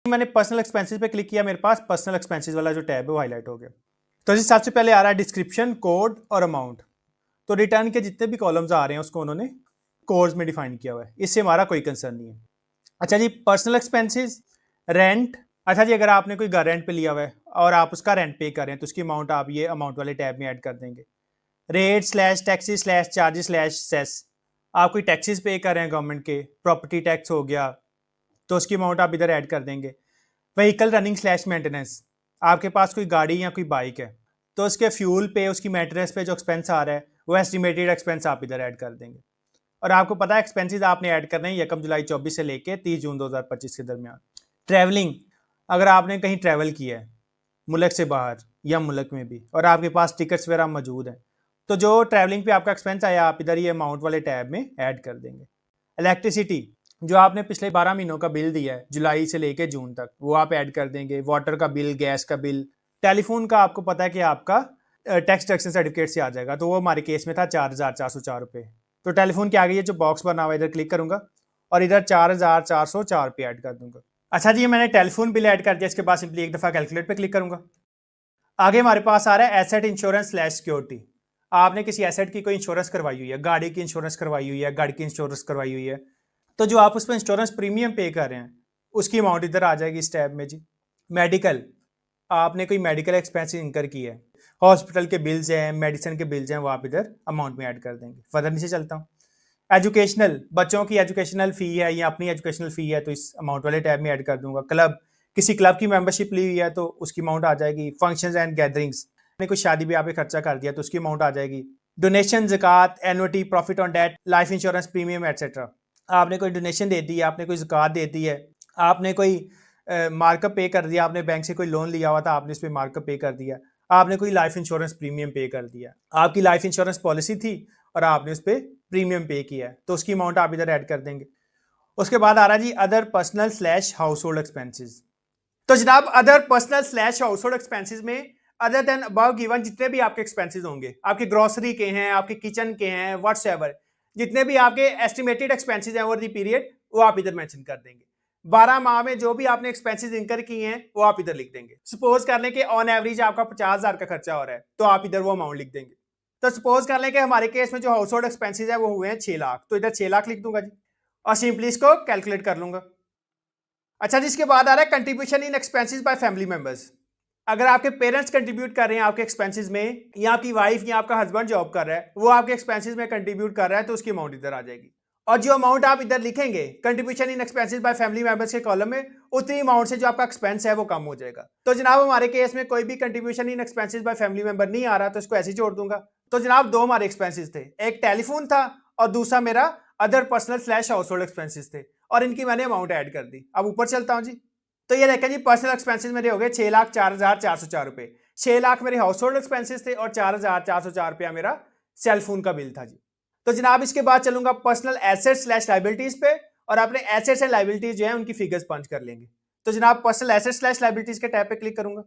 मैंने personal expenses पे click किया, मेरे पास पर्सनल एक्सपेंसेस वाला जो टैब है वो हाईलाइट हो गया। तो जी सबसे पहले आ रहा है डिस्क्रिप्शन, कोड और अमाउंट। तो रिटर्न के जितने भी कॉलम्स आ रहे हैं उसको उन्होंने कोड्स में डिफाइन किया हुआ है, इससे हमारा कोई कंसर्न नहीं है। अच्छा जी, पर्सनल एक्सपेंसेस, रेंट। अच्छा जी, अगर आपने कोई घर रेंट पे लिया हुआ है और आप उसका रेंट पे कर रहे हैं तो उसकी अमाउंट आप ये अमाउंट वाले टैब में ऐड कर देंगे। Rate slash taxes slash charges slash cess, आप कोई टैक्सेस पे कर रहे हैं गवर्नमेंट के, प्रॉपर्टी टैक्स हो गया तो उसकी अमाउंट आप इधर ऐड कर देंगे। व्हीकल रनिंग स्लैश मेंटेनेंस, आपके पास कोई गाड़ी या कोई बाइक है तो उसके फ्यूल पे, उसकी मेंटेनेंस पे जो एक्सपेंस आ रहा है वो एस्टिमेटेड एक्सपेंस आप इधर ऐड कर देंगे। और आपको पता है एक्सपेंसेस आपने ऐड करने हैं 1 जुलाई 24 से लेके 30 जून 2025 के दरमियान। ट्रैवलिंग, अगर आपने कहीं ट्रैवल किया है मुल्क से बाहर या मुल्क में भी और आपके पास टिकट्स वगैरह मौजूद हैं तो जो ट्रैवलिंग पे आपका एक्सपेंस आया आप इधर ये अमाउंट वाले टैब में ऐड कर देंगे। इलेक्ट्रिसिटी, जो आपने पिछले 12 महीनों का बिल दिया है जुलाई से लेके जून तक वो आप ऐड कर देंगे। वाटर का बिल, गैस का बिल, टेलीफोन का आपको पता है कि आपका टैक्स डिडक्शन सर्टिफिकेट से आ जाएगा, तो वो हमारे केस में था 4,404 रुपये। तो टेलीफोन के आगे ये जो बॉक्स बना हुआ है इधर क्लिक करूंगा और इधर 4,404 रुपये ऐड कर दूंगा। अच्छा जी, मैंने टेलीफोन बिल ऐड कर दिया, इसके बाद सिंपली एक दफ़ा कैलकुलेट पे क्लिक करूंगा। आगे हमारे पास आ रहा है एसेट इंश्योरेंस स्लैश सिक्योरिटी। आपने किसी एसेट की कोई इंश्योरेंस करवाई हुई है, गाड़ी की इंश्योरेंस करवाई हुई है, गाड़ी की इंश्योरेंस करवाई हुई है, तो जो आप उस पर इंश्योरेंस प्रीमियम पे कर रहे हैं उसकी अमाउंट इधर आ जाएगी इस टैब में जी। मेडिकल, आपने कोई मेडिकल एक्सपेंस इनकर की है, हॉस्पिटल के बिल्स हैं, मेडिसिन के बिल्स हैं, वो आप इधर अमाउंट में ऐड कर देंगे। फर्दर नीचे चलता हूँ। एजुकेशनल, बच्चों की एजुकेशनल फ़ी है या अपनी एजुकेशनल फ़ी है तो इस अमाउंट वाले टैब में ऐड कर दूंगा। क्लब, किसी क्लब की मेंबरशिप ली हुई है तो उसकी अमाउंट आ जाएगी। फंक्शंस एंड गैदरिंग्स, आपने कोई शादी ब्याह पे खर्चा कर दिया तो उसकी अमाउंट आ जाएगी। डोनेशन, ज़कात, annuity, profit on debt, life insurance premium etcetera, आपने कोई डोनेशन दे दी है, आपने कोई ज़कात दे दी है, आपने कोई मार्कअप पे कर दिया, आपने बैंक से कोई लोन लिया हुआ था आपने उस पर मार्कअप पे कर दिया, आपने कोई लाइफ इंश्योरेंस प्रीमियम पे कर दिया, आपकी लाइफ इंश्योरेंस पॉलिसी थी और आपने उस पर प्रीमियम पे किया है तो उसकी अमाउंट आप इधर ऐड कर देंगे। उसके बाद आ रहा है जी other personal slash household expenses. तो जनाब other personal slash household expenses में अदर देन अबव गिवन जितने भी आपके एक्सपेंसेस होंगे, आपके ग्रोसरी के हैं, आपके किचन के हैं, व्हाट्सएवर, जितने भी आपके एस्टिमेटेड एक्सपेंसेस हैं ओवर द पीरियड वो आप इधर मेंशन कर देंगे। 12 माह में जो भी आपने एक्सपेंसेस इनकर किए हैं वो आप इधर लिख देंगे। सपोज कर लें कि ऑन एवरेज आपका 50,000 का खर्चा हो रहा है तो आप इधर वो अमाउंट लिख देंगे। तो सपोज कर लें कि हमारे केस में जो हाउस होल्ड एक्सपेंसेस है वो हुए हैं 6 लाख, तो इधर 6 लाख लिख दूंगा जी और सिंपली इसको कैलकुलेट कर लूंगा। अच्छा जी, इसके बाद आ रहा है contribution in expenses by family members. अगर आपके पेरेंट्स कंट्रीब्यूट कर रहे हैं आपके एक्सपेंसेस में या आपकी वाइफ या आपका हस्बैंड जॉब कर रहा है वो आपके एक्सपेंसेस में कंट्रीब्यूट कर रहा है तो उसकी अमाउंट इधर आ जाएगी। और जो अमाउंट आप इधर लिखेंगे contribution in expenses by family members के कॉलम में, उतनी अमाउंट से जो आपका एक्सपेंस है वो कम हो जाएगा। तो जनाब हमारे केस में कोई भी contribution in expenses by family member नहीं आ रहा तो इसको ऐसे ही जोड़ दूंगा। तो जनाब दो हमारे एक्सपेंसेस थे, एक टेलीफोन था और दूसरा मेरा other personal slash house hold expenses थे और इनकी मैंने अमाउंट ऐड कर दी। अब ऊपर चलता हूँ जी। तो ये देखें जी, पर्सनल एक्सपेंसेस मेरे हो गए 6,04,404 रुपए। 6 लाख मेरे हाउस होल्ड एक्सपेंसेस थे और 4,404 रुपया मेरा सेलफोन का बिल था जी। तो जनाब इसके बाद चलूंगा पर्सनल एसेट्स स्लैश लाइबिलिटीज पे और अपने एसेट्स एंड लाइबिलिटीज जो है उनकी फिगर्स पंच कर लेंगे। तो जनाब पर्सनल एसेट्स स्लैश लाइबिलिटीज के टैब पे क्लिक करूंगा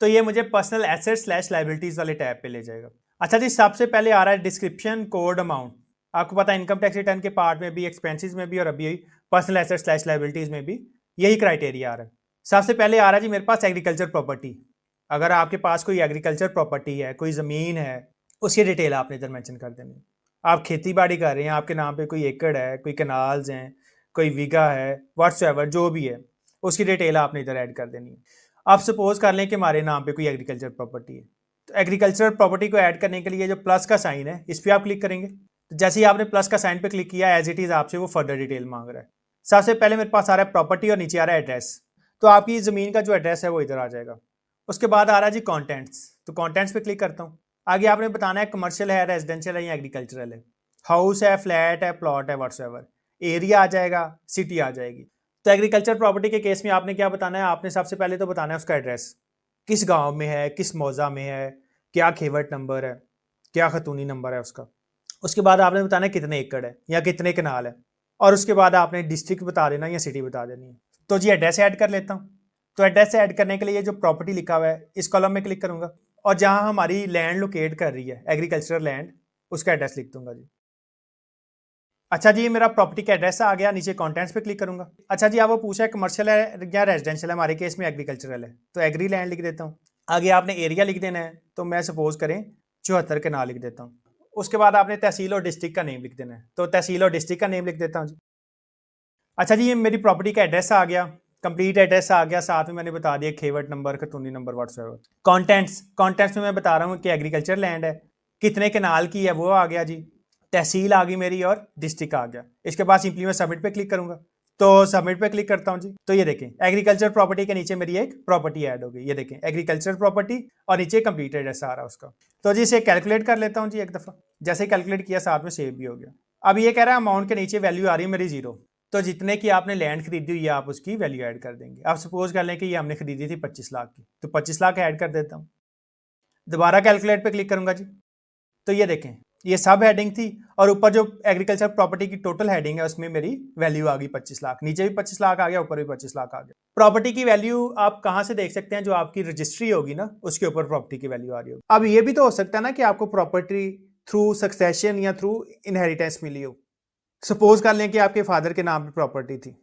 तो ये मुझे पर्सनल एसेट्स स्लैश लाइबिलिटीज वाले टैब पे ले जाएगा। अच्छा जी, सबसे पहले आ रहा है डिस्क्रिप्शन, कोड, अमाउंट। आपको पता है इनकम टैक्स रिटर्न के पार्ट में भी, एक्सपेंसेस में भी और अभी पर्सनल एसेट्स स्लैश लाइबिलिटीज में भी यही क्राइटेरिया आ रहा है। सबसे पहले आ रहा है जी मेरे पास एग्रीकल्चर प्रॉपर्टी। अगर आपके पास कोई एग्रीकल्चर प्रॉपर्टी है, कोई ज़मीन है, उसकी डिटेल आपने इधर मेंशन कर देनी है। आप खेती बाड़ी कर रहे हैं, आपके नाम पे कोई एकड़ है, कोई कनाल्स हैं, कोई वीघा है, व्हाट्सएवर जो भी है उसकी डिटेल आपने इधर ऐड कर देनी है। आप सपोज कर लें कि हमारे नाम पे कोई एग्रीकल्चर प्रॉपर्टी है तो एग्रीकल्चर प्रॉपर्टी को ऐड करने के लिए जो प्लस का साइन है इस पर आप क्लिक करेंगे। तो जैसे ही आपने प्लस का साइन पे क्लिक किया एज इट इज़ आपसे वो फर्दर डिटेल मांग रहा है। सबसे पहले मेरे पास आ रहा है प्रॉपर्टी और नीचे आ रहा है एड्रेस, तो आपकी ज़मीन का जो एड्रेस है वो इधर आ जाएगा। उसके बाद आ रहा है जी कॉन्टेंट्स, तो कॉन्टेंट्स पे क्लिक करता हूँ। आगे आपने बताना है कमर्शियल है, रेजिडेंशियल है या एग्रीकल्चरल है, हाउस है, फ्लैट है, प्लॉट है, व्हाट्सएवर, एरिया आ जाएगा, सिटी आ जाएगी। तो एग्रीकल्चर प्रॉपर्टी के केस में आपने क्या बताना है, आपने सबसे पहले तो बताना है उसका एड्रेस, किस गांव में है, किस मौजा में है, क्या खेवट नंबर है, क्या खतूनी नंबर है उसका। उसके बाद आपने बताना है कितने एकड़ है या कितने कनाल है और उसके बाद आपने डिस्ट्रिक्ट बता देना या सिटी बता देनी है। तो जी एड्रेस ऐड कर लेता हूँ। तो एड्रेस ऐड करने के लिए जो प्रॉपर्टी लिखा हुआ है इस कॉलम में क्लिक करूंगा और जहाँ हमारी लैंड लोकेट कर रही है एग्रीकल्चरल लैंड, उसका एड्रेस लिख दूंगा जी। अच्छा जी, ये मेरा प्रॉपर्टी का एड्रेस आ गया, नीचे कंटेंट्स पे क्लिक करूंगा। अच्छा जी, आप वो पूछा है कमर्शियल है या रेजिडेंशियल है, हमारे केस में एग्रीकल्चरल है, तो एग्री लैंड लिख देता हूँ। आगे आपने एरिया लिख देना है, तो मैं सपोज करें 74 के नाम लिख देता हूँ। उसके बाद आपने तहसील और डिस्ट्रिक्ट का नेम लिख देना है, तो तहसील और डिस्ट्रिक्ट का नेम लिख देता हूँ जी। अच्छा जी, ये मेरी प्रॉपर्टी का एड्रेस आ गया, कंप्लीट एड्रेस आ गया, साथ में मैंने बता दिया खेवट नंबर, खतूनी नंबर, व्हाट्सएवर। कॉन्टेंट्स में मैं बता रहा हूँ कि एग्रीकल्चर लैंड है, कितने कनाल की है वो आ गया जी, तहसील आ गई मेरी और डिस्ट्रिक्ट आ गया। इसके बाद सिंपली मैं सबमिट पे क्लिक करूंगा, तो सबमिट पे क्लिक करता हूँ जी। तो ये देखें एग्रीकल्चर प्रॉपर्टी के नीचे मेरी एक प्रॉपर्टी ऐड हो गई, ये देखें एग्रीकल्चर प्रॉपर्टी और नीचे कंप्लीट एड्रेस आ रहा है उसका। तो जी इसे कैलकुलेट कर लेता हूँ जी एक दफ़ा, जैसे कैलकुलेट किया साथ में सेव भी हो गया। अब ये कह रहा है अमाउंट के नीचे वैल्यू आ रही है मेरी 0, तो जितने की आपने लैंड खरीदी हुई है आप उसकी वैल्यू ऐड कर देंगे। आप सपोज कर लें कि ये हमने खरीदी थी 25 लाख की, तो 25 लाख ऐड कर देता हूँ। दोबारा कैलकुलेट पे क्लिक करूंगा जी, तो ये देखें ये सब हेडिंग थी और ऊपर जो एग्रीकल्चर प्रॉपर्टी की टोटल हेडिंग है उसमें मेरी वैल्यू आ गई 25 लाख, नीचे भी 25 लाख आ गया, ऊपर भी 25 लाख आ गया। प्रॉपर्टी की वैल्यू आप कहां से देख सकते हैं, जो आपकी रजिस्ट्री होगी ना उसके ऊपर प्रॉपर्टी की वैल्यू आ रही होगी। अब ये भी तो हो सकता है ना कि आपको प्रॉपर्टी थ्रू सक्सेशन या थ्रू इनहेरिटेंस मिली हो। सपोज कर लें कि आपके फादर के नाम पे प्रॉपर्टी थी,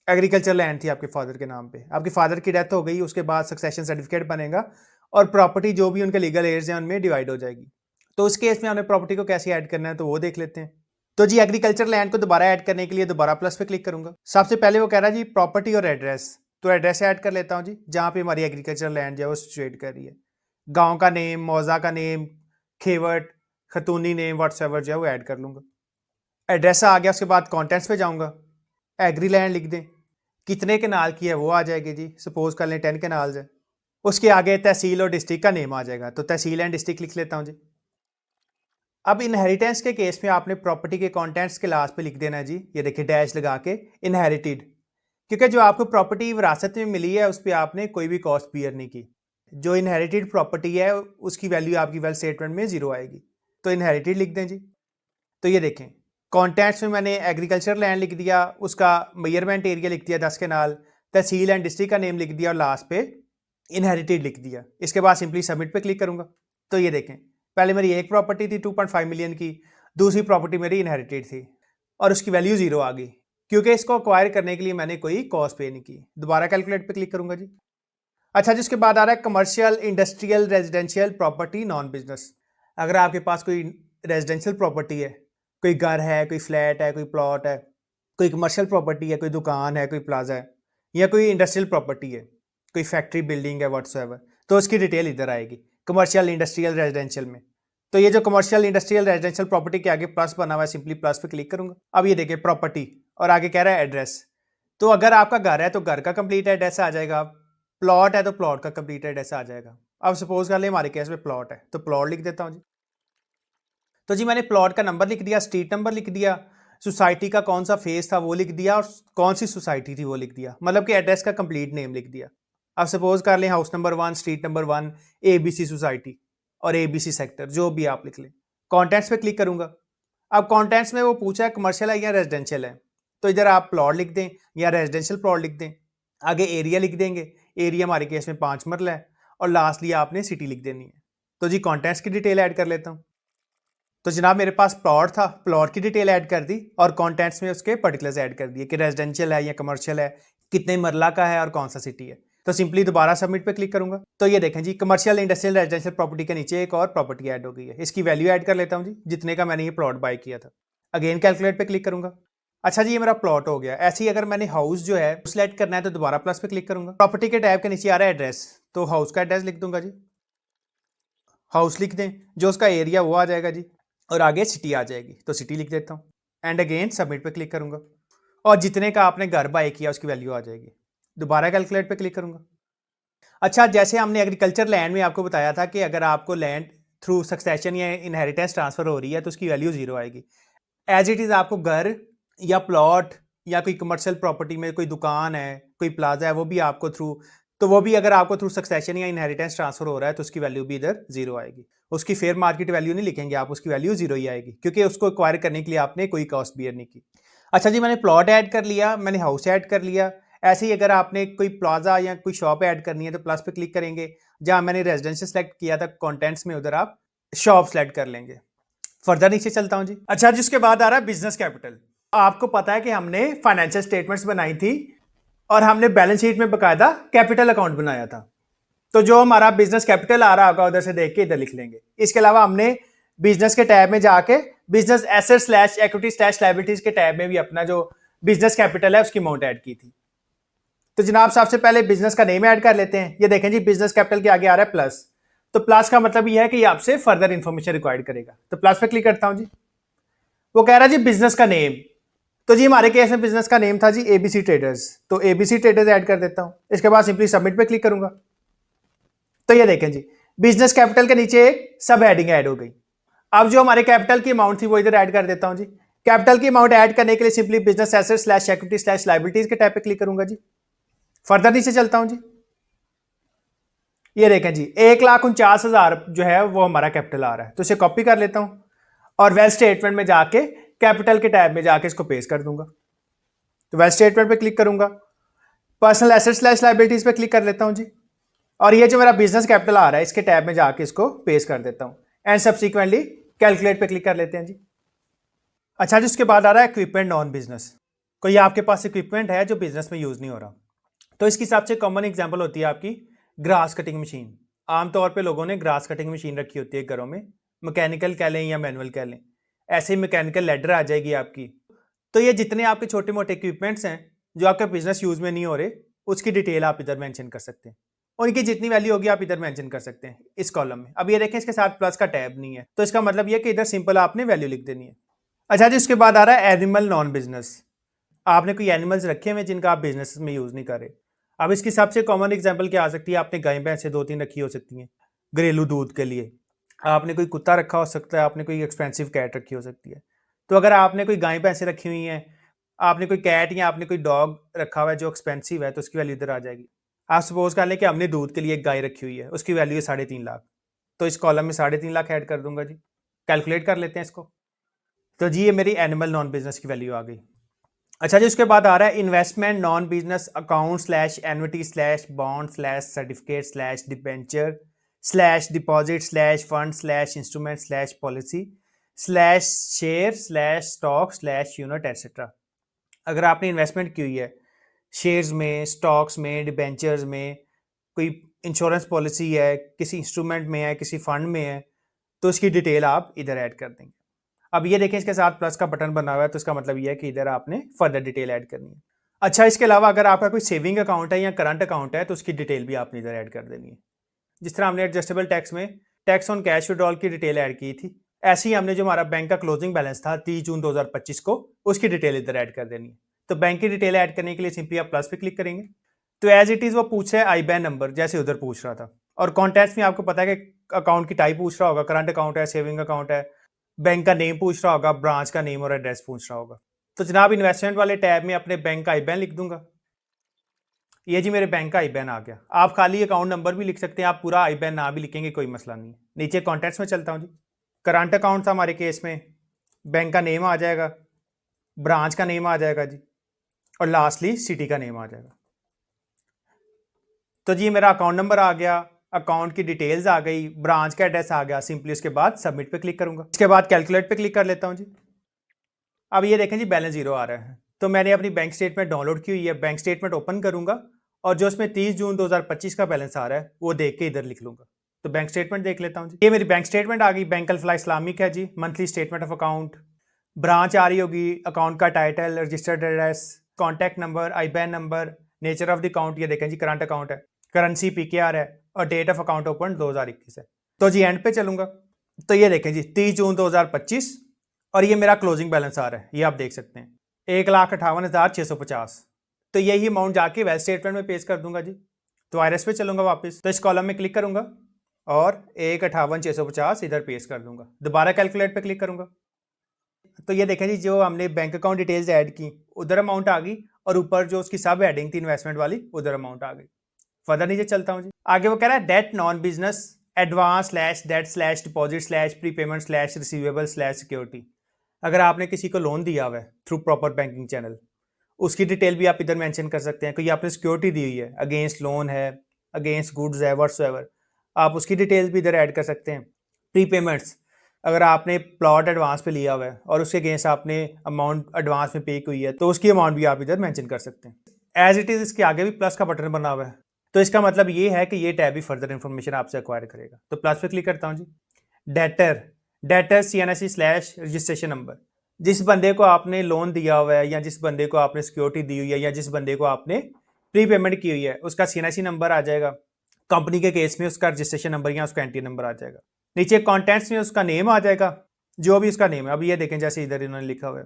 एग्रीकल्चर लैंड थी आपके फादर के नाम पे, आपके फादर की डेथ हो गई, उसके बाद सक्सेशन सर्टिफिकेट बनेगा और प्रॉपर्टी जो भी उनके लीगल एयर्स हैं उनमें डिवाइड हो जाएगी। तो उस केस में हमने प्रॉपर्टी को कैसे ऐड करना है तो वो देख लेते हैं। तो जी एग्रीकल्चर लैंड को दोबारा ऐड करने के लिए दोबारा प्लस पे क्लिक करूंगा। सबसे पहले वो कह रहा है जी प्रॉपर्टी और एड्रेस, तो एड्रेस ऐड कर लेता हूँ जी, जहाँ पे हमारी एग्रीकल्चर लैंड जो है वो सिचुएट कर रही है। गाँव का नेम, मौजा का नेम, खेवट, खतूनी नेम, व्हाट्सएवर जो है वो ऐड कर लूंगा। एड्रेस आ गया, उसके बाद कॉन्टेंट्स पे जाऊंगा, एग्री लैंड लिख दें, कितने कनाल की है वो आ जाएगी जी, सपोज कर लें 10 कनाल्स है। उसके आगे तहसील और डिस्ट्रिक्ट का नेम आ जाएगा, तो तहसील एंड डिस्ट्रिक्ट लिख लेता हूँ जी। अब इनहेरिटेंस के केस में आपने प्रॉपर्टी के कॉन्टेंट्स के लास्ट पे लिख देना है जी, ये देखिए डैश लगा के इनहेरिटेड, क्योंकि जो आपको प्रॉपर्टी विरासत में मिली है उस पर आपने कोई भी कॉस्ट बियर नहीं की। जो इनहेरिटेड प्रॉपर्टी है उसकी वैल्यू आपकी वेल्थ स्टेटमेंट में 0 आएगी, तो इनहेरिटेड लिख दें जी। तो ये देखें कॉन्टेंट्स में मैंने एग्रीकल्चर लैंड लिख दिया, उसका मेजरमेंट एरिया लिख दिया 10 कनाल, तहसील एंड डिस्ट्रिक्ट का नेम लिख दिया और लास्ट पे इनहेरिटेड लिख दिया। इसके बाद सिंपली सबमिट पे क्लिक करूंगा। तो ये देखें पहले मेरी एक प्रॉपर्टी थी 2.5 मिलियन की, दूसरी प्रॉपर्टी मेरी इनहेरिटेड थी और उसकी वैल्यू 0 आ गई, क्योंकि इसको अक्वायर करने के लिए मैंने कोई कॉस्ट पे नहीं की। दोबारा कैलकुलेट पे क्लिक करूंगा जी। अच्छा जी, उसके बाद आ रहा है commercial, industrial, residential property, non business. अगर आपके पास कोई रेजिडेंशियल प्रॉपर्टी है, कोई घर है, कोई फ्लैट है, कोई प्लॉट है, कोई कमर्शियल प्रॉपर्टी है, कोई दुकान है, कोई प्लाजा है, या कोई इंडस्ट्रियल प्रॉपर्टी है, कोई फैक्ट्री बिल्डिंग है व्हाट्सएवर, तो उसकी डिटेल इधर आएगी कमर्शियल, इंडस्ट्रियल, रेजिडेंशियल में। तो ये जो कमर्शियल, इंडस्ट्रियल, रेजिडेंशियल प्रॉपर्टी के आगे प्लस बना हुआ है, सिंपली प्लस पे क्लिक करूंगा। अब ये देखिए प्रॉपर्टी और आगे कह रहा है एड्रेस, तो अगर आपका घर है तो घर का कंप्लीट एड्रेस आ जाएगा, प्लॉट है तो प्लॉट का कंप्लीट एड्रेस आ जाएगा। अब सपोज कर ले हमारे केस में प्लॉट है, तो प्लॉट लिख देता हूँ जी। तो जी मैंने प्लॉट का नंबर लिख दिया, स्ट्रीट नंबर लिख दिया, सोसाइटी का कौन सा फेज था वो लिख दिया और कौन सी सोसाइटी थी वो लिख दिया, मतलब कि एड्रेस का कंप्लीट नेम लिख दिया। अब सपोज कर लें house number 1, street number 1, ABC society और ABC सेक्टर, जो भी आप लिख लें। कॉन्टेंट्स पे क्लिक करूंगा। अब कॉन्टेंट्स में वो पूछा है कमर्शियल है या रेजिडेंशियल है, तो इधर आप प्लॉट लिख दें या रेजिडेंशियल प्लॉट लिख दें। आगे एरिया लिख देंगे, एरिया हमारे केस में 5 मरला है और लास्टली आपने सिटी लिख देनी है। तो जी कॉन्टेंट्स की डिटेल ऐड कर लेता हूँ। तो जनाब मेरे पास प्लॉट था, प्लॉट की डिटेल ऐड कर दी और कॉन्टेंट्स में उसके पर्टिकुलर्स ऐड कर दिए कि रेजिडेंशियल है या कमर्शियल है, कितने मरला का है और कौन सा सिटी है। तो सिंपली दोबारा सबमिट पे क्लिक करूंगा। तो ये देखें जी कमर्शियल, इंडस्ट्रियल, रेजिडेंशियल प्रॉपर्टी के नीचे एक और प्रॉपर्टी ऐड हो गई है। इसकी वैल्यू ऐड कर लेता हूँ जी, जितने का मैंने ये प्लॉट बाय किया था। अगेन कैलकुलेट पे क्लिक करूंगा। अच्छा जी, ये मेरा प्लॉट हो गया। ऐसे ही अगर मैंने हाउस जो है सिलेक्ट करना है तो दोबारा प्लस पे क्लिक करूंगा। प्रॉपर्टी के टैब के नीचे आ रहा है एड्रेस, तो हाउस का एड्रेस लिख दूंगा जी, हाउस लिख दें, जो उसका एरिया वो आ जाएगा जी और आगे सिटी आ जाएगी, तो सिटी लिख देता हूँ एंड अगेन सबमिट पे क्लिक करूंगा और जितने का आपने घर बाय किया उसकी वैल्यू आ जाएगी। दोबारा कैलकुलेट पे क्लिक करूंगा। अच्छा, जैसे हमने एग्रीकल्चर लैंड में आपको बताया था कि अगर आपको लैंड थ्रू सक्सेशन या इनहेरिटेंस ट्रांसफर हो रही है तो उसकी वैल्यू 0 आएगी। एज इट इज़ आपको घर या प्लॉट या कोई कमर्शियल प्रॉपर्टी में कोई दुकान है, कोई प्लाजा है, वो भी आपको थ्रू, तो वो भी अगर आपको थ्रू सक्सेशन या इनहेरिटेंस ट्रांसफर हो रहा है तो उसकी वैल्यू भी इधर 0 आएगी। उसकी फेयर मार्केट वैल्यू नहीं लिखेंगे आप, उसकी वैल्यू 0 ही आएगी, क्योंकि उसको एक्वायर करने के लिए आपने कोई कॉस्ट बियर नहीं की। अच्छा जी, मैंने प्लॉट ऐड कर लिया, मैंने हाउस ऐड कर लिया। ऐसे ही अगर आपने कोई प्लाजा या कोई शॉप ऐड करनी है तो प्लस पे क्लिक करेंगे, जहां मैंने रेजिडेंशियल सेलेक्ट किया था कॉन्टेंट्स में उधर आप शॉप सेलेक्ट कर लेंगे। फर्दर नीचे चलता हूं जी। अच्छा जी, उसके बाद आ रहा है बिजनेस कैपिटल। आपको पता है कि हमने फाइनेंशियल स्टेटमेंट्स बनाई थी और हमने बैलेंस शीट में बकायदा कैपिटल अकाउंट बनाया था। तो जो हमारा बिजनेस कैपिटल आ रहा होगा उधर से देख के इधर लिख लेंगे। इसके अलावा हमने बिजनेस के टैब में जाके business asset slash equity slash liabilities के टैब में भी अपना जो बिजनेस कैपिटल है उसकी अमाउंट ऐड की थी। तो जनाब सबसे पहले बिजनेस का नेम ऐड कर लेते हैं। ये देखें जी, बिजनेस कैपिटल के आगे आ रहा है प्लस। तो प्लस का मतलब ये है कि ये आपसे फर्दर इंफॉर्मेशन रिक्वायर्ड करेगा। तो प्लस पे क्लिक करता हूं जी। वो कह रहा है जी बिजनेस का नेम। तो जी हमारे केस में बिजनेस का नेम था जी एबीसी ट्रेडर्स। तो एबीसी ट्रेडर्स ऐड कर देता हूं। इसके बाद सिंपली सबमिट पे क्लिक करूंगा। तो ये देखें जी, बिजनेस कैपिटल के नीचे एक सब हेडिंग ऐड हो गई। अब जो हमारे कैपिटल की अमाउंट थी वो इधर ऐड कर देता हूं जी। कैपिटल की अमाउंट ऐड करने के लिए simply business asset slash equity slash liabilities के टैब पे क्लिक करूंगा जी। फर्दर नीचे चलता हूं जी। ये देखें जी 1,49,000 जो है वो हमारा कैपिटल आ रहा है। तो इसे कॉपी कर लेता हूं और वेल स्टेटमेंट में जाके कैपिटल के टैब में जाके इसको पेस्ट कर दूंगा। तो वेल स्टेटमेंट पे क्लिक करूंगा, पर्सनल एसेट स्लैश लायबिलिटीज पे क्लिक कर लेता हूं जी। और ये जो मेरा बिजनेस कैपिटल आ रहा है इसके टैब में जाके इसको पेस्ट कर देता हूं एंड सब्सिक्वेंटली कैलकुलेट पे क्लिक कर लेते हैं जी। अच्छा जी, उसके बाद आ रहा है इक्विपमेंट नॉन बिजनेस। कोई आपके पास इक्विपमेंट है जो बिजनेस में यूज नहीं हो रहा, तो इसकी सबसे कॉमन एग्जांपल होती है आपकी ग्रास कटिंग मशीन। आमतौर पे लोगों ने ग्रास कटिंग मशीन रखी होती है घरों में, मैकेनिकल कह लें या मैनुअल कह लें। ऐसे ही मैकेनिकल लेडर आ जाएगी आपकी। तो ये जितने आपके छोटे मोटे इक्विपमेंट्स हैं जो आपके बिजनेस यूज में नहीं हो रहे, उसकी डिटेल आप इधर मेंशन कर सकते हैं। उनकी जितनी वैल्यू होगी आप इधर मेंशन कर सकते हैं इस कॉलम में। अब ये देखें इसके साथ प्लस का टैब नहीं है, तो इसका मतलब ये कि इधर सिंपल आपने वैल्यू लिख देनी है। अच्छा जी, उसके बाद आ रहा है एनिमल नॉन बिजनेस। आपने कोई एनिमल्स रखे हुए जिनका आप बिजनेस में यूज नहीं कर रहे। अब इसकी सबसे कॉमन एग्जांपल क्या आ सकती है, आपने गाय भैंसे 2-3 रखी हो सकती हैं घरेलू दूध के लिए। आपने कोई कुत्ता रखा हो सकता है, आपने कोई एक्सपेंसिव कैट रखी हो सकती है। तो अगर आपने कोई गाय भैंसे रखी हुई हैं, आपने कोई कैट या आपने कोई डॉग रखा हुआ है जो एक्सपेंसिव है, तो उसकी वैल्यू इधर आ जाएगी। आप सपोज कर लें कि हमने दूध के लिए एक गाय रखी हुई है, उसकी वैल्यू है 3.5 लाख। तो इस कॉलम में 3.5 लाख ऐड कर दूंगा जी। कैलकुलेट कर लेते हैं इसको। तो जी ये मेरी एनिमल नॉन बिजनेस की वैल्यू आ गई। अच्छा जी, उसके बाद आ रहा है investment non business account slash annuity slash bond slash certificate slash debenture slash deposit slash fund slash instrument slash policy slash share slash stock slash unit etcetera. अगर आपने इन्वेस्टमेंट की हुई है शेयर्स में, स्टॉक्स में, डिबेंचर्स में, कोई insurance policy है, किसी इंस्ट्रूमेंट में है, किसी फंड में है, तो इसकी डिटेल आप इधर ऐड कर देंगे। अब ये देखें इसके साथ प्लस का बटन बना हुआ है, तो इसका मतलब ये है कि इधर आपने फर्दर डिटेल ऐड करनी है। अच्छा, इसके अलावा अगर आपका कोई सेविंग अकाउंट है या करंट अकाउंट है तो उसकी डिटेल भी आपने इधर ऐड कर देनी है। जिस तरह हमने एडजस्टेबल टैक्स में टैक्स ऑन कैश विड्रॉल की डिटेल ऐड की थी, ऐसे ही हमने जो हमारा बैंक का क्लोजिंग बैलेंस था 30 जून 2025 को, उसकी डिटेल इधर ऐड कर देनी है। तो बैंक की डिटेल ऐड करने के लिए सिंपली आप प्लस पे क्लिक करेंगे। तो एज इट इज वो पूछ रहा है आईबैन नंबर, जैसे उधर पूछ रहा था। और कॉन्टैक्ट्स में आपको पता है कि अकाउंट की टाइप पूछ रहा होगा, करंट अकाउंट है, सेविंग अकाउंट है, बैंक का नेम पूछ रहा होगा, ब्रांच का नेम और एड्रेस पूछ रहा होगा। तो जनाब इन्वेस्टमेंट वाले टैब में अपने बैंक का आईबैन लिख दूंगा। ये जी मेरे बैंक का आईबैन आ गया। आप खाली अकाउंट नंबर भी लिख सकते हैं, आप पूरा आईबैन ना भी लिखेंगे कोई मसला नहीं है। नीचे कॉन्टैक्ट्स में चलता हूँ जी। करंट अकाउंट था हमारे केस में, बैंक का नेम आ जाएगा, ब्रांच का नेम आ जाएगा जी, और लास्टली सिटी का नेम आ जाएगा। तो जी मेरा अकाउंट नंबर आ गया, अकाउंट की डिटेल्स आ गई, ब्रांच का एड्रेस आ गया। सिंपली उसके बाद सबमिट पे क्लिक करूंगा। इसके बाद कैलकुलेट पे क्लिक कर लेता हूँ जी। अब ये देखें जी बैलेंस जीरो आ रहा है। तो मैंने अपनी बैंक स्टेटमेंट डाउनलोड की हुई है, बैंक स्टेटमेंट ओपन करूंगा और जो उसमें 30 जून 2025 का बैलेंस आ रहा है वो देख के इधर लिख लूंगा। तो बैंक स्टेटमेंट देख लेता हूँ जी। ये मेरी बैंक स्टेटमेंट आ गई। बैंक अल-फलाह इस्लामिक है जी। Monthly statement of account, branch आ रही होगी, अकाउंट का title, registered address, contact number, IBAN number, nature of the account, ये देखें जी करंट अकाउंट है, करेंसी पीकेआर है और डेट ऑफ अकाउंट ओपन 2021 है। तो जी एंड पे चलूंगा। तो ये देखें जी 30 जून 2025 और ये मेरा क्लोजिंग बैलेंस आ रहा है, ये आप देख सकते हैं 1,58,650। तो यही अमाउंट जाके वेल स्टेटमेंट में पेश कर दूंगा जी। तो आईआरएस पे चलूंगा वापस, तो इस कॉलम में क्लिक करूंगा और 1,58,650 इधर पेश कर दूंगा। दोबारा कैलकुलेट पे क्लिक करूंगा। तो ये देखें जी जो हमने बैंक अकाउंट डिटेल्स ऐड की उधर अमाउंट आ गई और ऊपर जो उसकी सब हेडिंग थी इन्वेस्टमेंट वाली उधर अमाउंट आ गई। फर्दर नीचे चलता हूँ जी। आगे वो कह रहा है debt non business advance slash debt slash deposit slash prepayment slash receivable slash security. अगर आपने किसी को लोन दिया हुआ है थ्रू प्रॉपर बैंकिंग चैनल, उसकी डिटेल भी आप इधर मेंशन कर सकते हैं। कोई आपने सिक्योरिटी दी हुई है, अगेंस्ट लोन है, अगेंस्ट गुड्स है, व्हाट्सएवर, आप उसकी डिटेल्स भी इधर ऐड कर सकते हैं। प्रीपेमेंट्स, अगर आपने प्लॉट एडवांस पे लिया हुआ है और उसके अगेंस्ट आपने अमाउंट एडवांस में पे हुई है तो उसकी अमाउंट भी आप इधर मेंशन कर सकते हैं। एज इट इज़ इसके आगे भी प्लस का बटन बना हुआ है, तो इसका मतलब ये है कि ये टैब भी फर्दर इन्फॉर्मेशन आपसे एक्वायर करेगा। तो प्लस पे क्लिक करता हूँ जी। डेटर, डेटर CNSE/रजिस्ट्रेशन नंबर, जिस बंदे को आपने लोन दिया हुआ है या जिस बंदे को आपने सिक्योरिटी दी हुई है या जिस बंदे को आपने प्री पेमेंट की हुई है उसका CNSE नंबर आ जाएगा। कंपनी के केस में उसका रजिस्ट्रेशन नंबर या उसका एंट्री नंबर आ जाएगा। नीचे कॉन्टेंट्स में उसका नेम आ जाएगा, जो भी उसका नेम है। अब ये देखें जैसे इधर इन्होंने लिखा हुआ है।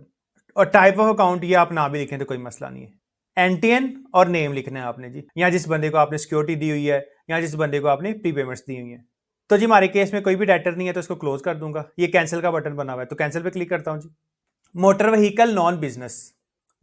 और टाइप ऑफ अकाउंट ये आप ना भी लिखें तो कोई मसला नहीं है। एनटीएन और नेम लिखना है आपने जी, या जिस बंदे को आपने सिक्योरिटी दी हुई है या जिस बंदे को आपने प्री पेमेंट्स दी हुई है। तो जी हमारे केस में कोई भी डेटर नहीं है तो इसको क्लोज कर दूंगा। ये कैंसिल का बटन बना हुआ है तो कैंसिल पे क्लिक करता हूँ जी। मोटर व्हीकल नॉन बिजनेस,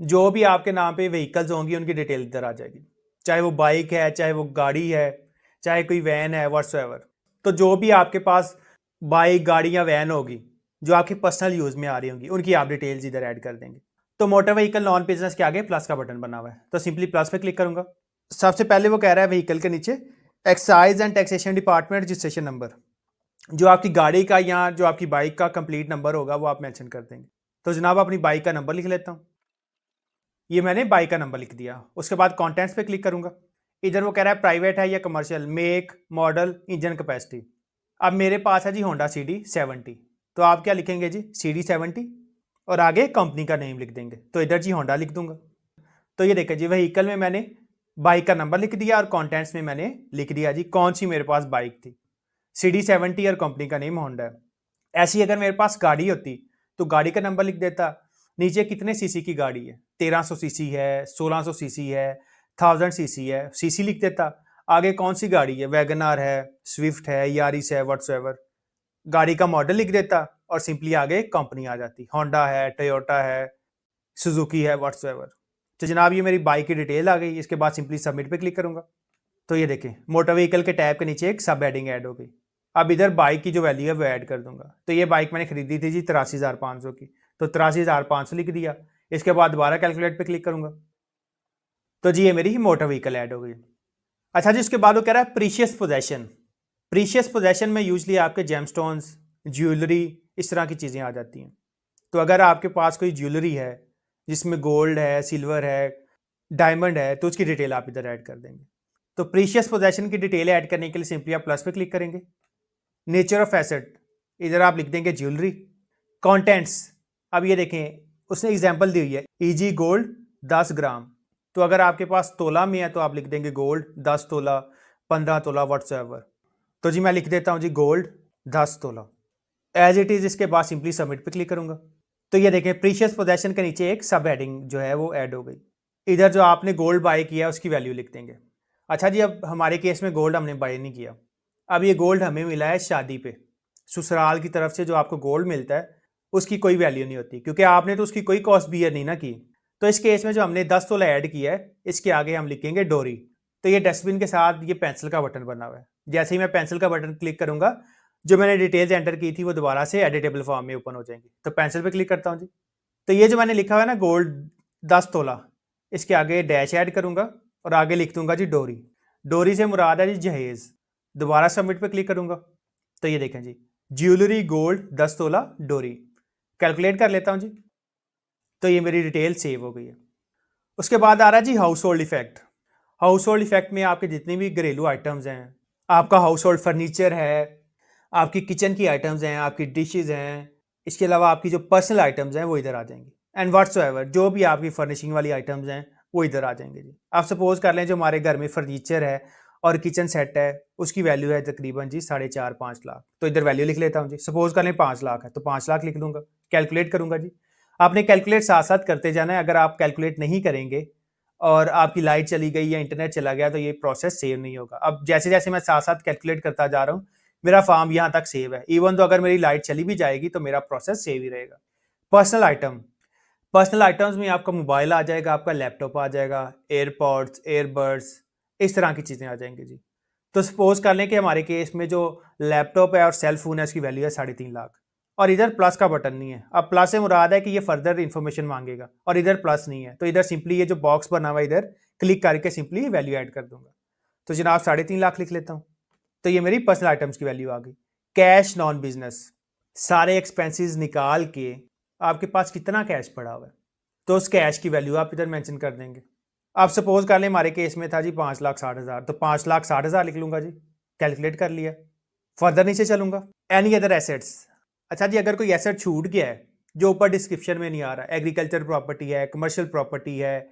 जो भी आपके नाम पे व्हीकल्स होंगी उनकी डिटेल इधर आ जाएगी, चाहे वो बाइक है, चाहे वो गाड़ी है, चाहे कोई वैन है, व्हाट्सएवर। तो जो भी आपके पास बाइक, गाड़ी या वैन होगी जो आपके पर्सनल यूज़ में आ रही होंगी उनकी आप डिटेल्स इधर ऐड कर देंगे। तो मोटर व्हीकल नॉन बिजनेस के आगे प्लस का बटन बना हुआ है तो सिंपली प्लस पे क्लिक करूंगा। सबसे पहले वो कह रहा है व्हीकल के नीचे excise and taxation department registration number, जो आपकी गाड़ी का या जो आपकी बाइक का कंप्लीट नंबर होगा वो आप मेंशन कर देंगे। तो जनाब अपनी बाइक का नंबर लिख लेता हूँ। ये मैंने बाइक का नंबर लिख दिया। उसके बाद कॉन्टेंट्स पे क्लिक करूंगा। इधर वो कह रहा है प्राइवेट है या commercial, make, model, engine capacity. अब मेरे पास है जी होंडा CD70, तो आप क्या लिखेंगे जी CD70 और आगे कंपनी का नेम लिख देंगे। तो इधर जी होंडा लिख दूंगा। तो ये देखिए जी व्हीकल में मैंने बाइक का नंबर लिख दिया और कॉन्टेंट्स में मैंने लिख दिया जी कौन सी मेरे पास बाइक थी, CD70 और कंपनी का नेम होंडा है। ऐसी अगर मेरे पास गाड़ी होती तो गाड़ी का नंबर लिख देता, नीचे कितने सीसी की गाड़ी है, 1300 सीसी है, 1600 सीसी है, 1000 सीसी है, सीसी लिख देता। आगे कौन सी गाड़ी है, वैगनार है, स्विफ्ट है, यारिस है, व्हाट्सएवर। गाड़ी का मॉडल लिख देता और सिंपली आगे कंपनी आ जाती, होंडा है, टोयोटा है, सुजुकी है, व्हाट्सएवर। तो जनाब ये मेरी बाइक की डिटेल आ गई। इसके बाद सिंपली सबमिट पे क्लिक करूंगा। तो ये देखें मोटर व्हीकल के टैब के नीचे एक सब हेडिंग ऐड हो गई। अब इधर बाइक की जो वैल्यू है वो ऐड कर दूंगा। तो ये बाइक मैंने खरीदी थी जी 83,500 की, तो 83,500 लिख दिया। इसके बाद दोबारा कैलकुलेट पे क्लिक करूंगा तो जी ये मेरी मोटर व्हीकल ऐड हो गई। अच्छा जी उसके बाद वो कह रहा है प्रीशियस पोजेशन। प्रीशियस पोजेशन में यूजली आपके जेमस्टोन्स, ज्वेलरी, इस तरह की चीज़ें आ जाती हैं। तो अगर आपके पास कोई ज्वेलरी है जिसमें गोल्ड है, सिल्वर है, डायमंड है, तो उसकी डिटेल आप इधर ऐड कर देंगे। तो प्रीशियस पोजेशन की डिटेल ऐड करने के लिए सिंपली आप प्लस पे क्लिक करेंगे। नेचर ऑफ एसेट, इधर आप लिख देंगे ज्वेलरी। कॉन्टेंट्स, अब ये देखें उसने एग्जांपल दी हुई है EG गोल्ड 10 ग्राम। तो अगर आपके पास तोला में है तो आप लिख देंगे गोल्ड 10 तोला, 15 तोला, व्हाट्सएवर। तो जी मैं लिख देता हूँ जी गोल्ड 10 तोला एज इट इज़। इसके बाद सिंपली सबमिट पे क्लिक करूंगा। तो ये देखें प्रीशियस पोजेशन के नीचे एक सब हेडिंग जो है वो ऐड हो गई। इधर जो आपने गोल्ड बाय किया है उसकी वैल्यू लिख देंगे। अच्छा जी अब हमारे केस में गोल्ड हमने बाय नहीं किया। अब ये गोल्ड हमें मिला है शादी पे, ससुराल की तरफ से जो आपको गोल्ड मिलता है उसकी कोई वैल्यू नहीं होती क्योंकि आपने तो उसकी कोई कॉस्ट बियर नहीं ना की। तो इस केस में जो हमने 10 तोला ऐड किया है इसके आगे हम लिखेंगे डोरी। तो ये डस्टबिन के साथ ये पेंसिल का बटन बना हुआ है। जैसे ही मैं पेंसिल का बटन क्लिक करूंगा जो मैंने डिटेल्स एंटर की थी वो दोबारा से एडिटेबल फॉर्म में ओपन हो जाएंगी। तो पेंसिल पे क्लिक करता हूँ जी। तो ये जो मैंने लिखा हुआ है ना गोल्ड 10 तोला, इसके आगे डैश ऐड करूंगा और आगे लिख दूंगा जी डोरी। डोरी से मुराद है जी जहेज। दोबारा सबमिट पे क्लिक करूंगा तो ये देखें जी ज्वेलरी गोल्ड 10 तोला डोरी। कैलकुलेट कर लेता हूं जी। तो ये मेरी डिटेल सेव हो गई है। उसके बाद आ रहा है जी household effect. Household effect में आपके जितने भी घरेलू आइटम्स हैं, आपका हाउस होल्ड फर्नीचर है, आपकी किचन की आइटम्स हैं, आपकी डिशेज हैं, इसके अलावा आपकी जो पर्सनल आइटम्स हैं वो इधर आ जाएंगी। एंड व्हाट्सएवर जो भी आपकी फर्निशिंग वाली आइटम्स हैं वो इधर आ जाएंगे जी। आप सपोज कर लें जो हमारे घर में फर्नीचर है और किचन सेट है उसकी वैल्यू है तकरीबन जी 4.5-5 लाख। तो इधर वैल्यू लिख लेता हूँ जी। सपोज कर लें 5 लाख है तो 5 लाख लिख दूंगा। कैलकुलेट करूंगा जी। आपने कैलकुलेट साथ साथ करते जाना है। अगर आप कैलकुलेट नहीं करेंगे और आपकी लाइट चली गई या इंटरनेट चला गया तो ये प्रोसेस सेव नहीं होगा। अब जैसे जैसे मैं साथ साथ कैलकुलेट करता जा रहा हूँ मेरा फॉर्म यहाँ तक सेव है। इवन तो अगर मेरी लाइट चली भी जाएगी तो मेरा प्रोसेस सेव ही रहेगा। पर्सनल आइटम, पर्सनल आइटम्स में आपका मोबाइल आ जाएगा, आपका लैपटॉप आ जाएगा, एयरपॉड्स, एयरबड्स, इस तरह की चीज़ें आ जाएंगी जी। तो सपोज कर लें कि हमारे केस में जो लैपटॉप है और सेल फोन है उसकी वैल्यू है 3.5 लाख और इधर प्लस का बटन नहीं है। अब प्लस से मुराद है कि ये फर्दर इन्फॉर्मेशन मांगेगा और इधर प्लस नहीं है। तो इधर सिंपली ये जो बॉक्स बना हुआ है इधर क्लिक करके सिंपली वैल्यू ऐड कर दूंगा। तो जनाब 3.5 लाख लिख लेता हूँ। तो ये मेरी पर्सनल आइटम्स की वैल्यू आ गई। कैश नॉन बिजनेस, सारे एक्सपेंसेस निकाल के आपके पास कितना कैश पड़ा हुआ है, तो उस कैश की वैल्यू आप इधर मेंशन कर देंगे। आप सपोज कर लें हमारे केस में था जी 5,60,000, तो 5,60,000 लिख लूंगा जी, कैलकुलेट कर लिया। फर्दर नीचे चलूंगा, एनी अदर एसेट्स। अच्छा जी, अगर कोई एसेट छूट गया है जो ऊपर डिस्क्रिप्शन में नहीं आ रहा, एग्रीकल्चर प्रॉपर्टी है, कमर्शियल प्रॉपर्टी है,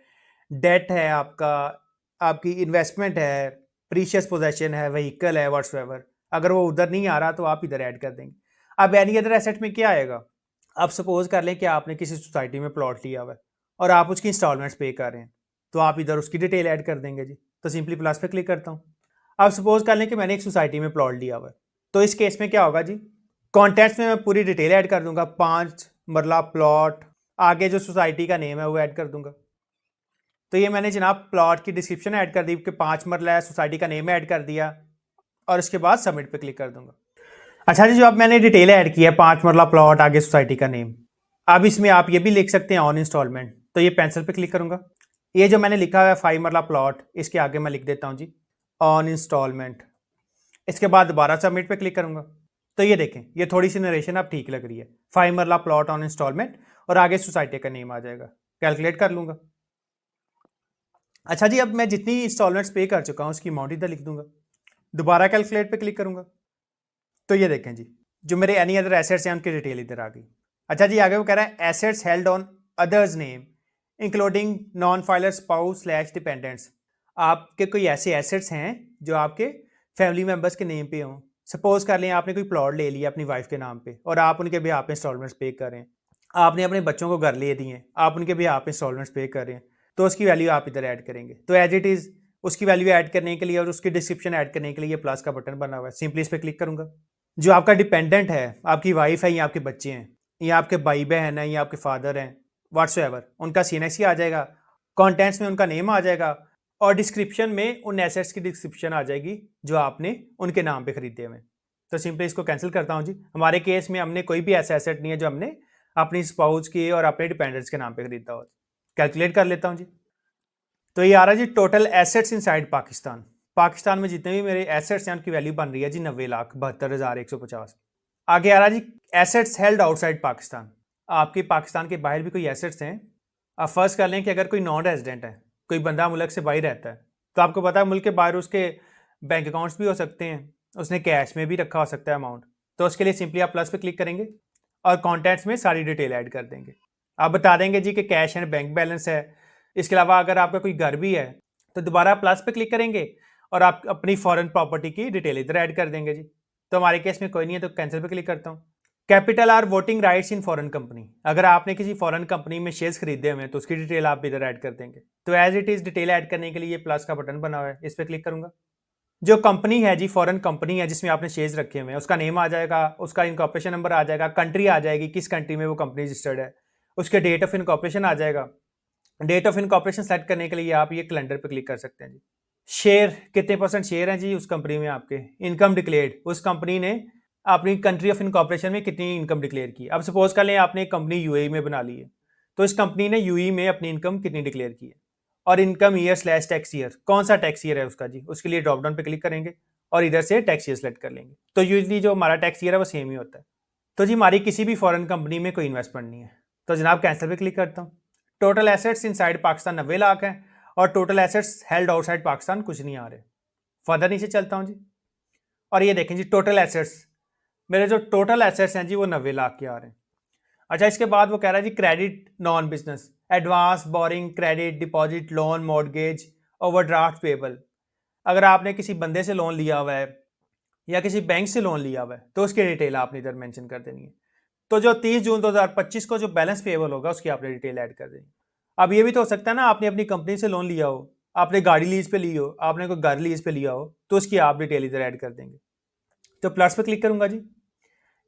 डेट है आपका, आपकी इन्वेस्टमेंट है, प्रीशियस पोजेशन है, व्हीकल है, व्हाट्सएवर, अगर वो उधर नहीं आ रहा तो आप इधर ऐड कर देंगे। अब एनी अदर एसेट में क्या आएगा, आप सपोज कर लें कि आपने किसी सोसाइटी में प्लॉट लिया हुआ है और आप उसकी इंस्टॉलमेंट्स पे कर रहे हैं, तो आप इधर उसकी डिटेल ऐड कर देंगे जी। तो सिंपली प्लस पे क्लिक करता हूँ। आप सपोज कर लें कि मैंने एक सोसाइटी में प्लॉट लिया हुआ है, तो इस केस में क्या होगा जी, कॉन्टेंट्स में मैं पूरी डिटेल ऐड कर दूंगा, 5 मरला प्लॉट, आगे जो सोसाइटी का नेम है वो ऐड कर दूंगा। तो ये मैंने जनाब प्लॉट की डिस्क्रिप्शन ऐड कर दी कि 5 मरला है, सोसाइटी का नेम ऐड कर दिया और उसके बाद सबमिट पे क्लिक कर दूंगा। अच्छा जी, जो अब मैंने डिटेल ऐड किया है, 5 मरला प्लॉट, आगे सोसाइटी का नेम, अब इसमें आप ये भी लिख सकते हैं ऑन इंस्टॉलमेंट, तो ये पेंसिल पे क्लिक करूंगा। ये जो मैंने लिखा हुआ है 5 मरला प्लॉट, इसके आगे मैं लिख देता हूँ जी ऑन इंस्टॉलमेंट। इसके बाद दोबारा सबमिट पे क्लिक करूंगा। तो ये देखें, ये थोड़ी सी नरेशन अब ठीक लग रही है, 5 मरला प्लॉट ऑन इंस्टॉलमेंट और आगे सोसाइटी का नेम आ जाएगा, कैलकुलेट कर लूंगा। अच्छा जी, अब मैं जितनी इंस्टॉलमेंट्स पे कर चुका हूँ उसकी अमाउंट इधर लिख दूंगा, दोबारा कैलकुलेट पे क्लिक करूंगा। तो ये देखें जी, जो मेरे एनी अदर एसेट्स हैं उनकी डिटेल इधर आ गई। अच्छा जी, आगे वो कह रहा है assets held on others name including non filer spouse slash dependents. आपके कोई ऐसे एसेट्स हैं जो आपके फैमिली मेम्बर्स के नेम पे हों। सपोज कर लें आपने कोई प्लॉट ले लिया अपनी वाइफ के नाम पे और आप उनके भी आप इंस्टॉलमेंट्स पे कर रहे हैं, आपने अपने बच्चों को घर ले दिए हैं, आप उनके भी आप इंस्टॉलमेंट्स पे कर रहे हैं, तो उसकी वैल्यू आप इधर ऐड करेंगे। तो एज इट इज़ उसकी वैल्यू ऐड करने के लिए और उसकी डिस्क्रिप्शन ऐड करने के लिए ये प्लस का बटन बना हुआ है, सिंपली इस पर क्लिक करूंगा। जो आपका डिपेंडेंट है, आपकी वाइफ है या आपके बच्चे हैं या आपके भाई बहन है या आपके फादर हैं, व्हाट्सएवर, उनका CNSC आ जाएगा, कॉन्टेंट्स में उनका नेम आ जाएगा और डिस्क्रिप्शन में उन एसेट्स की डिस्क्रिप्शन आ जाएगी जो आपने उनके नाम पे खरीदे हुए। तो सिंपली इसको कैंसिल करता हूँ जी। हमारे केस में हमने कोई भी ऐसा एसेट नहीं है जो हमने अपनी स्पाउस की और अपने डिपेंडेंट्स के नाम पे खरीदा हो। कैलकुलेट कर लेता हूँ जी। तो ये आ रहा है जी total assets inside Pakistan. Pakistan में जितने भी मेरे एसेट्स हैं उनकी वैल्यू बन रही है जी 90,72,150। आगे आ रहा है जी एसेट्स हेल्ड आउटसाइड पाकिस्तान। आपके पाकिस्तान के बाहर भी कोई एसेट्स हैं। आप फर्स्ट कर लें कि अगर कोई नॉन रेजिडेंट है, कोई बंदा मुल्क से बाहर रहता है, तो आपको पता है मुल्क के बाहर उसके बैंक अकाउंट्स भी हो सकते हैं, उसने कैश में भी रखा हो सकता है अमाउंट। तो उसके लिए सिंपली आप प्लस पे क्लिक करेंगे और कॉन्टैक्ट्स में सारी डिटेल ऐड कर देंगे। आप बता देंगे जी कि कैश एंड बैंक बैलेंस है। इसके अलावा अगर आपका कोई घर भी है तो दोबारा प्लस पे क्लिक करेंगे और आप अपनी फॉरेन प्रॉपर्टी की डिटेल इधर ऐड कर देंगे जी। तो हमारे केस में कोई नहीं है तो कैंसिल पे क्लिक करता हूँ। Capital R voting rights in foreign company, अगर आपने किसी फॉरेन कंपनी में शेयर्स खरीदे हुए हैं तो उसकी डिटेल आप इधर ऐड कर देंगे। तो as it is detail add करने के लिए प्लस का बटन बना हुआ है, इस पर क्लिक करूंगा। जो कंपनी है जी, फॉरेन कंपनी है जिसमें आपने शेयर्स रखे हुए हैं, उसका नेम आ जाएगा, उसका इनकॉर्पोरेशन नंबर आ जाएगा, कंट्री आ जाएगी किस कंट्री में वो कंपनी रजिस्टर्ड है, उसके डेट ऑफ इनकॉर्पोरेशन आ जाएगा। डेट ऑफ इनकॉर्पोरेशन सेट करने के लिए आप ये कैलेंडर पे क्लिक कर सकते हैं जी। शेयर कितने परसेंट शेयर हैं जी उस कंपनी में आपके। इनकम डिक्लेयर्ड, उस कंपनी ने अपनी कंट्री ऑफ इनकॉर्पोरेशन में कितनी इनकम डिक्लेयर की। अब सपोज कर लें आपने एक कंपनी यूएई में बना ली है, तो इस कंपनी ने यूएई में अपनी इनकम कितनी डिक्लेयर की है और income year slash tax year, कौन सा टैक्स ईयर है उसका जी, उसके लिए ड्रॉप डाउन पे क्लिक करेंगे और इधर से टैक्स ईयर सेलेक्ट कर लेंगे। तो यूजली जो हमारा टैक्स ईयर है वो सेम ही होता है। तो जी हमारी किसी भी फॉरेन कंपनी में कोई इन्वेस्टमेंट नहीं है, तो जनाब कैंसिल पे क्लिक करता हूँ। Total assets inside Pakistan 90 lakh हैं और total assets held outside Pakistan कुछ नहीं आ रहे। फर्दर नीचे चलता हूँ जी और ये देखें जी टोटल एसेट्स, मेरे जो टोटल एसेट्स हैं जी वो 90 लाख के आ रहे हैं। अच्छा, इसके बाद वो कह रहा है जी credit non business, advance, borrowing, credit, deposit, loan, mortgage, overdraft payable. अगर आपने किसी बंदे से लोन लिया हुआ है या किसी बैंक से लोन लिया हुआ है तो उसकी डिटेल आपने इधर मेंशन कर देनी है। तो जो 30 जून 2025 को जो बैलेंस पेबल होगा उसकी आपने डिटेल ऐड कर देनी। अब ये भी तो हो सकता है ना, आपने अपनी कंपनी से लोन लिया हो, आपने गाड़ी लीज पे ली हो, आपने कोई घर लीज पे लिया हो, तो उसकी आप डिटेल इधर ऐड कर देंगे। तो प्लस पे क्लिक करूंगा जी।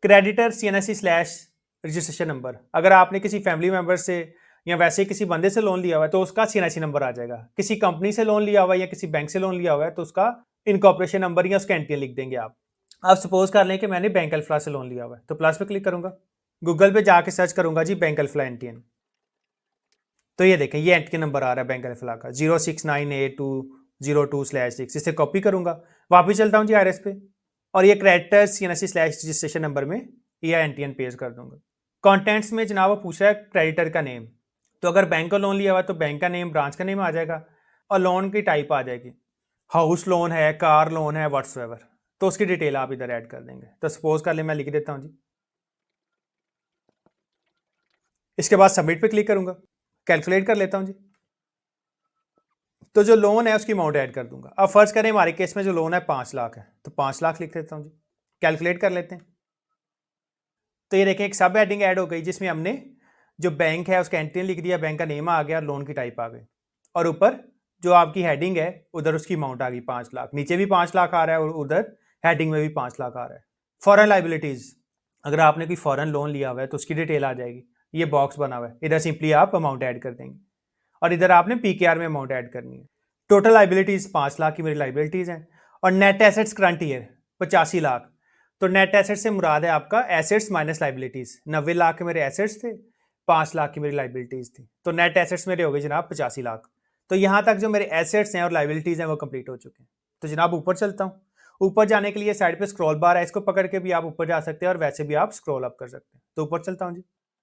Creditor CNSC slash registration number, अगर आपने किसी फैमिली मेंबर से या वैसे किसी बंदे से लोन लिया हुआ है तो उसका CNSC नंबर आ जाएगा। किसी कंपनी से लोन लिया हुआ है या किसी बैंक से लोन लिया हुआ है तो उसका इनकॉर्पोरेशन नंबर या उसका एनटीएन लिख देंगे आप। सपोज कर लें कि मैंने बैंक अल्फला से लोन लिया हुआ है, तो प्लस पे क्लिक करूंगा, गूगल पे जाके सर्च करूंगा जी बैंक अल्फला एनटीएन। तो ये देखें ये एनटीएन नंबर आ रहा है बैंक अल्फला का 06982026। इसे कॉपी करूंगा, वापिस चलता हूँ जी IRS पे और ये creditor CNSC slash registration number में या एनटीएन पेश कर दूंगा। कंटेंट्स में जनाब वो पूछ रहा है क्रेडिटर का नेम, तो अगर बैंक का लोन लिया हुआ तो बैंक का नेम, ब्रांच का नेम आ जाएगा और लोन की टाइप आ जाएगी, हाउस लोन है, कार लोन है, व्हाट्सएवर, तो उसकी डिटेल आप इधर ऐड कर देंगे। तो सपोज कर ले मैं लिख देता हूँ जी। इसके बाद सबमिट पे क्लिक करूंगा, कैलकुलेट कर लेता हूँ जी। तो जो लोन है उसकी अमाउंट ऐड कर दूंगा। अब फर्ज करें हमारे केस में जो लोन है 5 लाख है, तो 5 लाख लिख देता हूँ जी, कैलकुलेट कर लेते हैं। तो ये देखें एक सब हेडिंग ऐड हो गई जिसमें हमने जो बैंक है उसका एंट्री लिख दिया, बैंक का नेम आ गया, लोन की टाइप आ गई, और ऊपर जो आपकी हेडिंग है उधर उसकी अमाउंट आ गई 5 लाख, नीचे भी 5 लाख आ रहा है और उधर हेडिंग में भी 5 लाख आ रहा है। फॉरेन लाइबिलिटीज, अगर आपने कोई फॉरेन लोन लिया हुआ है तो उसकी डिटेल आ जाएगी, ये बॉक्स बना हुआ है, इधर सिंपली आप अमाउंट ऐड कर देंगे और इधर आपने पीकेआर में अमाउंट ऐड करनी है। टोटल लाइबिलिटीज 5 लाख की मेरी लाइबिलिटीज हैं और net assets current year 85 lakh. तो नेट एसेट्स से मुराद है आपका एसेट्स माइनस लाइबिलिटीज। 90 लाख के मेरे एसेट्स थे, 5 लाख की मेरी लाइबिलिटीज थी, तो नेट एसेट्स मेरे हो गए जनाब 85 लाख। तो यहां तक जो मेरे एसेट्स हैं और लाइबिलिटीज हैं वो कंप्लीट हो चुके हैं। तो जनाब ऊपर चलता हूं। ऊपर जाने के लिए साइड पे स्क्रॉल बार है, इसको पकड़ के भी आप ऊपर जा सकते हैं और वैसे भी आप स्क्रॉल अप कर सकते हैं। तो ऊपर चलता हूं जी।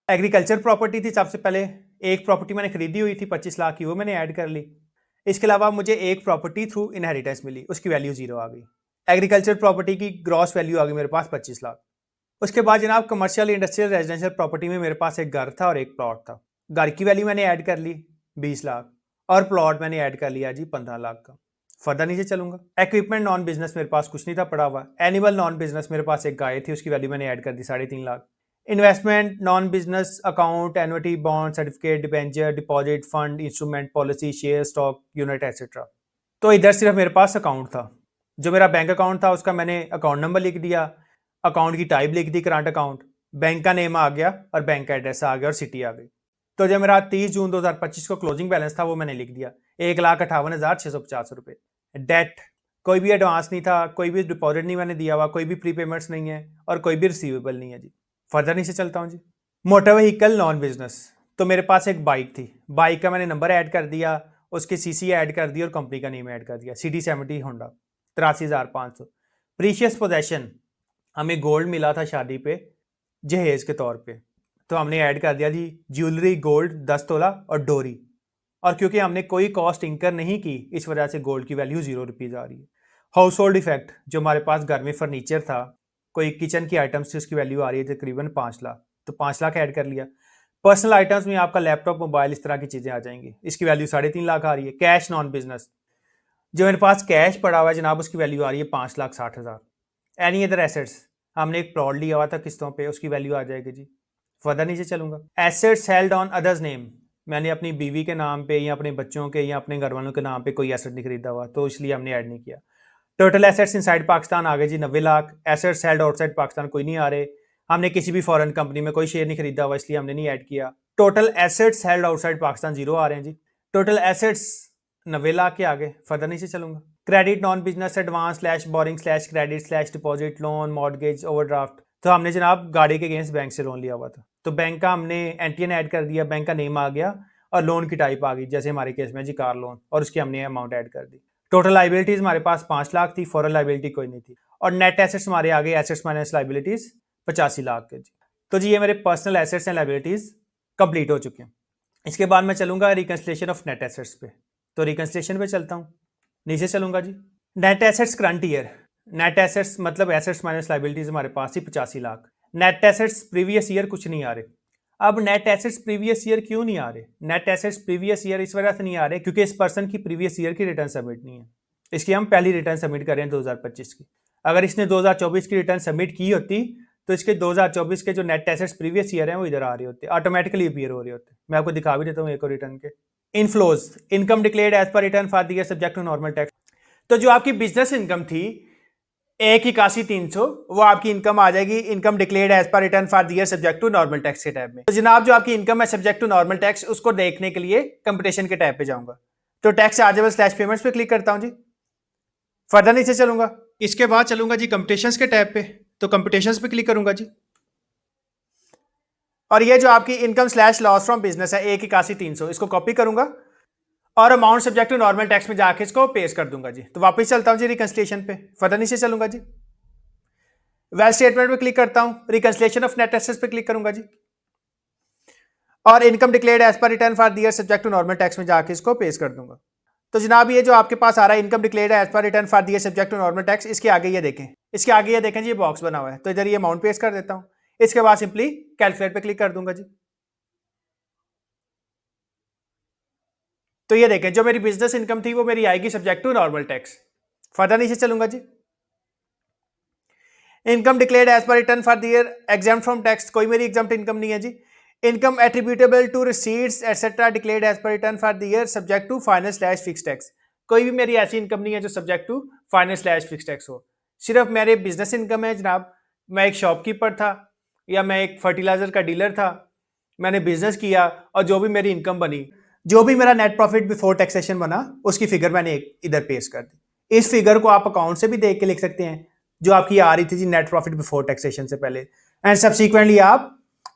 एग्रीकल्चर प्रॉपर्टी थी सबसे पहले, एक प्रॉपर्टी मैंने खरीदी हुई थी 25 लाख की, वो मैंने ऐड कर ली। इसके अलावा मुझे एक प्रॉपर्टी थ्रू इनहेरिटेंस मिली, उसकी वैल्यू 0 आ गई। एग्रीकल्चर प्रॉपर्टी की ग्रॉस वैल्यू आ गई मेरे पास 25 लाख। उसके बाद जनाब कमर्शियल, इंडस्ट्रियल, रेजिडेंशियल प्रॉपर्टी में मेरे पास एक घर था और एक प्लॉट था। घर की वैल्यू मैंने ऐड कर ली 20 लाख और प्लॉट मैंने ऐड कर लिया जी 15 लाख का। फर्दर नीचे चलूंगा। इक्विपमेंट नॉन बिजनेस मेरे पास कुछ नहीं था पड़ा हुआ। एनिमल नॉन बिजनेस मेरे पास एक गाय थी, उसकी वैल्यू मैंने ऐड कर दी 3.5 lakh. Investment non business account, annuity, bond, certificate, debenture, deposit, fund, instrument, policy, share, stock, unit etcetera. तो इधर सिर्फ मेरे पास अकाउंट था। जो मेरा बैंक अकाउंट था उसका मैंने अकाउंट नंबर लिख दिया, अकाउंट की टाइप लिख दी करंट अकाउंट, बैंक का नेम आ गया और बैंक का एड्रेस आ गया और सिटी आ गई। तो जो मेरा 30 जून 2025 को क्लोजिंग बैलेंस था वो मैंने लिख दिया 1,58,650 रुपये। डेट, कोई भी एडवांस नहीं था, कोई भी डिपॉजिट नहीं मैंने दिया हुआ, कोई भी प्रीपेमेंट्स नहीं है और कोई भी रिसीवेबल नहीं है जी। फर्दर नीचे चलता हूँ जी। मोटर व्हीकल नॉन बिजनेस, तो मेरे पास एक बाइक थी, बाइक का मैंने नंबर ऐड कर दिया, उसकी सीसी ऐड कर दी और कंपनी का नेम ऐड कर दिया, CD70 होंडा 83,500। प्रीशियस पोजेशन, हमें गोल्ड मिला था शादी पे जहेज के तौर पे, तो हमने ऐड कर दिया जी ज्वेलरी, गोल्ड 10 तोला और डोरी। और क्योंकि हमने कोई कॉस्ट इंकर नहीं की इस वजह से गोल्ड की वैल्यू 0 रुपीज़ आ रही है। हाउस होल्ड इफेक्ट, जो हमारे पास घर में फर्नीचर था, कोई किचन की आइटम्स थी, उसकी वैल्यू आ रही है तकरीबन 5 लाख, तो 5 लाख ऐड कर लिया। पर्सनल आइटम्स में आपका लैपटॉप, मोबाइल, इस तरह की चीज़ें आ जाएंगी, इसकी वैल्यू 3.5 लाख आ रही है। कैश नॉन बिजनेस, जो मेरे पास कैश पड़ा हुआ है जनाब, उसकी वैल्यू आ रही है 5,60,000। एनी अदर एसेट्स, हमने एक प्लॉट लिया हुआ था किस्तों पे, उसकी वैल्यू आ जाएगी जी। फर्दर नीचे चलूंगा। Assets held on others name, मैंने अपनी बीवी के नाम पे या अपने बच्चों के या अपने घर वालों के नाम पे कोई एसेट नहीं खरीदा हुआ, तो इसलिए हमने ऐड नहीं किया। टोटल एसेट्स इनसाइड पाकिस्तान आ गए जी 90 lakh. Assets held outside Pakistan कोई नहीं आ रहे, हमने किसी भी फॉरेन कंपनी में कोई शेयर नहीं खरीदा हुआ, इसलिए हमने नहीं ऐड किया। Total assets held outside Pakistan 0 आ रहे हैं जी। टोटल एसेट्स 90 लाख के आगे। फर्दर नीचे चलूंगा। Credit non business advance slash boring slash credit slash deposit, loan, mortgage, overdraft, तो हमने जनाब गाड़ी के अगेंस्ट बैंक से लोन लिया हुआ था, तो बैंक का हमने एनटीएन ऐड कर दिया, बैंक का नेम आ गया और लोन की टाइप आ गई, जैसे हमारे केस में जी कार लोन, और उसकी हमने अमाउंट ऐड कर दी। टोटल लाइबिलिटीज हमारे पास 5 लाख थी, फॉरेन लाइबिलिटी कोई नहीं थी, और नेट एसेट्स हमारे आ गए एसेट्स माइनस लाइबिलिटीज 85 लाख के जी। तो जी ये मेरे personal assets and liabilities complete हो चुके हैं। इसके बाद मैं चलूंगा रिकंसिलिएशन ऑफ नेट एसेट्स पे। तो रिकंसिलिएशन पे चलता हूँ, नीचे चलूंगा जी। Net assets current year, net assets मतलब एसेट्स माइनस लाइबिलिटीज हमारे पास ही 85 lakh. Net assets previous year कुछ नहीं आ रहे। अब नेट एसेट्स प्रीवियस ईयर क्यों नहीं आ रहे? नेट एसेट्स प्रीवियस ईयर इस वजह से नहीं आ रहे क्योंकि इस पर्सन की प्रीवियस ईयर की रिटर्न सबमिट नहीं है, इसकी हम पहली रिटर्न सबमिट कर रहे हैं 2025 की। अगर इसने 2024 की रिटर्न सबमिट की होती तो इसके 2024 के जो नेट एसेट्स प्रीवियस ईयर हैं वो इधर आ रहे होते, ऑटोमेटिकली अपीयर हो रहे होते। मैं आपको दिखा भी देता हूँ एक और रिटर्न के। Inflows, income declared as per return for the year subject to normal tax. तो जो आपकी बिजनेस इनकम थी 1,81,300, वो आपकी इनकम आ जाएगी income declared as per return for the year subject to normal tax के टैब में। तो जनाब जो आपकी इनकम है सब्जेक्ट टू नॉर्मल टैक्स, उसको देखने के लिए कंपटीशन के टैब पे जाऊंगा, तो टैक्स चार्जेबल स्लैश पेमेंट्स पे क्लिक करता हूं जी। फर्दर नीचे चलूंगा, इसके बाद चलूंगा जी कंपटीशंस के टैब पे, तो कंपटीशंस पे क्लिक करूंगा जी। और ये जो आपकी income slash loss from business है 1,81,300, इसको कॉपी करूंगा और amount subject to normal tax में जाके इसको पेश कर दूंगा जी। तो वापस चलता हूं जी रिकंसिलिएशन पे, फर्दर नीचे चलूंगा जी। वेल्थ स्टेटमेंट पे क्लिक करता हूं, रिकंसिलिएशन ऑफ नेट एसेट्स पे क्लिक करूंगा जी, और income declared as per return for the year subject to normal tax में जाके इसको पेश कर दूंगा। तो जनाब ये जो आपके पास आ रहा है income declared as per return for the year subject to normal tax, इसके आगे ये देखें, इसके आगे ये देखें जी, ये बॉक्स बना हुआ है, तो इधर ये अमाउंट पेश कर देता हूं। इसके बाद सिंपली कैलकुलेट पे क्लिक कर दूंगा जी। तो ये देखें जो मेरी बिजनेस इनकम थी वो मेरी आएगी subject to normal tax. Further नीचे चलूंगा जी, income declared as per return for the year exempt from tax, कोई मेरी एग्जाम्प्ट इनकम नहीं है जी। Income attributable to receipts etcetera declared as per return for the year subject to final slash fix tax, कोई भी मेरी ऐसी income नहीं है जो subject to final slash fix tax हो। सिर्फ मेरे बिजनेस इनकम है जनाब, मैं एक शॉपकीपर था या मैं एक फर्टिलाइजर का डीलर था, मैंने बिजनेस किया और जो भी मेरी इनकम बनी, जो भी मेरा नेट प्रॉफिट बिफोर टैक्सेशन बना, उसकी फिगर मैंने इधर पेश कर दी। इस फिगर को आप अकाउंट से भी देख के लिख सकते हैं जो आपकी आ रही थी जी नेट प्रॉफिट बिफोर टैक्सेशन से पहले, एंड सब्सिक्वेंटली आप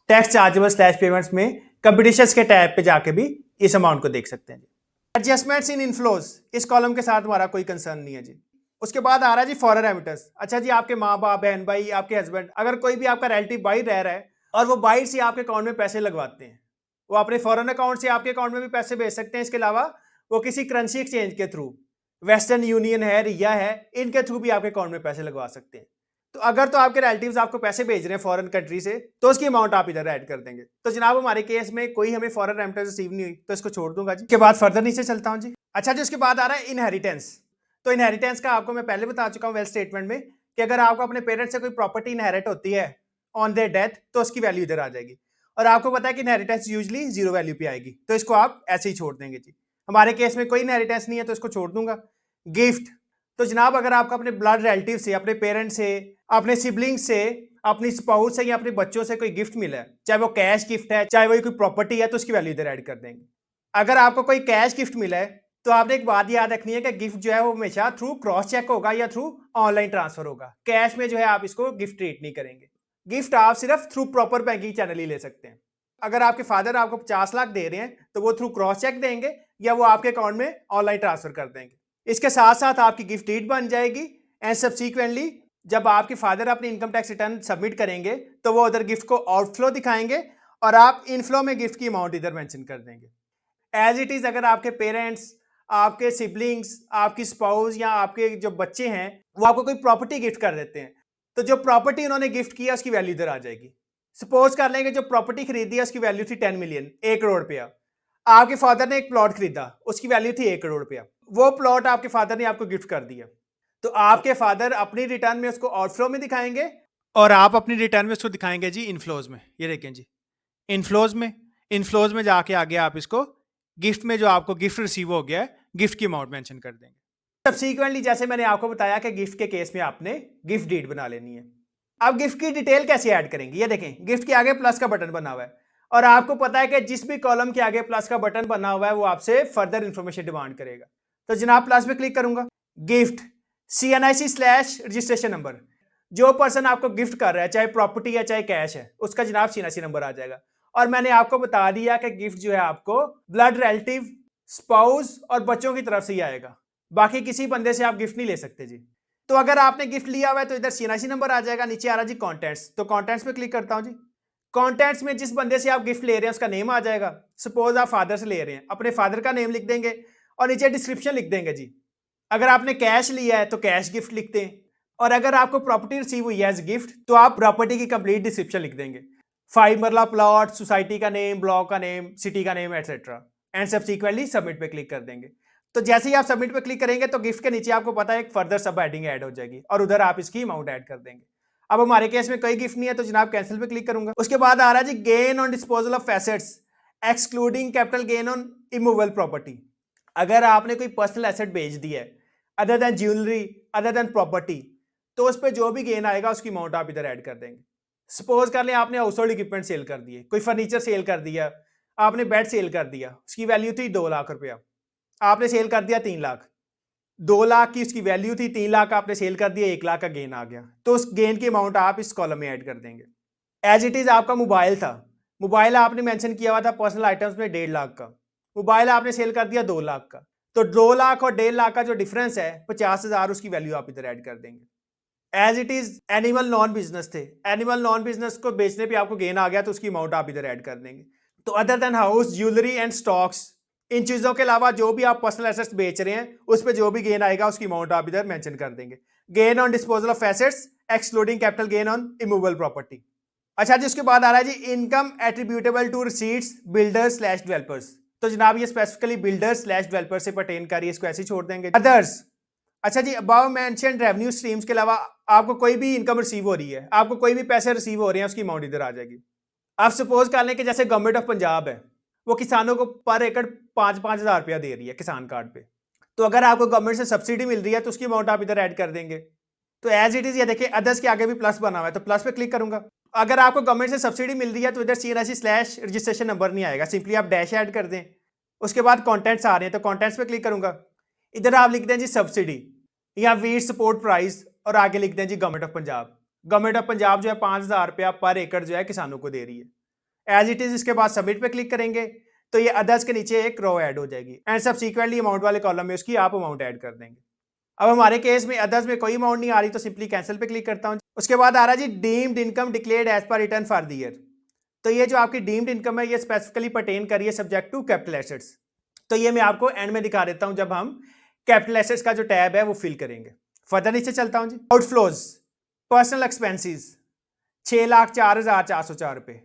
टैक्स चार्जेबल स्लैश पेमेंट्स में कंपटीशंस के टैब पे जाके भी इस अमाउंट को देख सकते हैं। एडजस्टमेंट्स इन इनफ्लोज, इस कॉलम के साथ हमारा कोई कंसर्न नहीं है जी। उसके बाद आ रहा है जी फॉरेन रेमिटेंस। अच्छा जी, आपके माँ बाप, बहन भाई, आपके हस्बैंड, अगर कोई भी आपका रिलेटिव बाहर रह रहा है और वो बाहर से आपके अकाउंट में पैसे लगवाते हैं, वो अपने फॉरेन अकाउंट से आपके अकाउंट में भी पैसे भेज सकते हैं। इसके अलावा वो किसी करेंसी एक्सचेंज के थ्रू, वेस्टर्न यूनियन है, रिया है, इनके थ्रू भी आपके अकाउंट में पैसे लगवा सकते हैं। तो अगर तो आपके रिलेटिव्स आपको पैसे भेज रहे हैं फॉरेन कंट्री से, तो उसकी अमाउंट आप इधर ऐड कर देंगे। तो जनाब हमारे केस में कोई हमें फॉरेन रेमिटेंस रिसीव नहीं हुई, तो इसको छोड़ दूंगा जी। इसके बाद फर्दर नीचे चलता हूं जी। अच्छा जी, उसके बाद आ रहा है इनहेरिटेंस। तो इनहेरिटेंस का आपको मैं पहले बता चुका हूं वेल्थ स्टेटमेंट में कि अगर आपको अपने पेरेंट्स से कोई प्रॉपर्टी इनहेरिट होती है ऑन देयर डेथ, तो उसकी वैल्यू इधर आ जाएगी। और आपको पता है कि इनहेरिटेंस यूजुअली जीरो वैल्यू पे आएगी, तो इसको आप ऐसे ही छोड़ देंगे जी। हमारे केस में कोई इनहेरिटेंस नहीं है तो इसको छोड़ दूंगा। गिफ्ट, तो जनाब अगर आपका अपने ब्लड रिलेटिव से, अपने पेरेंट्स से, अपने सिबलिंग्स से, अपनी स्पाउस से या अपने बच्चों से कोई गिफ्ट मिला है, चाहे वो कैश गिफ्ट है, चाहे वो कोई प्रॉपर्टी है, तो उसकी वैल्यू इधर ऐड कर देंगे। अगर आपको कोई कैश गिफ्ट मिला है तो आपने एक बात याद रखनी है कि गिफ्ट जो है वो हमेशा थ्रू क्रॉस चेक होगा या थ्रू ऑनलाइन ट्रांसफर होगा। कैश में जो है आप इसको गिफ्ट ट्रीट नहीं करेंगे। गिफ्ट आप सिर्फ थ्रू प्रॉपर बैंकिंग चैनल ही ले सकते हैं। अगर आपके फादर आपको 50 लाख दे रहे हैं तो वो थ्रू क्रॉस चेक देंगे या वो आपके अकाउंट में ऑनलाइन ट्रांसफर कर देंगे। इसके साथ साथ आपकी गिफ्ट डीड बन जाएगी, एंड सब्सिक्वेंटली जब आपके फादर अपनी इनकम टैक्स रिटर्न सबमिट करेंगे तो वो उधर गिफ्ट को आउटफ्लो दिखाएंगे और आप इनफ्लो में गिफ्ट की अमाउंट इधर मेंशन कर देंगे। एज इट इज अगर आपके पेरेंट्स, आपके सिबलिंग्स, आपकी स्पाउस या आपके जो बच्चे हैं वो आपको कोई प्रॉपर्टी गिफ्ट कर देते हैं, तो जो प्रॉपर्टी उन्होंने गिफ्ट किया उसकी वैल्यू इधर आ जाएगी। सपोज कर लेंगे जो प्रॉपर्टी खरीदी है उसकी वैल्यू थी 10 मिलियन, 1 करोड़ रुपया। आपके फादर ने एक प्लॉट खरीदा, उसकी वैल्यू थी 1 करोड़ रुपया। वो प्लॉट आपके फादर ने आपको गिफ्ट कर दिया, तो आपके फादर अपनी रिटर्न में उसको आउटफ्लो में दिखाएंगे और आप अपनी रिटर्न में उसको दिखाएंगे जी इनफ्लोज में। ये देखें जी, इनफ्लोज में जाके आगे आप इसको गिफ्ट में जो आपको गिफ्ट रिसीव हो गया है, गिफ्ट की अमाउंट मेंशन कर देंगे। सब्सिक्वेंटली जैसे मैंने आपको बताया कि गिफ्ट के केस में आपने गिफ्ट डीड बना लेनी है। अब गिफ्ट की डिटेल कैसे ऐड करेंगे, ये देखें गिफ्ट के आगे प्लस का बटन बना हुआ है और आपको पता है कि जिस भी कॉलम के आगे प्लस का बटन बना हुआ है वो आपसे फर्दर इंफॉर्मेशन डिमांड करेगा। तो जनाब प्लस पे क्लिक करूंगा, gift CNIC slash registration number, जो पर्सन आपको गिफ्ट कर रहा है चाहे प्रॉपर्टी है चाहे कैश है, उसका जनाब CNIC नंबर आ जाएगा। और मैंने आपको बता दिया कि गिफ्ट जो है आपको ब्लड रिलेटिव, स्पाउस और बच्चों की तरफ से ही आएगा, बाकी किसी बंदे से आप गिफ्ट नहीं ले सकते जी। तो अगर आपने गिफ्ट लिया हुआ है तो इधर CNIC नंबर आ जाएगा, नीचे आ रहा जी कॉन्टेंट्स, तो कॉन्टेंट्स पे क्लिक करता हूं जी। कॉन्टेंट्स में जिस बंदे से आप गिफ्ट ले रहे हैं उसका नेम आ जाएगा। सपोज आप फादर से ले रहे हैं, अपने फादर का नेम लिख देंगे और नीचे डिस्क्रिप्शन लिख देंगे जी। अगर आपने कैश लिया है तो कैश गिफ्ट लिखते हैं, और अगर आपको प्रॉपर्टी रिसीव हुई है एज गिफ्ट तो आप प्रॉपर्टी की कंप्लीट डिस्क्रिप्शन लिख देंगे, 5 मरला प्लॉट, सोसाइटी का नेम, ब्लॉक का नेम, सिटी का name etcetera, and subsequently submit पे क्लिक कर देंगे। तो जैसे ही आप सबमिट पे क्लिक करेंगे तो गिफ्ट के नीचे आपको पता है एक फर्दर सब हेडिंग ऐड हो जाएगी और उधर आप इसकी अमाउंट ऐड कर देंगे। अब हमारे केस में कोई गिफ्ट नहीं है तो जनाब कैंसिल पे क्लिक करूंगा। उसके बाद आ रहा है जी gain on disposal of assets excluding capital gain on immovable property. अगर आपने कोई पर्सनल एसेट बेच दिया है other than jewellery, other than property, तो उस पर जो भी गेन आएगा उसकी अमाउंट आप इधर ऐड कर देंगे। सपोज कर लें आपने हाउस होल्ड इक्विपमेंट सेल कर दिए, कोई फर्नीचर सेल कर दिया, आपने बेड सेल कर दिया, उसकी वैल्यू थी 2 लाख रुपया, आपने सेल कर दिया 3 लाख, 2 लाख की उसकी वैल्यू थी, 3 लाख आपने सेल कर दिया, 1 लाख का गेन आ गया, तो उस गेन की अमाउंट आप इस कॉलम में ऐड कर देंगे। एज इट इज आपका मोबाइल था, मोबाइल आपने मेंशन किया हुआ था पर्सनल आइटम्स में 1.5 लाख का, मोबाइल आपने सेल कर दिया 2 लाख का, तो 2 लाख और 1.5 लाख का जो डिफरेंस है 50,000, उसकी वैल्यू आप इधर ऐड कर देंगे। As it is animal non business थे, एनिमल नॉन बिजनेस को बेचने पे आपको गेन आ गया तो उसकी अमाउंट आप इधर ऐड कर देंगे। तो other than house, jewellery and stocks, इन चीजों के अलावा जो भी आप पर्सनल एसेट्स बेच रहे हैं उस पर जो भी गेन आएगा उसकी अमाउंट आप इधर मेंशन कर देंगे। Gain on disposal of assets excluding capital gain on immovable property. अच्छा जी, उसके बाद आ रहा है जी income attributable to receipts builders slash developers. तो जनाब ये स्पेसिफिकली बिल्डर्स स्लैश डेवलपर से पर्टेन कर रही है, इसको ऐसे ही छोड़ देंगे। अदर्स, अच्छा जी, अबाव मेंशन्ड रेवेन्यू स्ट्रीम्स के अलावा आपको कोई भी इनकम रिसीव हो रही है, आपको कोई भी पैसे रिसीव हो रहे हैं, उसकी अमाउंट इधर आ जाएगी। आप सपोज कर लें कि जैसे गवर्नमेंट ऑफ पंजाब है, वो किसानों को पर एकड़ 5-5 हज़ार रुपया दे रही है किसान कार्ड पे। तो अगर आपको गवर्नमेंट से सब्सिडी मिल रही है तो उसकी अमाउंट आप इधर ऐड कर देंगे। तो एज इट इज ये देखिए अदर्स के आगे भी प्लस बना हुआ है, तो प्लस पे क्लिक करूंगा। अगर आपको गवर्नमेंट से सब्सिडी मिल रही है तो इधर CNSE स्लैश रजिस्ट्रेशन नंबर नहीं आएगा, सिंपली आप डैश ऐड कर दें। उसके बाद कॉन्टेंट्स आ रहे हैं तो कॉन्टेंट्स पे क्लिक करूंगा। इधर आप लिख दें जी सब्सिडी या वीट सपोर्ट प्राइस और आगे लिख दें जी government of Punjab. Government of Punjab जो है 5 हज़ार रुपया पर एकड़ जो है किसानों को दे रही है। एज इट इज इसके बाद सबमिट पे क्लिक करेंगे तो ये अदर्स के नीचे एक रो ऐड हो जाएगी एंड सब्सिक्वेंटली अमाउंट वाले कॉलम में उसकी आप अमाउंट ऐड कर देंगे। अब हमारे केस में अदर्स में कोई अमाउंट नहीं आ रही तो सिंपली कैंसिल पे क्लिक करता हूं। उसके बाद आ रहा है जी deemed income declared as per return for the year. तो ये जो आपकी डीम्ड इनकम है ये स्पेसिफिकली पर्टेन कर रही है सब्जेक्ट टू कैपिटल एसेट्स। तो ये मैं आपको एंड में दिखा देता हूं जब हम कैपिटल एसेट्स का जो टैब है वो फिल करेंगे। फर्दर नीचे चलता हूं जी। आउटफ्लोज, पर्सनल एक्सपेंसेस 6,04,404 रुपए।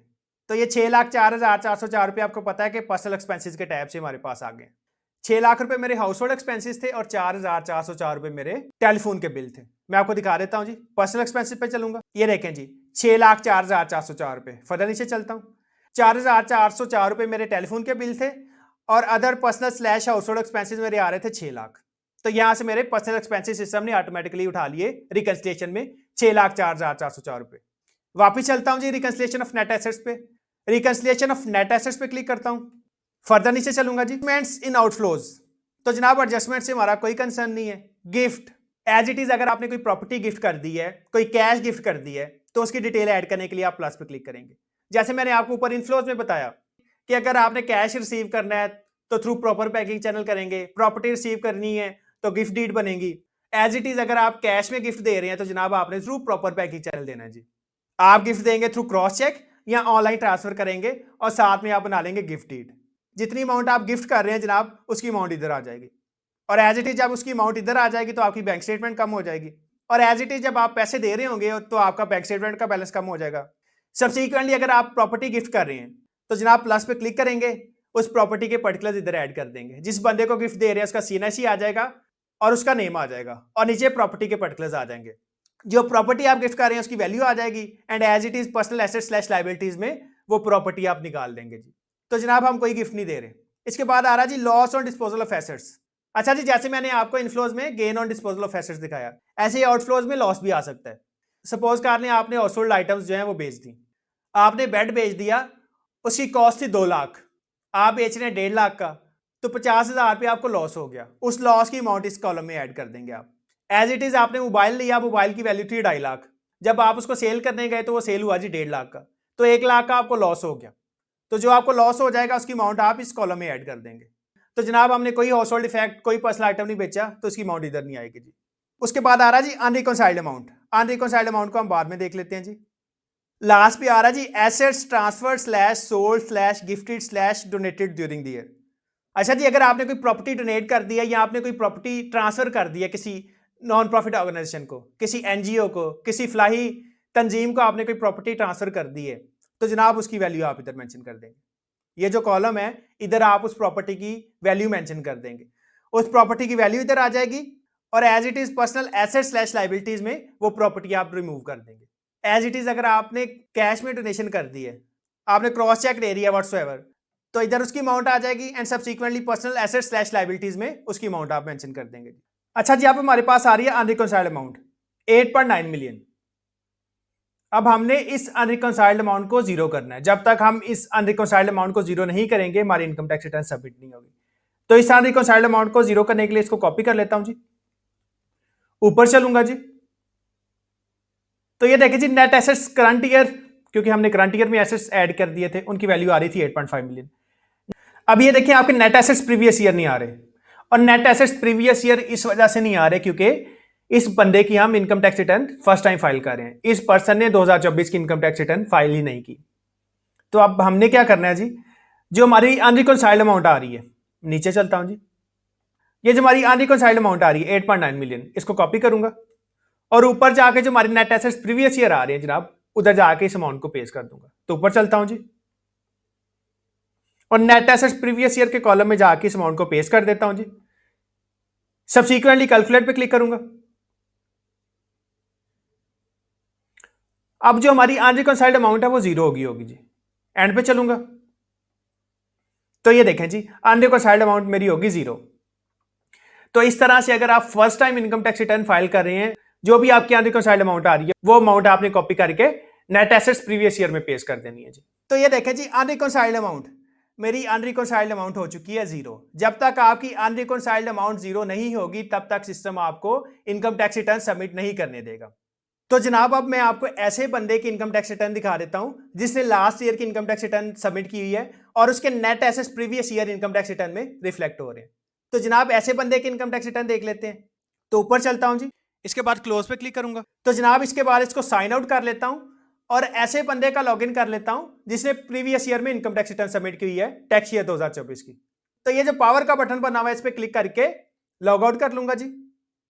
तो ये 6,04,404 रुपए आपको पता है कि पर्सनल एक्सपेंसेस के टैब से हमारे पास आ गए। 6 लाख रुपए मेरे हाउस होल्ड एक्सपेंसेस थे और 4,404 रुपए मेरे टेलीफोन के बिल थे। मैं आपको दिखा देता हूं जी। पर्सनल एक्सपेंसेस पे चलूंगा, ये देखें जी 6,04,404 रुपए। फर्दर नीचे चलता हूं, 4,404 रुपए मेरे टेलीफोन के बिल थे और other personal slash house hold expenses मेरे आ रहे थे 6 लाख। तो यहां से मेरे पर्सनल एक्सपेंसेस सिस्टम ने ऑटोमेटिकली उठा लिए रिकंसिलिएशन में 6,04,404 रुपए। वापिस चलता हूं जी रिकंसिलिएशन ऑफ नेट एसेट्स पे। रिकंसिलिएशन ऑफ नेट एसेट्स पे क्लिक करता हूं। फर्दर नीचे चलूंगा जी। पेमेंट्स इन आउटफ्लोज, तो जनाब एडजस्टमेंट से हमारा कोई कंसर्न नहीं है। गिफ्ट, एज इट इज अगर आपने कोई प्रॉपर्टी गिफ्ट कर दी है, कोई कैश गिफ्ट कर दी है तो उसकी डिटेल ऐड करने के लिए आप प्लस पे क्लिक करेंगे। जैसे मैंने आपको ऊपर इनफ्लोज में बताया कि अगर आपने कैश रिसीव करना है तो थ्रू प्रॉपर पैकिंग चैनल करेंगे, प्रॉपर्टी रिसीव करनी है तो गिफ्ट डीड बनेगी। एज इट इज अगर आप कैश में गिफ्ट दे रहे हैं तो जनाब आपने थ्रू प्रॉपर पैकिंग चैनल देना है जी। आप गिफ्ट देंगे थ्रू क्रॉस चेक या ऑनलाइन ट्रांसफर करेंगे और साथ में आप बना लेंगे गिफ्ट डीड। जितनी अमाउंट आप गिफ्ट कर रहे हैं जनाब उसकी अमाउंट इधर आ जाएगी और एज इट इज जब उसकी अमाउंट इधर आ जाएगी तो आपकी बैंक स्टेटमेंट कम हो जाएगी और एज इट इज जब आप पैसे दे रहे होंगे तो आपका बैंक स्टेटमेंट का बैलेंस कम हो जाएगा। सबसीक्वेंटली अगर आप प्रॉपर्टी गिफ्ट कर रहे हैं तो जनाब प्लस पे क्लिक करेंगे, उस प्रॉपर्टी के पर्टिकुलर्स इधर ऐड कर देंगे। जिस बंदे को गिफ्ट दे रहे हैं उसका CNSE आ जाएगा और उसका नेम आ जाएगा और नीचे प्रॉपर्टी के पर्टिकुलर्स आ जाएंगे। जो प्रॉपर्टी आप गिफ्ट कर रहे हैं उसकी वैल्यू आ जाएगी and as it is personal asset slash liabilities में वो प्रॉपर्टी आप निकाल देंगे जी। तो जनाब हम कोई गिफ्ट नहीं दे रहे। इसके बाद आ रहा जी loss on disposal of assets. अच्छा जी, जैसे मैंने आपको इनफ्लोज में gain on disposal of assets दिखाया, ऐसे ही आउटफ्लोज में लॉस भी आ सकता है। सपोज कर लें आपने हाउस होल्ड आइटम्स जो हैं वो बेच दी। आपने बेड बेच दिया, उसकी कॉस्ट थी 2 लाख, आप बेच रहे हैं 1.5 लाख का, तो 50,000 रुपये आपको लॉस हो गया। उस लॉस की अमाउंट इस कॉलम में ऐड कर देंगे आप। एज इट इज आपने मोबाइल लिया, मोबाइल की वैल्यू थी 2.5 लाख, जब आप उसको सेल करने गए तो वो सेल हुआ जी 1.5 लाख का, तो 1 लाख का आपको लॉस हो गया। तो जो आपको लॉस हो जाएगा उसकी अमाउंट आप इस कॉलम में ऐड कर देंगे। तो जनाब हमने कोई हाउस होल्ड इफेक्ट, कोई पर्सनल आइटम नहीं बेचा तो उसकी अमाउंट इधर नहीं आएगी जी। उसके बाद आ रहा जी अनरिकॉन्साइल्ड अमाउंट। अनरिकॉन्साइल्ड अमाउंट को हम बाद में देख लेते हैं जी। लास्ट पे आ रहा जी assets transfer slash sold slash gifted slash donated during the year. अच्छा जी, अगर आपने कोई प्रॉपर्टी डोनेट कर दी है या आपने कोई प्रॉपर्टी ट्रांसफर कर दी है किसी नॉन प्रॉफिट ऑर्गेनाइजेशन को, किसी NGO को, किसी फलाही तंजीम को आपने कोई प्रॉपर्टी ट्रांसफर कर दी है तो जनाब उसकी वैल्यू आप इधर मेंशन कर देंगे। ये जो कॉलम है इधर आप उस प्रॉपर्टी की वैल्यू मेंशन कर देंगे, उस प्रॉपर्टी की वैल्यू इधर आ जाएगी और as it is personal asset slash liabilities में वो प्रॉपर्टी आप रिमूव कर देंगे। एज इट इज अगर आपने कैश में डोनेशन कर दी है, आपने क्रॉस चेक ले रही है व्हाट्सएवर, तो इधर उसकी अमाउंट आ जाएगी and subsequently personal asset slash liabilities में उसकी अमाउंट आप मेंशन कर देंगे। अच्छा जी, अब हमारे पास आ रही है अनरिकॉन्साइल्ड अमाउंट 8.9 मिलियन। अब हमने इस अनरिकॉन्साइल्ड अमाउंट को जीरो करना है। जब तक हम इस अनरिकॉन्साइल्ड अमाउंट को जीरो नहीं करेंगे हमारी इनकम टैक्स रिटर्न सबमिट नहीं होगी। तो इस अनरिकॉन्साइल्ड अमाउंट को जीरो करने के लिए इसको कॉपी कर लेता हूं जी, ऊपर चलूंगा जी। तो ये देखिए जी नेट एसेट्स करंट ईयर, क्योंकि हमने करंट ईयर में एसेट्स ऐड कर दिए थे, उनकी वैल्यू आ रही थी 8.5 मिलियन। अब ये देखिए आपके नेट एसेट्स प्रीवियस ईयर नहीं आ रहे और नेट एसेट्स प्रीवियस ईयर इस वजह से नहीं आ रहे क्योंकि इस बंदे की हम income tax written first time file कर रहे हैं, इस पर्सन ने 2024 की इनकम टैक्स रिटर्न फाइल ही नहीं की। तो अब हमने क्या करना है जी, जो हमारी अनरिकॉन्साइल्ड अमाउंट आ रही है, नीचे चलता हूं जी, ये जो हमारी अनरिकॉन्साइल्ड अमाउंट आ रही है 8.9 मिलियन, इसको कॉपी करूंगा और ऊपर जाके जो हमारी नेट एसेट्स प्रीवियस ईयर आ रही है जनाब, उधर जाके इस अमाउंट को पेश कर दूंगा। तो ऊपर चलता हूं जी और नेट एसेट्स प्रीवियस ईयर के कॉलम में जाके इस अमाउंट को पेश कर देता हूं जी। सब्सिक्वेंटली कैलकुलेट पे क्लिक करूंगा। अब जो हमारी अनरिकॉन्साइल्ड अमाउंट है वो जीरो होगी जी। एंड पे चलूंगा तो ये देखें जी, अनरिकॉन्साइल्ड अमाउंट मेरी होगी जीरो। तो इस तरह से अगर आप first time income tax return file कर रहे हैं, जो भी आपकी अनरिकॉन्साइल्ड अमाउंट आ रही है वो अमाउंट आपने कॉपी करके नेट एसेट्स प्रीवियस ईयर में पेश कर देनी है जी। तो ये देखें जी, अनरिकॉन्साइल्ड अमाउंट, मेरी अनरिकॉन्साइल्ड अमाउंट हो चुकी है जीरो। जब तक आपकी अनरिकॉन्साइल्ड अमाउंट जीरो नहीं होगी तब तक सिस्टम आपको इनकम टैक्स रिटर्न सबमिट नहीं करने देगा। तो जनाब अब मैं आपको ऐसे बंदे की इनकम टैक्स रिटर्न दिखा देता हूं जिसने लास्ट ईयर की इनकम टैक्स रिटर्न सबमिट की हुई है और उसके net assets previous year income tax return में रिफ्लेक्ट हो रहे हैं। तो जनाब ऐसे बंदे की इनकम टैक्स रिटर्न देख लेते हैं। तो ऊपर चलता हूं जी, इसके बाद क्लोज पे क्लिक करूंगा। तो जनाब इसके बाद इसको साइन आउट कर लेता हूं और ऐसे बंदे का लॉगिन कर लेता हूं जिसने प्रीवियस ईयर में इनकम टैक्स रिटर्न सबमिट की हुई है टैक्स ईयर 2024 की। तो ये जो पावर का बटन बना हुआ है इस पर क्लिक करके लॉग आउट कर लूंगा जी।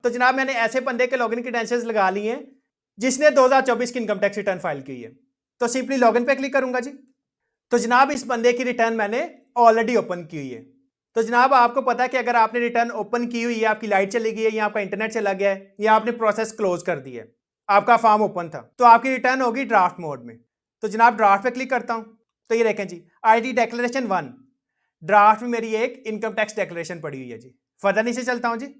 तो जनाब मैंने ऐसे बंदे के लॉगिन क्रेडेंशियल्स लगा लिए हैं जिसने 2024 की इनकम टैक्स रिटर्न फाइल की है। तो सिंपली लॉगिन पे क्लिक करूंगा जी। तो जनाब इस बंदे की रिटर्न मैंने ऑलरेडी ओपन की हुई है। तो जनाब आपको पता है कि अगर आपने रिटर्न ओपन की हुई है, आपकी लाइट चली गई है या आपका इंटरनेट चला गया है या आपने प्रोसेस क्लोज कर दिया है, आपका फॉर्म ओपन था, तो आपकी रिटर्न होगी ड्राफ्ट मोड में। तो जनाब ड्राफ्ट पे क्लिक करता हूं तो ये देखें जी, आईटी डिक्लेरेशन 1 ड्राफ्ट में मेरी एक इनकम टैक्स डिक्लेरेशन पड़ी हुई है जी। फर्दर नीचे चलता हूं जी।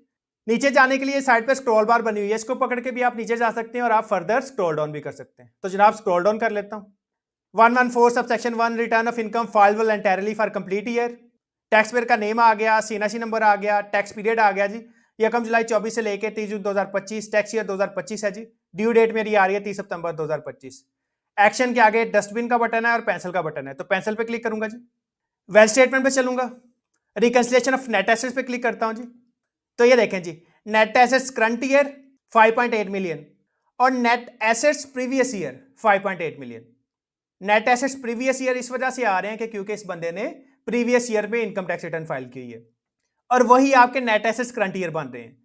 नीचे जाने के लिए साइड पे स्क्रॉल बार बनी हुई है, इसको पकड़ के भी आप नीचे जा सकते हैं और आप फर्दर स्क्रॉल डाउन भी कर सकते हैं। तो जनाब स्क्रॉल डाउन कर लेता हूं। 114 subsection 1 return of income file entirely for complete year. Tax payer का नेम आ गया, सीएनएससी नंबर आ गया, टैक्स पीरियड आ गया जी, 1 जुलाई 24 से लेके 30 जून 2025, टैक्स ईयर 2025 है जी। ड्यू डेट मेरी आ रही है 30 सितंबर 2025। एक्शन के आगे डस्टबिन का बटन है और पेंसिल का बटन है, तो पेंसिल पे क्लिक करूंगा जी। वेल स्टेटमेंट पे चलूंगा, रिकंसिलिएशन ऑफ नेट एसेट्स पे क्लिक करता हूं जी। तो ये देखें जी, net assets current year 5.8 million और net assets previous year 5.8 million. Net assets previous year इस वजह से आ रहे हैं कि क्योंकि इस बंदे ने प्रीवियस ईयर में इनकम टैक्स रिटर्न फाइल की है और वही आपके नेट एसेट्स करंट ईयर बन रहे हैं।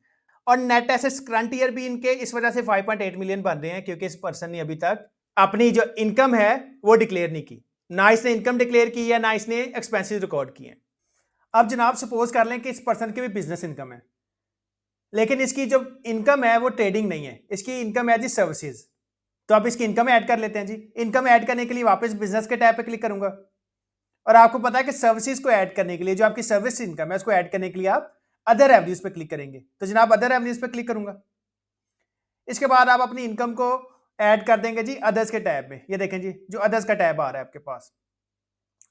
और नेट एसेट्स करंट ईयर भी इनके इस वजह से 5.8 मिलियन बन रहे हैं क्योंकि इस पर्सन ने अभी तक अपनी जो इनकम है वो डिक्लेयर नहीं की, ना इसने इनकम डिक्लेयर की है ना इसने एक्सपेंसेस रिकॉर्ड किए हैं। अब जनाब सपोज कर लें कि इस पर्सन की भी बिजनेस इनकम है, लेकिन इसकी जो इनकम है वो ट्रेडिंग नहीं है, इसकी इनकम है जी सर्विसेज। तो आप इसकी इनकम ऐड कर लेते हैं जी। इनकम ऐड करने के लिए वापस बिजनेस के टैब पे क्लिक करूंगा और आपको पता है कि सर्विसेज को ऐड करने के लिए जो आपकी सर्विस इनकम है उसको ऐड करने के लिए आप अदर रेवेन्यूज पे क्लिक करेंगे। तो जनाब अदर रेवेन्यूज पे क्लिक करूंगा। इसके बाद आप अपनी इनकम को ऐड कर देंगे जी अदर्स के टैब में। ये देखें जी, जो अदर्स का टैब आ रहा है आपके पास।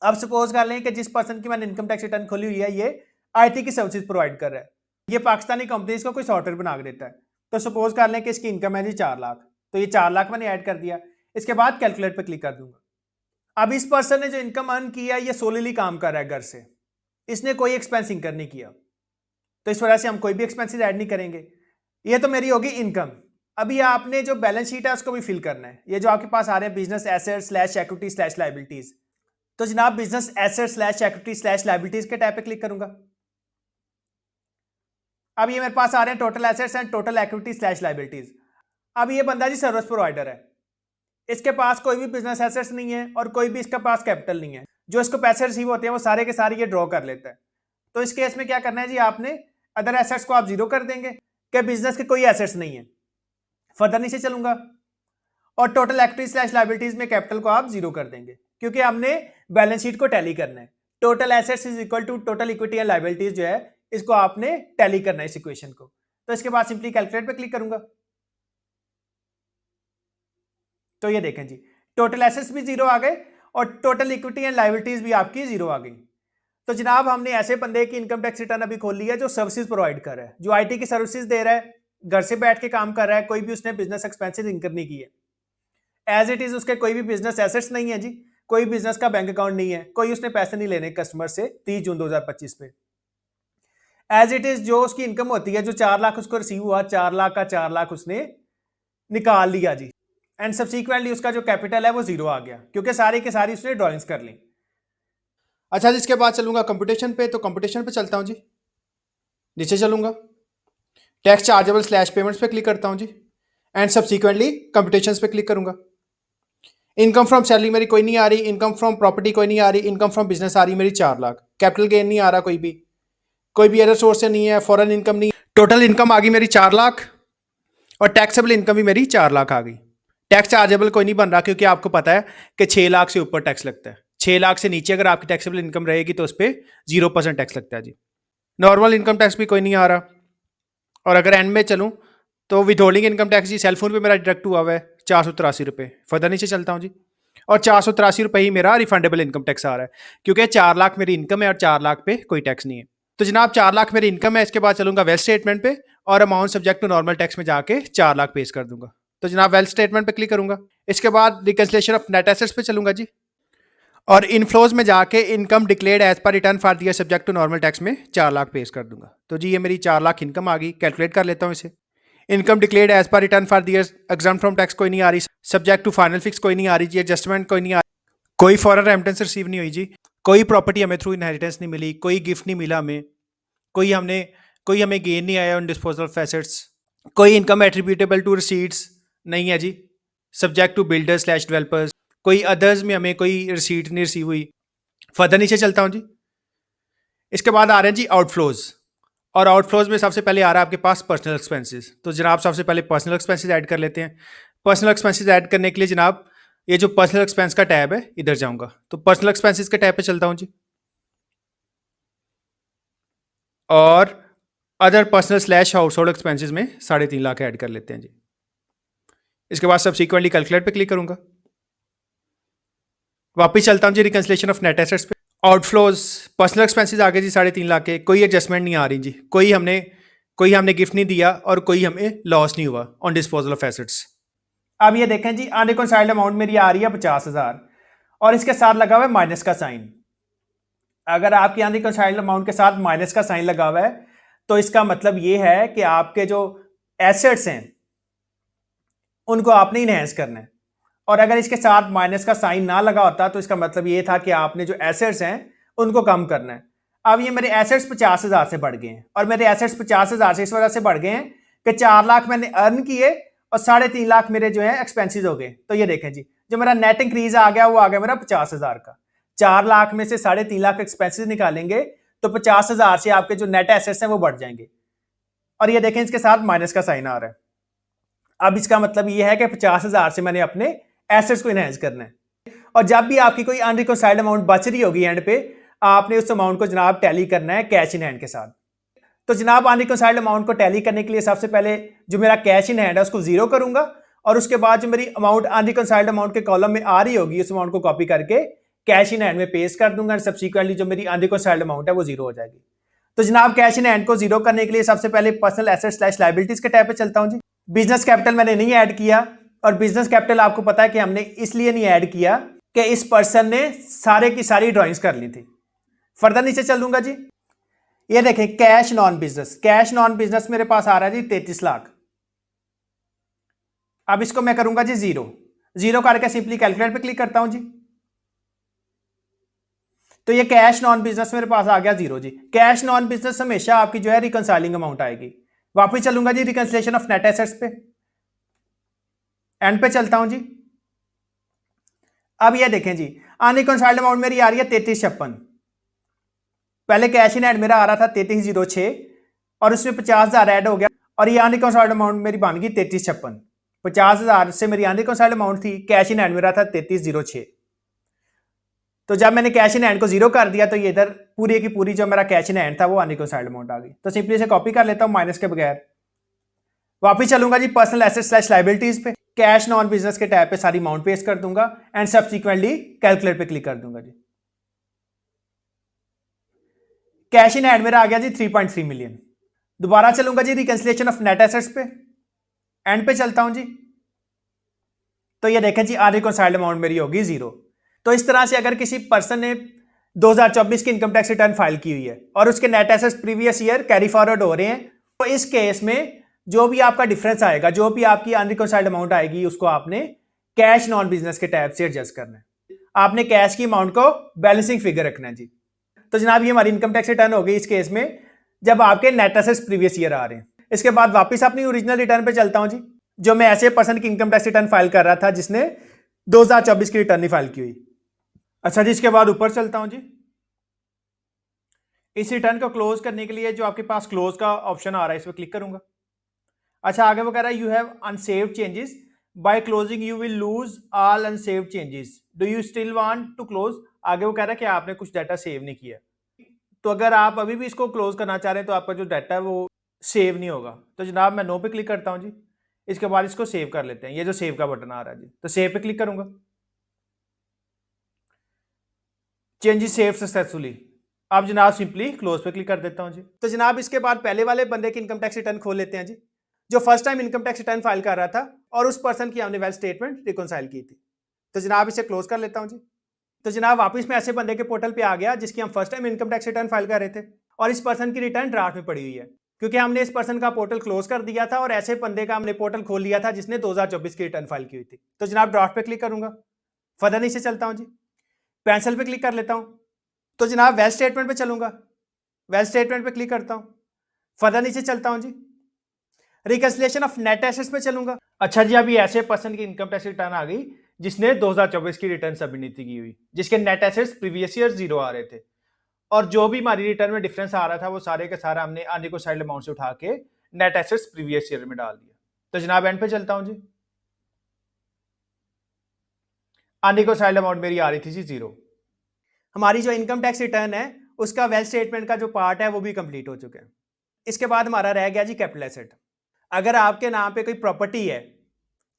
अब सपोज कर लें कि जिस पर्सन की मैंने इनकम टैक्स रिटर्न खोली हुई है ये आईटी की सर्विसेज प्रोवाइड कर रहा है, ये पाकिस्तानी कंपनीज को कोई सॉफ्टवेयर बना के देता है। तो सपोज कर लें कि इसकी इनकम है जी 4 लाख, तो ये 4 लाख मैंने ऐड कर दिया। इसके बाद कैलकुलेट पे क्लिक कर दूंगा। अब इस पर्सन ने जो इनकम अर्न किया ये सोलिली काम कर रहा है घर से, इसने कोई एक्सपेंस इंकर नहीं किया, तो इस वजह से हम कोई भी एक्सपेंसेस ऐड नहीं करेंगे। ये तो मेरी होगी इनकम। अभी आपने जो बैलेंस शीट है उसको भी फिल करना है। ये जो आपके पास आ रहे हैं business asset slash equity slash liabilities, तो जनाब business asset slash equity slash liabilities के टैब पे क्लिक करूंगा। अब ये मेरे पास आ रहे हैं total assets and total equity slash liabilities. अब ये बंदा जी सर्विस प्रोवाइडर है, इसके पास कोई भी बिजनेस एसेट्स नहीं है और कोई भी इसके पास कैपिटल नहीं है। जो इसको पैसे रिसीव होते हैं वो सारे के सारे ये ड्रॉ कर लेता है। तो इस केस में क्या करना है जी, आपने अदर एसेट्स को आप जीरो कर देंगे कि बिजनेस के कोई एसेट्स नहीं है। फर्दर नीचे चलूंगा और टोटल इक्विटी स्लैश लाइबिलिटीज में कैपिटल को आप जीरो कर देंगे क्योंकि हमने बैलेंस शीट को टैली करना है। Total assets is equal to total equity and liabilities जो है इसको आपने टैली करना है इस इक्वेशन को। तो इसके बाद सिंपली कैलकुलेट पे क्लिक करूंगा। तो ये देखें जी, टोटल एसेट्स भी जीरो आ गए और टोटल इक्विटी एंड लाइबिलिटीज भी आपकी जीरो आ गई। तो जनाब हमने ऐसे बंदे की इनकम टैक्स रिटर्न अभी खोल लिया जो सर्विसेज प्रोवाइड कर रहा है, जो आईटी की सर्विसेज दे रहा है, घर से बैठ के काम कर रहा है, कोई भी उसने बिजनेस एक्सपेंसेस इनकर नहीं किए। एज इट इज उसके कोई भी बिजनेस एसेट्स नहीं है जी, कोई बिजनेस का बैंक अकाउंट नहीं है, कोई उसने पैसे नहीं लेने कस्टमर से 30 जून 2025 पे। एज इट इज जो उसकी इनकम होती है, जो 4 लाख उसको रिसीव हुआ, 4 लाख का 4 लाख उसने निकाल लिया जी, एंड सब्सिक्वेंटली उसका जो कैपिटल है वो जीरो आ गया, क्योंकि सारी के सारी उसने ड्रॉइंग्स कर ली। अच्छा जी, इसके बाद चलूंगा कंपटीशन पे, तो कंपटीशन पे चलता हूं जी, नीचे चलूंगा, टैक्स चार्जेबल स्लैश पेमेंट्स पे क्लिक करता हूं जी, एंड सब्सिक्वेंटली कंपटीशन पे क्लिक करूंगा। इनकम फ्रॉम सैलरी मेरी कोई नहीं आ रही, इनकम फ्रॉम प्रॉपर्टी कोई नहीं आ रही, इनकम फ्रॉम बिजनेस आ रही मेरी 4 लाख, कैपिटल गेन नहीं आ रहा कोई भी अदर सोर्स से नहीं है, फॉरेन इनकम नहीं, टोटल इनकम आ गई मेरी 4 लाख, और टैक्सेबल इनकम भी मेरी 4 लाख आ गई। टैक्स चार्जेबल कोई नहीं बन रहा, क्योंकि आपको पता है कि 6 लाख से ऊपर टैक्स लगता है, 6 लाख से नीचे अगर आपकी टैक्सेबल इनकम रहेगी तो उस पर 0% टैक्स लगता है जी। नॉर्मल इनकम टैक्स भी कोई नहीं आ रहा, और अगर एंड में चलूँ तो विथहोल्डिंग इनकम टैक्स जी सेलफोन पे मेरा डिडक्ट हुआ हुआ है 483 रुपये। फर्दर नीचे चलता हूँ जी, और 483 रुपये ही मेरा रिफंडेबल इनकम टैक्स आ रहा है, क्योंकि 4 लाख मेरी इनकम है और 4 लाख पे कोई टैक्स नहीं है। तो जनाब 4 लाख मेरी इनकम है, इसके बाद चलूंगा वेल्थ स्टेटमेंट पे, और amount subject to normal tax में जाके 4 लाख पेश कर दूंगा। तो जनाब वेल्थ स्टेटमेंट पे क्लिक करूंगा, इसके बाद रिकंसिलेशन ऑफ नेट एसेट्स पे चलूंगा जी, और इनफ्लोज में जाके income declared as per return for the year subject to normal tax में 4 लाख पेश कर दूंगा। तो जी ये मेरी 4 लाख इनकम आ गई, कैलकुलेट कर लेता हूँ इसे। Income declared as per return for the year exempt from tax कोई नहीं आ रही, सब्जेक्ट टू फाइनल फिक्स कोई नहीं आ रही जी, एडजस्टमेंट कोई नहीं आ रही, कोई फॉरेन रेमिटेंस रिसीव नहीं हुई जी, कोई प्रॉपर्टी हमें थ्रू इनहेरिटेंस नहीं मिली, कोई गिफ्ट नहीं मिला हमें, कोई हमें गेन नहीं आया ऑन डिस्पोजल ऑफ एसेट्स, कोई इनकम एट्रीब्यूटेबल टू रिसीट्स नहीं है जी, subject to builders slash developers, कोई अदर्स में हमें कोई रिसीट नहीं रिसीव हुई। फर्दर नीचे चलता हूँ जी, इसके बाद आ रहे हैं जी आउटफ्लोज, और आउटफ्लोज में सबसे पहले आ रहा है आपके पास पर्सनल एक्सपेंसेस। तो जनाब सबसे पहले पर्सनल एक्सपेंसेस ऐड कर लेते हैं। पर्सनल एक्सपेंसेस ऐड करने के लिए जनाब ये जो पर्सनल एक्सपेंस का टैब है इधर जाऊंगा, तो पर्सनल एक्सपेंसेस के टैब पे चलता हूँ जी, और other personal slash house hold expenses में 3.5 लाख ऐड कर लेते हैं जी। इसके बाद सब्सिक्वेंटली कैलकुलेट पे क्लिक करूंगा, वापस चलता हूँ जी रिकंसिलेशन ऑफ नेट एसेट्स पे, आउटफ्लोज पर्सनल एक्सपेंसेस आगे जी 3.5 लाख के, कोई एडजस्टमेंट नहीं आ रही जी, कोई हमने गिफ्ट नहीं दिया और कोई हमें लॉस नहीं हुआ ऑन डिस्पोजल ऑफ एसेट्स। अब ये देखें जी अनरिकंसाइल्ड अमाउंट मेरी आ रही है 50,000, और इसके साथ लगा हुआ है माइनस का साइन। अगर आपके अनरिकंसाइल्ड अमाउंट के साथ माइनस का साइन लगा हुआ है तो इसका मतलब ये है कि आपके जो एसेट्स हैं उनको आपने इनहेंस करना है, और अगर इसके साथ माइनस का साइन ना लगा होता तो इसका मतलब ये था कि आपने जो एसेट्स हैं उनको कम करना है। अब ये मेरे एसेट्स 50,000 से बढ़ गए हैं, और मेरे एसेट्स 50,000 से इस वजह से बढ़ गए हैं कि 4 लाख मैंने अर्न किए और 3.5 लाख मेरे जो है एक्सपेंसिस हो गए। तो ये देखें जी जो मेरा नेट इंक्रीज आ गया वो आ गया मेरा 50,000 का, 4 लाख में से 3.5 लाख एक्सपेंसिस निकालेंगे तो 50,000 से आपके जो नेट एसेट्स हैं वो बढ़ जाएंगे, और ये देखें इसके साथ माइनस का साइन आ रहा है। अब इसका मतलब ये है कि 50,000 से मैंने अपने एसेट्स को इनहेंस करना है, और जब भी आपकी कोई अनरिकंसाइल्ड अमाउंट बच रही होगी एंड पे, आपने उस अमाउंट को जनाब टैली करना है कैश इन हैंड के साथ। तो जनाब अनरिकंसाइल्ड अमाउंट को टैली करने के लिए सबसे पहले जो मेरा कैश इन हैंड है उसको जीरो करूंगा, और उसके बाद जो मेरी अमाउंट अनरिकंसाइल्ड अमाउंट के कॉलम में आ रही होगी उस अमाउंट को कॉपी करके कैश इन हैंड में पेस्ट कर दूंगा, और सब्सिक्वेंटली जो मेरी अनरिकंसाइल्ड अमाउंट है वो जीरो हो जाएगी। तो जनाब कैश इन हैंड को जीरो करने के लिए सबसे पहले पर्सनल एसेट स्लैश लायबिलिटीज के टैब पे चलता हूं जी। बिजनेस कैपिटल मैंने नहीं ऐड किया, और बिजनेस कैपिटल आपको पता है कि हमने इसलिए नहीं ऐड किया कि इस पर्सन ने सारे की सारी ड्राइंग्स कर ली थी। फर्दर नीचे चल दूंगा जी, ये देखें cash non business, cash non business मेरे पास आ रहा है जी 33 लाख। अब इसको मैं करूंगा जी जीरो करके सिंपली कैलकुलेट पे क्लिक करता हूं जी, तो ये कैश नॉन बिजनेस मेरे पास आ गया जीरो जी। कैश नॉन बिजनेस हमेशा आपकी जो है रिकंसाइलिंग अमाउंट आएगी। वापस चलूंगा जी रिकंसिलेशन ऑफ नेट एसेट्स पे, एंड पे चलता हूं जी। अब ये देखें जी अनरिकंसाइल्ड अमाउंट मेरी आ रही है 3356, पहले कैश इन हैंड मेरा आ रहा था 3306, और उसमें 50,000 ऐड हो गया, और ये अनरिकंसाइल्ड अमाउंट मेरी बन गई 3356। 50,000 से मेरी अनरिकंसाइल्ड अमाउंट थी, कैश इन हैंड मेरा था 3306। तो जब मैंने कैश इन हैंड को जीरो कर दिया तो ये इधर पूरी की पूरी जो मेरा कैश इन हैंड था वो अनरिकंसाइल्ड अमाउंट आ गई। तो सिंपली इसे कॉपी कर लेता हूं माइनस के बगैर। वापिस चलूंगा जी पर्सनल एसेट स्लैश लायबिलिटीज पे, कैश नॉन बिजनेस के टैब पे सारी अमाउंट पेस्ट कर दूंगा, एंड सब्सिक्वेंटली कैलकुलेट पे क्लिक कर दूंगा जी। कैश इन हैंड मेरा आ गया जी 3.3 मिलियन। दोबारा चलूंगा जी रिकंसिलेशन ऑफ नेट एसेट्स पे, एंड पे चलता हूं जी, तो ये देखें जी अनरिकंसाइल्ड अमाउंट मेरी होगी जीरो। तो इस तरह से अगर किसी पर्सन ने 2024 की इनकम टैक्स रिटर्न फाइल की हुई है और उसके net assets previous year carry forward हो रहे हैं, तो इस केस में जो भी आपका डिफरेंस आएगा, जो भी आपकी अनरिकॉन्साइल्ड अमाउंट आएगी, उसको आपने कैश नॉन बिजनेस के टैब से एडजस्ट करना है। आपने कैश की अमाउंट को बैलेंसिंग फिगर रखना है जी। तो जनाब ये हमारी इनकम टैक्स रिटर्न हो गई इस केस में, जब आपके नेट एसेट्स प्रीवियस ईयर आ रहे हैं। इसके बाद वापस अपनी ओरिजिनल रिटर्न पे चलता हूं जी, जो मैं ऐसे पर्सन की इनकम टैक्स रिटर्न फाइल कर रहा था जिसने 2024 की रिटर्न नहीं फाइल की हुई। अच्छा जी, इसके बाद ऊपर चलता हूं जी। इस रिटर्न को क्लोज करने के लिए जो आपके पास क्लोज का ऑप्शन आ रहा है, इस पर क्लिक करूंगा। अच्छा, आगे वो कह रहा है you have unsaved changes, by closing you will lose all unsaved changes, do you still want to close. आगे वो कह रहा है कि आपने कुछ डाटा सेव नहीं किया, तो अगर आप अभी भी इसको क्लोज करना चाह रहे हैं तो आपका जो डाटा है वो सेव नहीं होगा। तो जनाब मैं नो पे क्लिक करता हूं जी। इसके बाद इसको सेव कर लेते हैं, ये जो सेव का बटन आ रहा है जी, तो सेव पे क्लिक करूंगा। Changes save successfully. अब जनाब सिंपली क्लोज पे क्लिक कर देता हूं जी। तो जनाब इसके बाद पहले वाले बंदे की इनकम टैक्स रिटर्न खोल लेते हैं जी, जो first time income tax return file कर रहा था और उस पर्सन की हमने वेल्थ स्टेटमेंट रिकॉन्साइल की थी। तो जनाब इसे क्लोज कर लेता हूं जी। तो जनाब वापस मैं ऐसे बंदे के पोर्टल पे आ गया जिसकी हम first time income tax return file कर रहे थे, और इस पर्सन की रिटर्न ड्राफ्ट में पड़ी हुई है, क्योंकि हमने इस पर्सन का पोर्टल क्लोज कर दिया था और ऐसे बंदे का हमने पोर्टल खोल लिया था जिसने 2024 की रिटर्न फाइल की हुई थी। तो जनाब ड्राफ्ट पे क्लिक करूंगा, फर्दर नीचे चलता हूं जी, कैंसिल पे क्लिक कर लेता हूं। तो जनाब वेल्थ स्टेटमेंट पे चलूंगा, वेल्थ स्टेटमेंट पे क्लिक करता हूं, फर्दर नीचे चलता हूं जी, रिकंसिलिएशन ऑफ नेट एसेट्स पे चलूंगा। अच्छा जी, अभी ऐसे पर्सन की इनकम टैक्स रिटर्न आ गई जिसने 2024 की रिटर्न सबमिट नहीं की हुई, जिसके net assets previous year zero आ रहे थे, और जो भी हमारी रिटर्न में डिफरेंस आ रहा था वो सारे का सारा हमने अनरिकॉन्साइल्ड अमाउंट से उठा के नेट एसेट्स प्रीवियस ईयर में डाल दिया। तो जनाब एंड पे चलता हूं जी, अनरिकॉन्साइल्ड अमाउंट मेरी आ रही थी जी जीरो। हमारी जो इनकम टैक्स रिटर्न है उसका वेल्थ स्टेटमेंट का जो पार्ट है वो भी कंप्लीट हो चुका है। इसके बाद हमारा रह गया जी कैपिटल एसेट। अगर आपके नाम पे कोई प्रॉपर्टी है,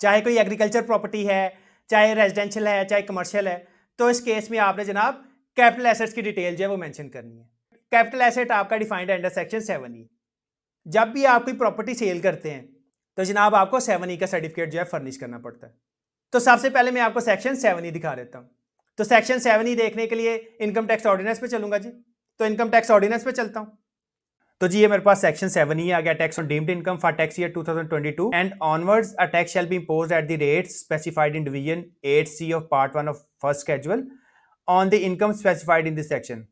चाहे कोई एग्रीकल्चर प्रॉपर्टी है, चाहे रेजिडेंशियल है, चाहे कमर्शियल है, तो इस केस में आपने जनाब कैपिटल एसेट्स की डिटेल जो है वो मेंशन करनी है। कैपिटल एसेट आपका डिफाइंड अंडर सेक्शन 7E। जब भी आप कोई प्रॉपर्टी सेल करते हैं तो जनाब आपको 7E का सर्टिफिकेट जो है फर्निश करना पड़ता है। तो सबसे पहले मैं आपको सेक्शन 7E दिखा देता हूं। तो सेक्शन 7E देखने के लिए इनकम टैक्स ऑर्डिनेंस पे चलूंगा जी। तो इनकम टैक्स ऑर्डिनेंस पे चलता हूं। तो जी ये मेरे पास सेक्शन 7E आ गया, tax on deemed income for tax year 2022 and onwards a tax shall be imposed at the rates specified in division 8C of part 1 of first schedule on the income specified in this section.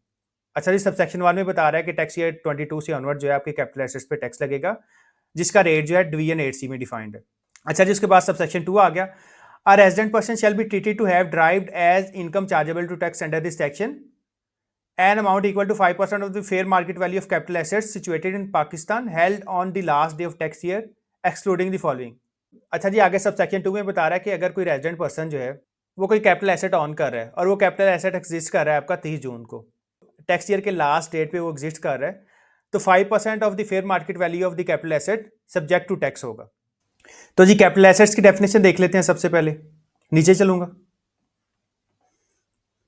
अच्छा जी, sub section 1 में बता रहा है कि tax year 22 से onward जो है आपके कैपिटल एसेट्स पे टैक्स लगेगा, जिसका रेट जो है डिवीजन 8C में डिफाइंड है। अच्छा जी, उसके बाद सब सेक्शन 2 आ गया, a resident person shall be treated to have derived as income chargeable to tax under this section an amount equal to 5% of the fair market value of capital assets situated in Pakistan held on the last day of tax year excluding the following। अच्छा जी, आगे sub section 2 में बता रहा है कि अगर कोई रेजिडेंट पर्सन जो है वो कोई कैपिटल एसेट ऑन कर रहा है और वो कैपिटल एसेट एग्जिस्ट कर रहा है आपका 30 जून को, टैक्स ईयर के लास्ट डेट पे वो एग्जिस्ट कर रहा है, तो 5% of the fair market value of the capital asset subject to tax होगा। तो जी कैपिटल एसेट्स की डेफिनेशन देख लेते हैं। सबसे पहले नीचे चलूंगा,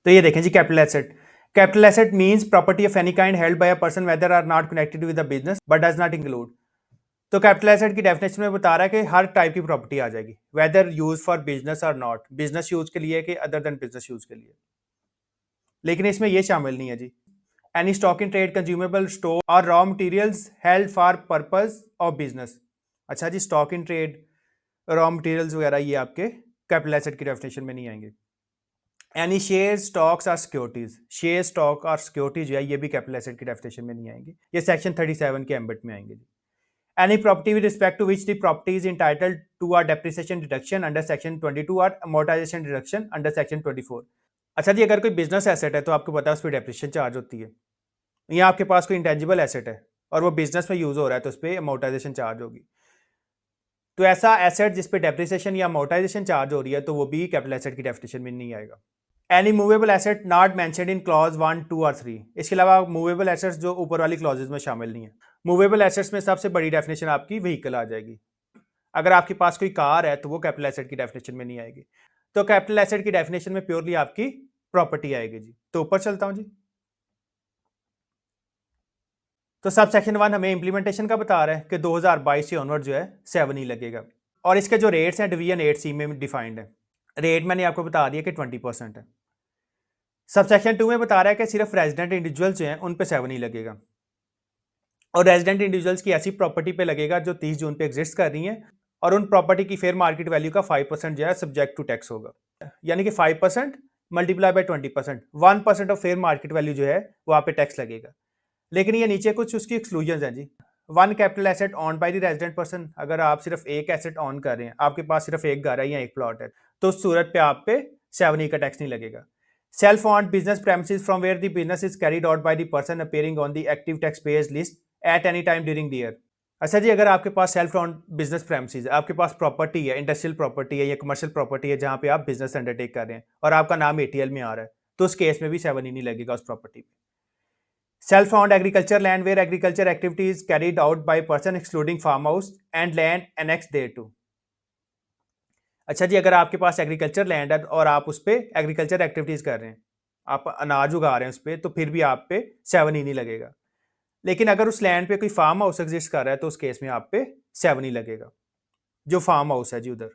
तो ये देखें जी capital asset. Capital asset means property of any kind held by a person whether are not connected with the business but does not include। तो कैपिटल एसेट की डेफिनेशन में बता रहा है कि हर टाइप की प्रॉपर्टी आ जाएगी, वेदर यूज फॉर बिजनेस और नॉट, बिजनेस यूज के लिए कि अदर देन बिजनेस यूज के लिए। लेकिन इसमें यह शामिल नहीं है जी, any stock in trade, consumable store और raw materials held for purpose of business. अच्छा जी, stock in trade, raw materials वगैरह ये आपके कैपिटल एसेट की डेफिनेशन में नहीं आएंगे। एनी शेयर, स्टॉक्स और सिक्योरिटीज, शेयर, स्टॉक और सिक्योरिटी जो है ये भी कैपिटल एसेट की डेफिनेशन में नहीं आएंगे, ये सेक्शन 37 के एम्बेट में आएंगे। Any property with respect to which the property is entitled to a depreciation deduction under section 22 और अमोर्टाइजेशन डिडक्शन अंडर सेक्शन 24। अच्छा जी, अगर कोई बिजनेस एसेट है तो आपको पता है उस पर डेप्रिसिएशन चार्ज होती है, या आपके पास कोई इंटेंजिबल एसेट है और वो बिजनेस में यूज हो रहा है तो उस पर अमोर्टाइजेशन चार्ज होगी। तो ऐसा एसेट जिस पे डेप्रिसिएशन या अमोर्टाइजेशन चार्ज हो रही है तो वो भी कैपिटल एसेट की डेफिनेशन में नहीं आएगा। Any movable asset not mentioned in clause 1, 2 और 3। इसके अलावा मूवेबल एसेट्स जो ऊपर वाली क्लॉजेज में शामिल नहीं है। मूवेबल एसेट्स में सबसे बड़ी डेफिनेशन आपकी व्हीकल आ जाएगी। अगर आपके पास कोई कार है तो वो कैपिटल एसेट की डेफिनेशन में नहीं आएगी। तो कैपिटल एसेट की डेफिनेशन में प्योरली आपकी प्रॉपर्टी आएगी जी। तो ऊपर चलता हूं जी, तो सब सेक्शन 1 हमें इंप्लीमेंटेशन का बता रहा है कि 2022 से ऑनवर्ड जो है 7E लगेगा, और इसके जो रेट्स हैं डिवीजन 8C में डिफाइंड है। रेट मैंने आपको बता दिया कि 20% है। सबसेक्शन 2 में बता रहा है कि सिर्फ रेजिडेंट इंडिविजुअल्स जो हैं उन पे 7 ही लगेगा, और रेजिडेंट इंडिविजुअल्स की ऐसी प्रॉपर्टी पे लगेगा जो 30 जून पे एग्जिस्ट कर रही हैं, और उन प्रॉपर्टी की फेयर मार्केट वैल्यू का 5% जो है सब्जेक्ट टू टैक्स होगा, यानी कि 5% multiply by 20%, 1% of fair market value जो है वहाँ पे टैक्स लगेगा। लेकिन ये नीचे कुछ उसकी एक्सक्लूजन है जी। One capital asset owned by the resident person, अगर आप सिर्फ एक एसेट ऑन कर रहे हैं, आपके पास सिर्फ एक घर है या एक प्लॉट है, तो उस सूरत पे आप पे 7E का टैक्स नहीं लगेगा। Self owned business premises from where the business is carried out by the person appearing on the active tax payers list at any time during the year. अच्छा जी, अगर आपके पास सेल्फ ऑन बिजनेस प्रेमिसेस है, आपके पास property है, industrial property है या कमर्शियल प्रॉपर्टी है जहां पे आप बिजनेस अंडरटेक कर रहे हैं और आपका नाम एटीएल में आ रहा है, तो उस केस में भी 7E नहीं लगेगा उस प्रॉपर्टी पे। Self owned agriculture land where agriculture activity is carried out by person excluding farmhouse and land annexed thereto। अच्छा जी, अगर आपके पास एग्रीकल्चर लैंड है और आप उस पर एग्रीकल्चर एक्टिविटीज कर रहे हैं, आप अनाज उगा रहे हैं उस पर, तो फिर भी आप पे 7E नहीं लगेगा। लेकिन अगर उस लैंड पे कोई फार्म हाउस एग्जिस्ट कर रहा है तो उस केस में आप पे 7E लगेगा, जो फार्म हाउस है जी उधर।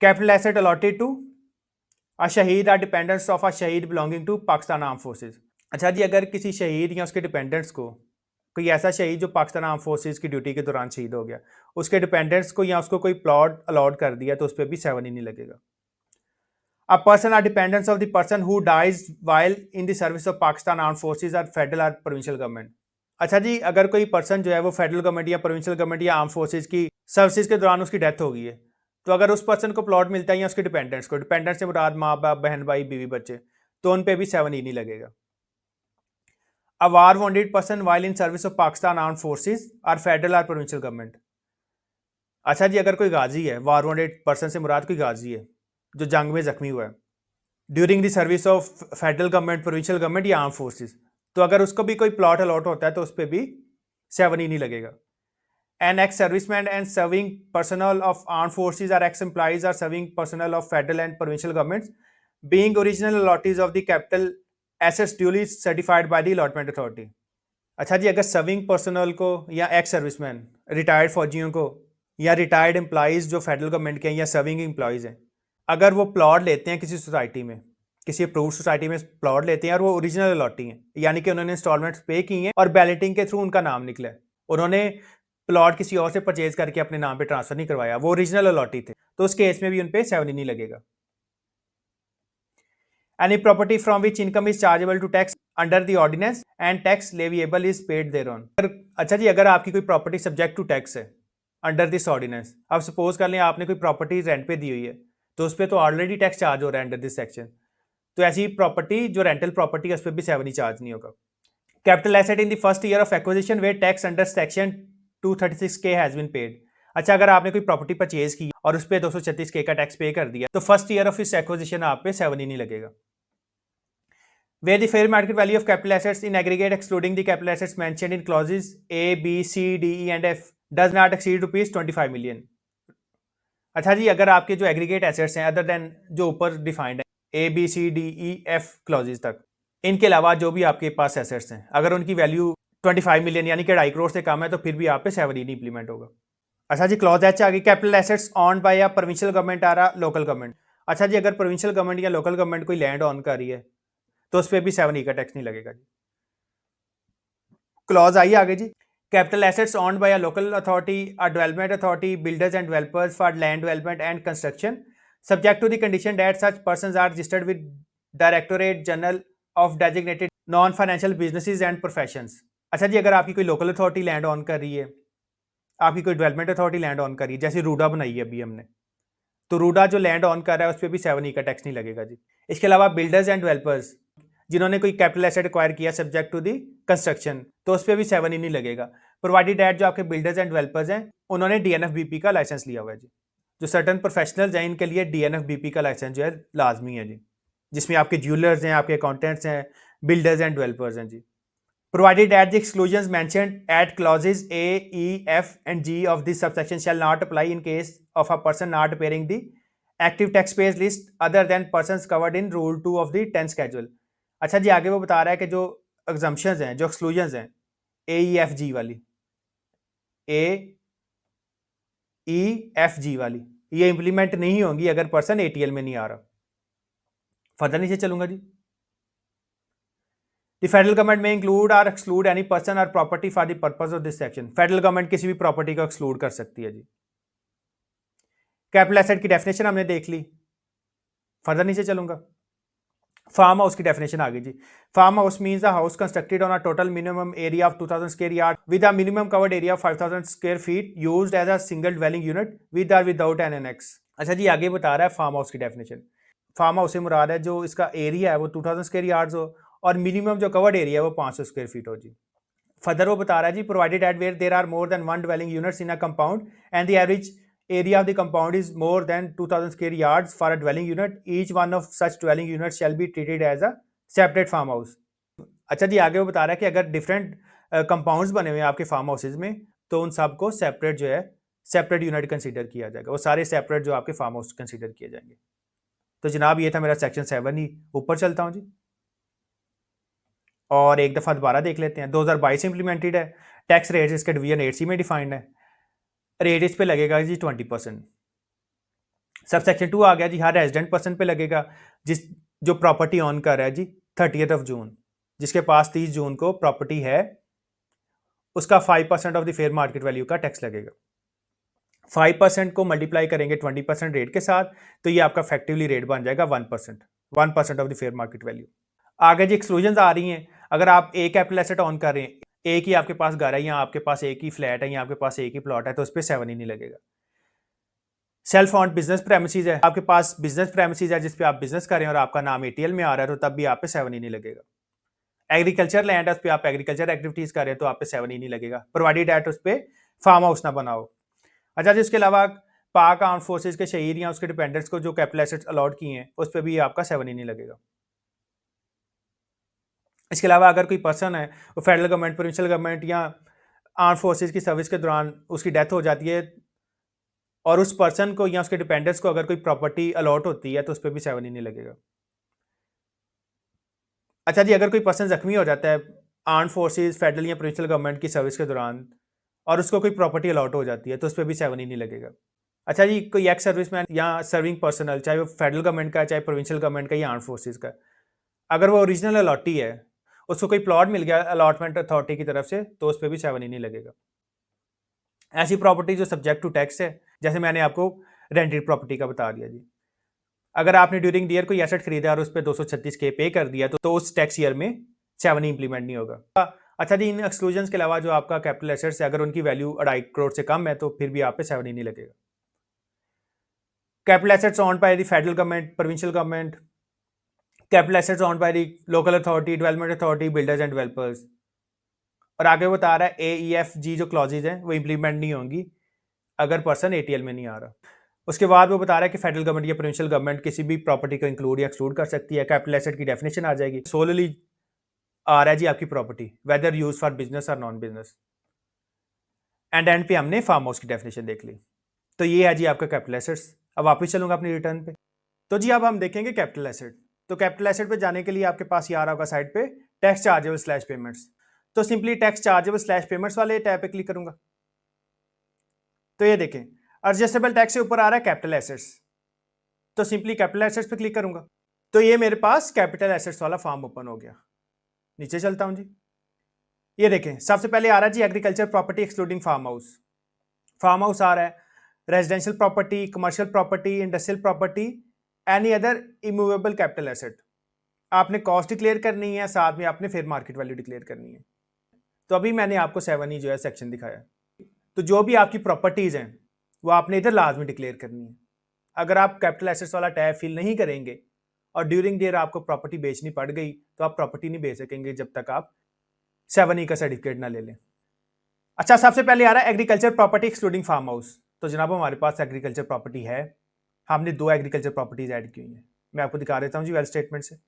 Capital asset allotted to a शहीद आर डिपेंडेंट्स ऑफ अ शहीद belonging to Pakistan arm forces. अच्छा जी, अगर किसी शहीद या उसके डिपेंडेंट्स को, कोई ऐसा शहीद जो पाकिस्तान आर्म फोर्सेज की ड्यूटी के दौरान शहीद हो गया, उसके डिपेंडेंट्स को या उसको कोई प्लॉट अलॉट कर दिया तो उस पर भी 7E नहीं लगेगा। A person or dependents of the person who dies while in the service of Pakistan arm forces or federal or provincial government. अच्छा जी, अगर कोई पर्सन जो है वो फेडरल गवर्नमेंट या प्रोविंशियल गवर्नमेंट या आर्म फोर्सेज की सर्विसेज के दौरान उसकी डेथ हो गई है, तो अगर उस पर्सन को प्लॉट मिलता है या उसके डिपेंडेंट्स को, डिपेंडेंट्स से मुराद माँ बाप, बहन भाई, बीवी बच्चे, तो उन पे भी 7E नहीं लगेगा। A war wounded person while in service of Pakistan armed forces or federal or provincial government। अच्छा जी, अगर कोई गाजी है, वार वॉन्डेड पर्सन से मुराद कोई गाजी है जो जंग में जख्मी हुआ है during the service of federal government, provincial government या आर्म फोर्सेज, तो अगर उसको भी कोई प्लॉट अलॉट होता है तो उस पर भी 7E नहीं लगेगा। An ex serviceman and serving personnel of arm forces or ex employees or serving personnel of federal and provincial governments being original allottees of the capital assets duly certified by the allotment authority. अच्छा जी, अगर serving personal को या ex serviceman, retired फौजियों को या retired employees जो federal government के हैं या सर्विंग एम्प्लॉयज़ हैं, अगर वो प्लॉट लेते हैं किसी सोसाइटी में, किसी अप्रूव्ड सोसाइटी में प्लॉट लेते हैं और वो ओरिजिनल अलॉटी हैं, यानी कि उन्होंने इंस्टॉलमेंट्स पे की हैं और बैलेटिंग के थ्रू उनका नाम निकला है, उन्होंने प्लॉट किसी और से परचेज करके अपने नाम पे ट्रांसफर नहीं करवाया, वो ओरिजिनल अलॉटी थे, तो उस केस में भी उन पे 7E नहीं लगेगा। Any property from which income is chargeable to tax under the ordinance and tax leviable is paid thereon। अच्छा जी, अगर आपकी कोई प्रॉपर्टी सब्जेक्ट टू टैक्स है अंडर दिस ऑर्डिनेंस, अब सपोज कर लें आपने कोई प्रॉपर्टी रेंट पे दी हुई है, तो उस पर तो ऑलरेडी टैक्स चार्ज हो रहा है अंडर दिस सेक्शन, तो ऐसी प्रॉपर्टी जो रेंटल प्रॉपर्टी है उस पर भी 7E चार्ज नहीं होगा। Capital asset in the first year of acquisition where tax under section 236K has been paid. अच्छा, अगर आपने कोई प्रॉपर्टी परचेज की और उस पर 236K का टैक्स पे कर दिया, तो फर्स्ट ईयर ऑफ इस एक्विजिशन आप पे 7E नहीं लगेगा। Where the fair market value of capital assets in aggregate excluding the capital assets mentioned in clauses A, B, C, D, E and F does not exceed rupees 25 million। अच्छा जी, अगर आपके जो aggregate assets हैं other than जो ऊपर defined है A, B, C, D, E, F clauses तक, इनके अलावा जो भी आपके पास एसेट्स हैं, अगर उनकी वैल्यू 25 मिलियन यानी कि 2.5 करोड़ से कम है, तो फिर भी आप पे 7E नहीं इंप्लीमेंट होगा। अच्छा जी, क्लॉज एच आ गई, कैपिटल एसेट्स ऑन बाय या प्रोविंशियल गवर्नमेंट आ रहा लोकल गवर्नमेंट। अच्छा जी, अगर प्रोविंशियल गवर्नमेंट या लोकल गवर्नमेंट कोई लैंड ऑन कर रही है तो उस पर भी 7E का टैक्स नहीं लगेगा जी। क्लॉज आई आगे जी, capital assets owned by a local authority, a development authority, builders and developers for land development and construction subject to the condition that such persons are registered with directorate general of designated non financial businesses and professions. अच्छा जी, अगर आपकी कोई local authority land on कर रही है, आपकी कोई डेवलपमेंट अथॉरिटी लैंड ऑन कर रही है, जैसे रूडा बनाई है अभी हमने, तो रूडा जो लैंड ऑन कर रहा है उस पर भी 7E का टैक्स नहीं लगेगा जी। इसके अलावा बिल्डर्स एंड डेवलपर्स जिन्होंने कोई कैपिटल एसेट एक्वायर किया सब्जेक्ट टू दी कंस्ट्रक्शन, तो उस पर भी 7E नहीं लगेगा, प्रोवाइडेड दैट जो आपके बिल्डर्स एंड डेवलपर्स हैं उन्होंने DNFBP का लाइसेंस लिया हुआ है जी। जो सर्टन प्रोफेशनल्स हैं इनके लिए DNFBP का लाइसेंस जो है लाजमी है जी, जिसमें आपके ज्वेलर्स हैं, आपके अकाउंटेंट्स हैं, बिल्डर्स एंड डेवलपर्स हैं जी। Provided that the exclusions mentioned at clauses A, E, F and G of this subsection shall not apply in case of a person not appearing the active taxpayers list other than persons covered in Rule 2 of the 10th schedule। अच्छा जी, आगे वो बता रहा है कि जो exemptions हैं, जो एक्सक्लूजन्स हैं A, E, F, G वाली, A, E, F, G वाली, ये इंप्लीमेंट नहीं होंगी अगर पर्सन ATL में नहीं आ रहा। फर्दर नीचे चलूंगा जी। The federal government may include or exclude any person or property for the purpose of this section. Federal government किसी भी प्रॉपर्टी को एक्सक्लूड कर सकती है जी। कैपिटल एसेट की डेफिनेशन हमने देख ली, फर्दर नीचे चलूंगा। फार्म हाउस की डेफिनेशन आ गई जी। Farm house means a house constructed on a total minimum area of 2000 square yard with a minimum covered area of 5000 square feet used as a single dwelling unit with और without an annex. अच्छा जी, आगे बता रहा है farm house की definition. Farm house से मुराद है जो इसका एरिया है वो 2000 स्क्वायर यार्ड्स हो और मिनिमम जो कवर्ड एरिया है वो 500 स्क्वायर फीट हो जी। फर्दर वो बता रहा है जी, provided at where there are more than one dwelling units in a compound and the average area of the compound is more than 2000 square yards for a dwelling unit, each one of such dwelling units shall be treated as a separate farm house. अच्छा जी, आगे वो बता रहा है कि अगर different compounds बने हुए हैं आपके फार्म हाउसेज में तो उन सबको सेपरेट जो है सेपरेट यूनिट कंसीडर किया जाएगा, वो सारे सेपरेट जो आपके फार्म हाउस कंसीडर किए जाएंगे। तो जनाब ये था मेरा सेक्शन 7 ही। ऊपर चलता हूँ जी और एक दफ़ा दोबारा देख लेते हैं। 2022 इंप्लीमेंटेड है। टैक्स रेट इसके डिवीजन 8C में डिफाइंड है। रेट इस पे लगेगा जी 20%। सब सेक्शन 2 आ गया जी, हर रेजिडेंट पर्सन पे लगेगा जिस जो प्रॉपर्टी ऑन कर रहा है जी 30th ऑफ जून, जिसके पास 30 जून को प्रॉपर्टी है उसका 5% of the fair market value का टैक्स लगेगा। 5% को मल्टीप्लाई करेंगे 20% रेट के साथ तो ये आपका इफेक्टिवली रेट बन जाएगा 1% of the fair market value. आगे जी एक्सक्लूजन आ रही हैं। अगर आप एक कैपिटल एसेट ऑन कर रहे हैं, एक ही आपके पास घर है या आपके पास एक ही फ्लैट है या आपके पास एक ही प्लॉट है तो उस पर 7 ही नहीं लगेगा। सेल्फ ऑन बिजनेस प्रेमिसेस है, आपके पास बिजनेस प्रेमिसेस है जिस पे आप बिजनेस कर रहे हैं और आपका नाम एटीएल में आ रहा है तो तब भी आप पे 7 ही नहीं लगेगा। एग्रीकल्चर लैंड है, उस पर आप एग्रीकल्चर एक्टिविटीज कर रहे हैं तो आप पे 7 ही नहीं लगेगा, प्रोवाइडेड एट उस पर फार्म हाउस ना बनाओ। अच्छा जी, इसके अलावा पाक आर्म फोर्सेज के शहीद या उसके डिपेंडेंट्स को जो कैपिटल एसेट्स अलॉट किए हैं उस पर भी आपका 7 ही नहीं लगेगा। इसके अलावा अगर कोई पर्सन है वो फेडरल गवर्नमेंट, प्रोविंशियल गवर्नमेंट या आर्म फोर्सेज की सर्विस के दौरान उसकी डेथ हो जाती है और उस पर्सन को या उसके डिपेंडेंट्स को अगर कोई प्रॉपर्टी अलॉट होती है तो उस पर भी 7 ही नहीं लगेगा। अच्छा जी, अगर कोई पर्सन जख्मी हो जाता है आर्म फोर्सेज, फेडरल या प्रोविंशियल गवर्नमेंट की सर्विस के दौरान और उसको कोई प्रॉपर्टी अलॉट हो जाती है तो उस पर भी 7 ही नहीं लगेगा। अच्छा जी, कोई एक्स सर्विसमैन या सर्विंग पर्सनल, चाहे वो फेडरल गवर्नमेंट का चाहे प्रोविंशियल गवर्नमेंट का या आर्म फोर्सेज का, अगर वो ओरिजिनल अलॉटी है, उसको कोई प्लॉट मिल गया अलॉटमेंट अथॉरिटी की तरफ से तो उस पर भी 7 ही नहीं लगेगा। ऐसी प्रॉपर्टी जो सब्जेक्ट टू टैक्स है, जैसे मैंने आपको रेंटेड प्रॉपर्टी का बता दिया जी, अगर आपने ड्यूरिंग द ईयर कोई एसेट खरीदा और उस पर 236K पे कर दिया तो उस टैक्स ईयर में 7 ही इंप्लीमेंट नहीं होगा। अच्छा जी, इन एक्सक्लूजन के अलावा जो आपका कैपिटल एसेट्स है अगर उनकी वैल्यू 2.5 करोड़ से कम है तो फिर भी आप पे 7 ही नहीं लगेगा। Capital assets on by the federal government, provincial government, capital assets on by the local authority, development authority, builders and developers. और आगे बता रहा है AEFG जो क्लॉजेज हैं वो इंप्लीमेंट नहीं होंगी अगर पर्सन ATL में नहीं आ रहा। उसके बाद वो बता रहा है कि फेडरल गवर्नमेंट या प्रोविंशियल गवर्नमेंट किसी भी प्रॉपर्टी को इंक्लूड या एक्सक्लूड कर सकती है। कैपिटल एसेट की डेफिनेशन आ जाएगी, सोलली आ रहा है जी आपकी property, whether use for business और नॉन बिजनेस। एंड पे हमने फार्म हाउस की डेफिनेशन देख ली। तो ये है जी आपका कैपिटल एसेट्स। अब वापस चलूंगा अपनी रिटर्न पे। तो जी अब हम देखेंगे कैपिटल एसेट। तो कैपिटल एसेट पे जाने के लिए आपके पास ये आ रहा होगा साइड पे टैक्स चार्जेबल स्लैश पेमेंट्स। तो simply tax chargeable slash payments वाले टैब पे क्लिक करूंगा। तो ये देखें एडजस्टेबल टैक्स से ऊपर आ रहा है कैपिटल एसेट्स, तो सिंपली कैपिटल एसेट्स पे क्लिक करूंगा। तो ये मेरे पास कैपिटल एसेट्स वाला फॉर्म ओपन हो गया। नीचे चलता हूं जी, ये देखें सबसे पहले आ रहा है जी agriculture property excluding farm house. Farm house आ रहा है, residential property, commercial property, industrial property, any other immovable capital asset. आपने कॉस्ट डिक्लेयर करनी है, साथ में आपने फेयर मार्केट वैल्यू डिक्लेयर करनी है। तो अभी मैंने आपको 7 ही जो है सेक्शन दिखाया। तो जो भी आपकी प्रॉपर्टीज हैं वो आपने इधर लाजमी डिक्लेयर करनी है। अगर आप कैपिटल एसेट्स वाला टैब फिल नहीं करेंगे और ड्यूरिंग ईयर आपको प्रॉपर्टी बेचनी पड़ गई तो आप प्रॉपर्टी नहीं बेच सकेंगे जब तक आप 7 का सर्टिफिकेट ना ले लें। अच्छा, सबसे पहले आ रहा है agriculture property excluding farm house. तो जनाब हमारे पास एग्रीकल्चर प्रॉपर्टी है, हमने 2 एग्रीकल्चर प्रॉपर्टीज ऐड की हुई हैं। मैं आपको दिखा देता हूँ जी वेल स्टेटमेंट से।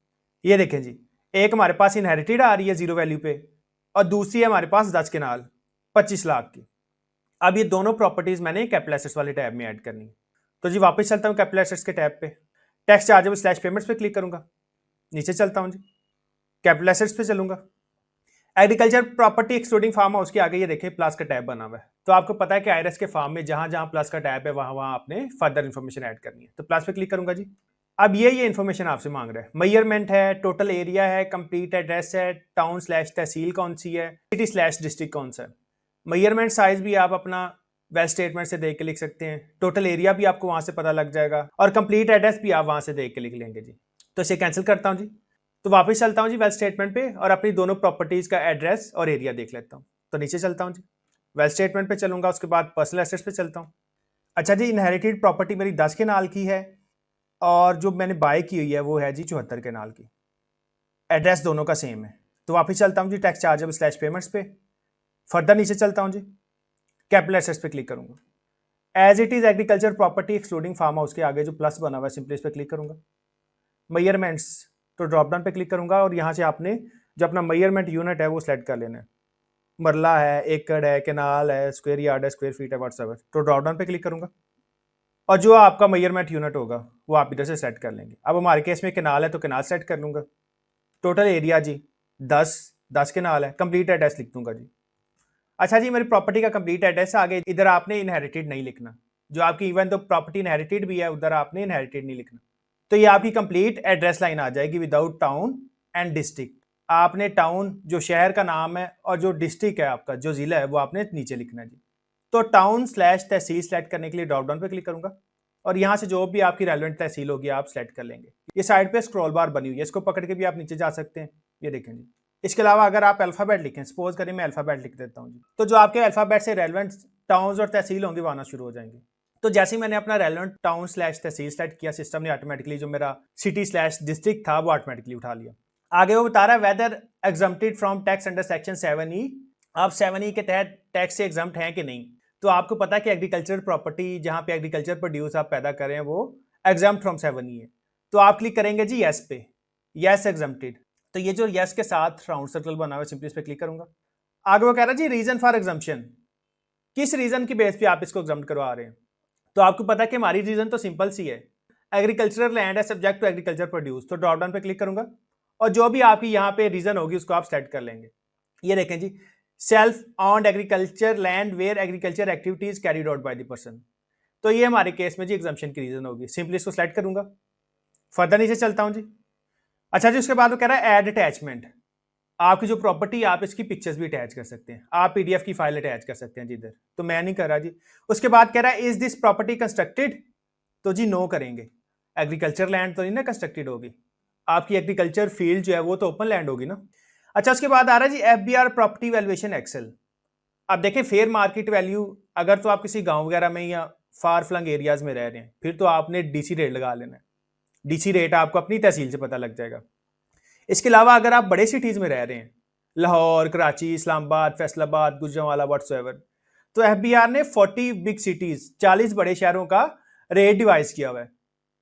ये देखें जी, एक हमारे पास इनहेरिटेड आ रही है 0 वैल्यू पे और दूसरी है हमारे पास 10 केनाल 25 लाख की। अब ये दोनों प्रॉपर्टीज मैंने कैपिटल एसेट्स वाले टैब में ऐड करनी है। तो जी वापस चलता हूँ कैपिटल एसेट्स के टैब पे, टैक्स चार्जेबल स्लैश पेमेंट्स पे क्लिक करूंगा। नीचे चलता हूँ जी, कैपिटल एसेट्स पे चलूंगा। Agriculture property excluding farm house के आगे ये देखें प्लस का टैब बना हुआ है। तो आपको पता है कि आईआरएस के फार्म में जहां जहां प्लस का टैब है वहां वहां आपने फर्दर इन्फॉर्मेशन ऐड करनी है। तो प्लस पे क्लिक करूंगा जी। अब ये इन्फॉर्मेशन आपसे मांग रहा है, मेजरमेंट है, टोटल एरिया है, कंप्लीट एड्रेस है, टाउन स्लैश तहसील कौन सी है, सिटी स्लैश डिस्ट्रिक्ट कौन सा है। मेजरमेंट साइज भी आप अपना वेल स्टेटमेंट से देख के लिख सकते हैं, टोटल एरिया भी आपको वहां से पता लग जाएगा, और कंप्लीट एड्रेस भी आप वहां से देख के लिख लेंगे जी। तो इसे कैंसिल करता हूँ जी। तो वापस चलता हूँ जी वेल स्टेटमेंट पे और अपनी दोनों प्रॉपर्टीज का एड्रेस और एरिया देख लेता हूँ। तो नीचे चलता हूँ जी, वेल स्टेटमेंट पे चलूंगा, उसके बाद पर्सनल एसेट्स पे चलता हूँ। अच्छा जी, इनहेरिटेड प्रॉपर्टी मेरी 10 के नाल की है और जो मैंने बाय की हुई है वो है जी 74 के नाल की। एड्रेस दोनों का सेम है। तो वापस चलता हूँ जी टैक्स चार्जेबल स्लैश पेमेंट्स पे, फर्दर नीचे चलता हूँ जी, कैपिटल एसेट्स पे क्लिक करूंगा। As it is agriculture property excluding farm house के आगे जो प्लस बना हुआ है सिंपली इस पे क्लिक करूंगा। मेजरमेंट्स तो ड्रॉप डाउन पे क्लिक करूंगा और यहाँ से आपने जो अपना मेजरमेंट यूनिट है वो सेलेक्ट कर लेना है। मरला है, एकड़ है, केनाल है, स्क्वायर यार्ड है, स्क्वायर फीट है, व्हाट्सएवर। तो ड्रॉप डाउन पे क्लिक करूंगा और जो आपका मेजरमेंट यूनिट होगा वो आप इधर से सेट कर लेंगे। अब हमारे केस में केनाल है तो केनाल सेट कर लूंगा। टोटल एरिया जी 10 केनाल है, कंप्लीट एड्रेस लिख दूंगा जी। अच्छा जी, मेरी प्रॉपर्टी का कंप्लीट एड्रेस आगे, इधर आपने इनहेरिटेड नहीं लिखना, जो आपकी इवन तो प्रॉपर्टी इनहेरिटेड भी है उधर आपने इनहेरिटेड नहीं लिखना। तो ये आपकी कंप्लीट एड्रेस लाइन आ जाएगी विदाउट टाउन एंड डिस्ट्रिक्ट। आपने टाउन जो शहर का नाम है और जो डिस्ट्रिक्ट है आपका जो जिला है वो आपने नीचे लिखना है जी। तो टाउन स्लैश तहसील सेलेक्ट करने के लिए ड्रॉप डाउन पे क्लिक करूंगा और यहाँ से जो भी आपकी रेलेवेंट तहसील होगी आप सेलेक्ट कर लेंगे। ये साइड पे स्क्रॉल बार बनी हुई है, इसको पकड़ के भी आप नीचे जा सकते हैं, ये देखें जी। इसके अलावा अगर आप अल्फाबेट लिखें, सपोज करें मैं अल्फाबेट लिख देता हूँ जी, तो जो आपके अल्फाबेट से रेलेवेंट टाउन्स और तहसील होंगे वो आना शुरू हो जाएंगे। तो जैसे ही मैंने अपना रेलेवेंट टाउन स्लैश तहसील सेलेक्ट किया, सिस्टम ने ऑटोमेटिकली जो मेरा सिटी स्लैश डिस्ट्रिक्ट था वो ऑटोमेटिकली उठा लिया। आगे वो बता रहा है whether exempted from tax under section 7E, आप 7E के तहत टैक्स से एग्जम्प्ट हैं कि नहीं। तो आपको पता है कि एग्रीकल्चर प्रॉपर्टी जहाँ पे एग्रीकल्चर प्रोड्यूस आप पैदा कर रहे हैं वो एग्जम्प्ट फ्रॉम 7E है। तो आप क्लिक करेंगे जी यस पे, यस एग्जम्प्टेड। तो ये जो यस के साथ राउंड सर्कल बना हुआ है सिंपली इस पे क्लिक करूंगा। आगे वो कह रहा है जी रीजन फॉर एग्जम्पशन, किस रीजन की बेस पे आप इसको एग्जम्प्ट करवा रहे हैं। तो आपको पता है कि हमारी रीजन तो सिंपल सी है, एग्रीकल्चरल लैंड है सब्जेक्ट टू एग्रीकल्चर प्रोड्यूस। तो ड्रॉप डाउन पे क्लिक करूंगा और जो भी आपकी यहाँ पे रीजन होगी उसको आप सेलेक्ट कर लेंगे। ये देखें जी, self owned agriculture land where agriculture activities carried out by the person. तो ये हमारे केस में जी एग्जम्पशन की रीजन होगी, सिंपली इसको सेलेक्ट करूंगा। फर्दर नीचे चलता हूं जी। अच्छा जी, उसके बाद वो कह रहा है ऐड अटैचमेंट, आपकी जो प्रॉपर्टी आप इसकी पिक्चर्स भी अटैच कर सकते हैं, आप पीडीएफ की फाइल अटैच कर सकते हैं जी इधर। तो मैं नहीं कर रहा जी। उसके बाद कह रहा है इज दिस प्रॉपर्टी कंस्ट्रक्टेड, तो जी नो करेंगे, एग्रीकल्चर लैंड तो नहीं ना कंस्ट्रक्टेड होगी, आपकी एग्रीकल्चर फील्ड जो है वो तो ओपन लैंड होगी ना। अच्छा, उसके बाद आ रहा है जी एफबीआर प्रॉपर्टी वैल्यूएशन एक्सेल। अब देखें फेयर मार्केट वैल्यू, अगर तो आप किसी गांव वगैरह में या फार फ्लंग एरियाज में रह रहे हैं फिर तो आपने डीसी रेट लगा लेना है। डीसी रेट आपको अपनी तहसील से पता लग जाएगा। इसके अलावा अगर आप बड़े सिटीज में रह रहे हैं, लाहौर, कराची, इस्लामाबाद, फैसलाबाद, गुजरांवाला व्हाट्सएवर, तो एफबीआर ने 40 बिग सिटीज 40 बड़े शहरों का रेट डिवाइस किया हुआ है,